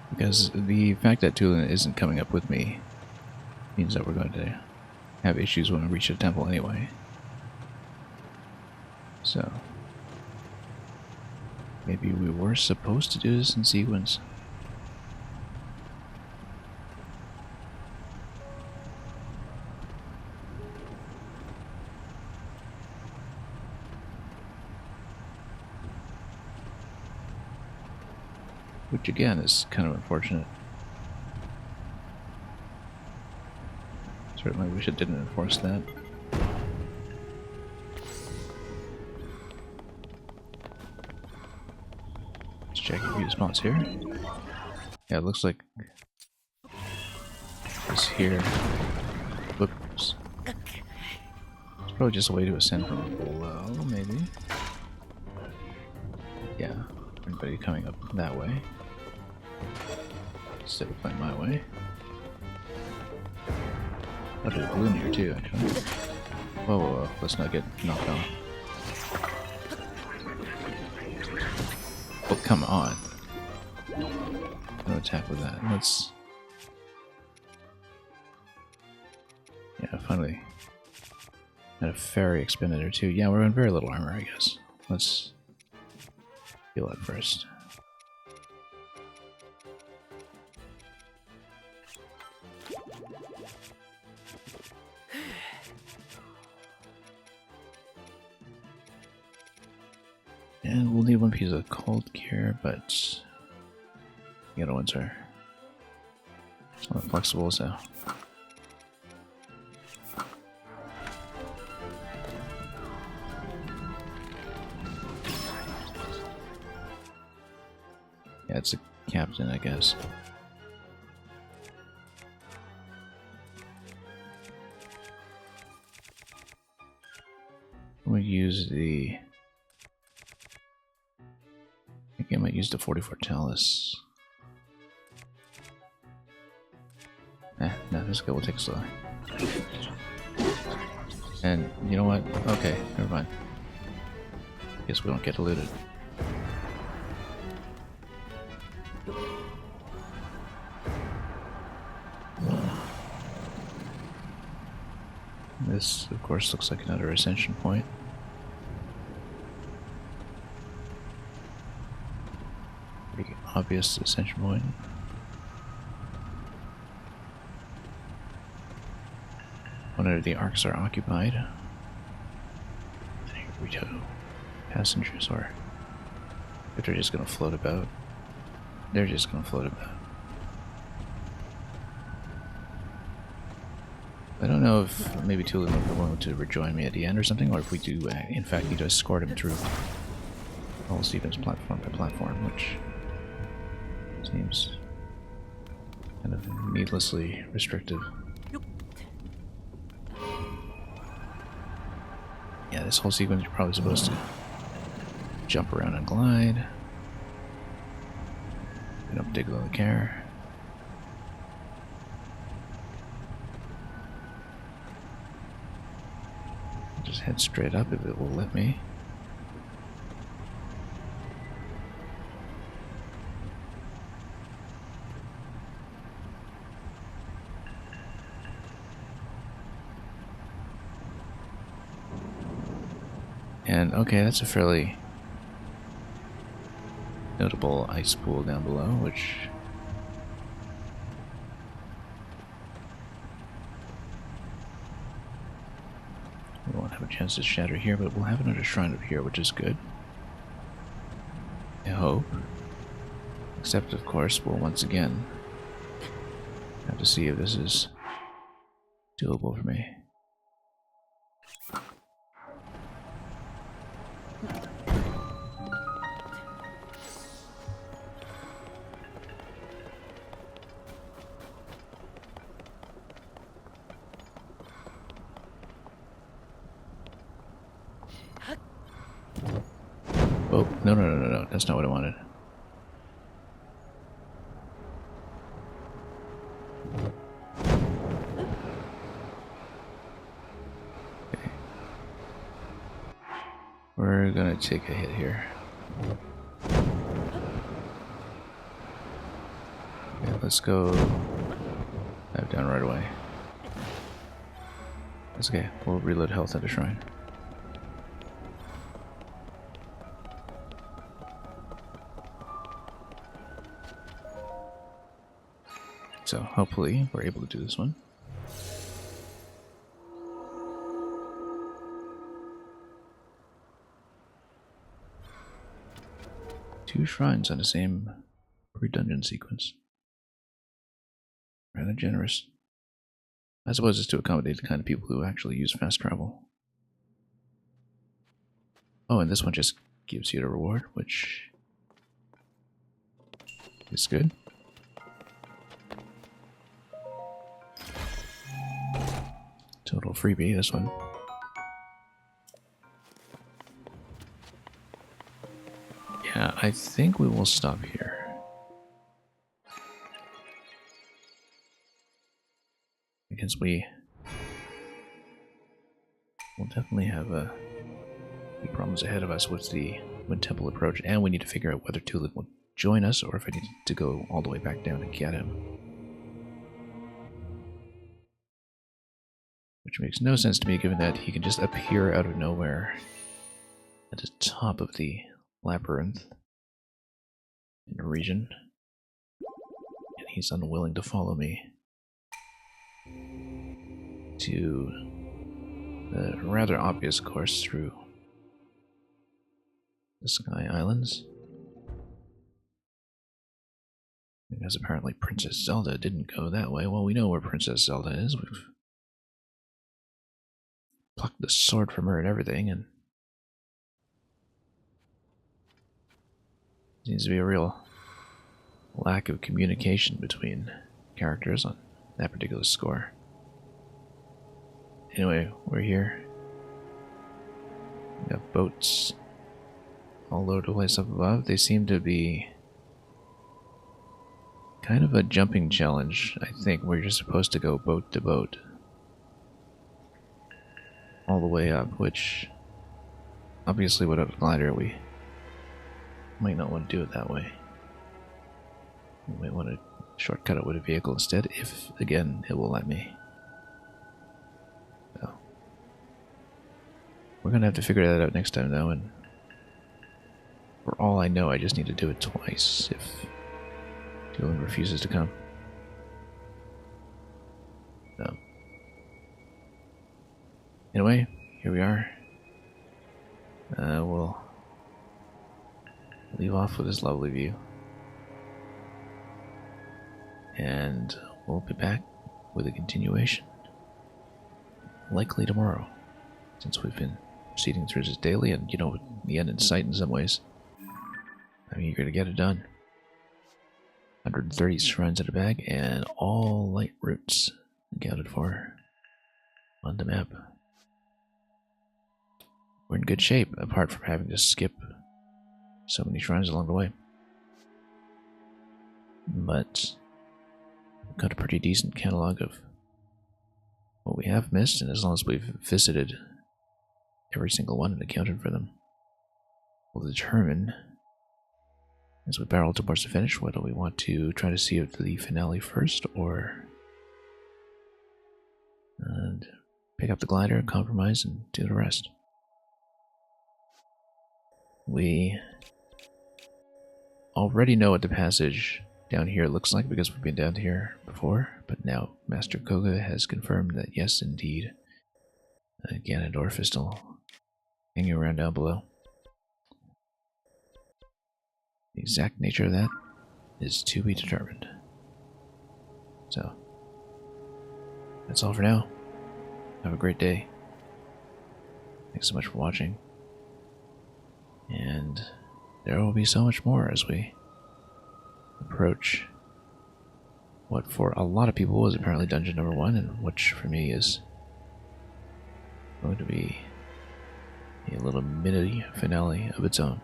Because the fact that Tulin isn't coming up with me means that we're going to have issues when we reach the temple anyway. So, maybe we were supposed to do this in sequence. Which again is kind of unfortunate. Certainly wish it didn't enforce that. Let's check a few spots here. Yeah, it looks like this here. Whoops. It's probably just a way to ascend from below, maybe. Yeah, everybody coming up that way. Instead of playing my way. Oh, there's a balloon here too, actually. Whoa, whoa, whoa, let's not get knocked off. Oh, come on. No attack with that. Let's... Yeah, finally. Had a fairy expended or two. Yeah, we're in very little armor, I guess. Let's heal it first. And we'll need one piece of cold gear, but the other ones are somewhat flexible, so. Yeah, it's a captain, I guess. We'll use the... I think I might use the 44 Talus. No, this guy will take it slowly. And you know what? Okay, never mind. Guess we don't get eluded. This, of course, looks like another ascension point. Pretty obvious ascension point. One of the arcs are occupied. Here we go. Passengers, or if they're just gonna float about. They're just gonna float about. I don't know if maybe Tulin will be willing to rejoin me at the end or something, or if we do, in fact, need to escort him through all Stephen's platform by platform, which seems kind of needlessly restrictive. Yeah, this whole sequence you're probably supposed to jump around and glide. We don't particularly care. Just head straight up if it will let me. And okay, that's a fairly notable ice pool down below, which we won't have a chance to shatter here, but we'll have another shrine up here, which is good. I hope. Except, of course, we'll once again have to see if this is doable for me. Oh, no, that's not what I wanted. Okay. We're gonna take a hit here. Okay, let's go dive down right away. That's okay, we'll reload health at the shrine. So hopefully we're able to do this one. Two shrines on the same pre-dungeon sequence. Rather generous. I suppose it's to accommodate the kind of people who actually use fast travel. Oh, and this one just gives you the reward, which is good. Total freebie, this one. Yeah, I think we will stop here. Because we will definitely have few problems ahead of us with the Wind Temple approach, and we need to figure out whether Tulip will join us or if I need to go all the way back down and get him. Which makes no sense to me, given that he can just appear out of nowhere at the top of the labyrinth in the region, and he's unwilling to follow me to the rather obvious course through the Sky Islands. Because apparently Princess Zelda didn't go that way. Well, we know where Princess Zelda is. We've plucked the sword from her and everything, and seems to be a real lack of communication between characters on that particular score. Anyway, we're here. We got boats all over the place up above. They seem to be kind of a jumping challenge, I think, where you're supposed to go boat to boat all the way up, which obviously without a glider we might not want to do it that way. We might want to shortcut it with a vehicle instead, if, again, it will let me. So, we're going to have to figure that out next time, though, and for all I know, I just need to do it twice if Dylan refuses to come. So, anyway, here we are. We'll leave off with this lovely view. And we'll be back with a continuation. Likely tomorrow, since we've been proceeding through this daily and, you know, the end in sight in some ways. I'm eager to get it done. 130 shrines in the bag, and all light routes accounted for on the map. We're in good shape, apart from having to skip so many shrines along the way. But we've got a pretty decent catalog of what we have missed, and as long as we've visited every single one and accounted for them, we'll determine as we barrel towards the finish whether we want to try to see the finale first or pick up the glider, compromise, and do the rest. We already know what the passage down here looks like because we've been down here before, but now Master Koga has confirmed that yes, indeed, a Ganondorf is still hanging around down below. The exact nature of that is to be determined. So, that's all for now. Have a great day. Thanks so much for watching. And there will be so much more as we approach what for a lot of people was apparently dungeon number 1, and which for me is going to be a little mini finale of its own.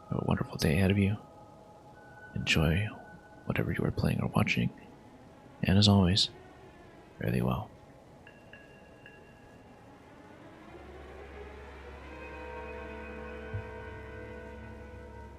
Have a wonderful day ahead of you. Enjoy whatever you are playing or watching. And as always, fare thee well.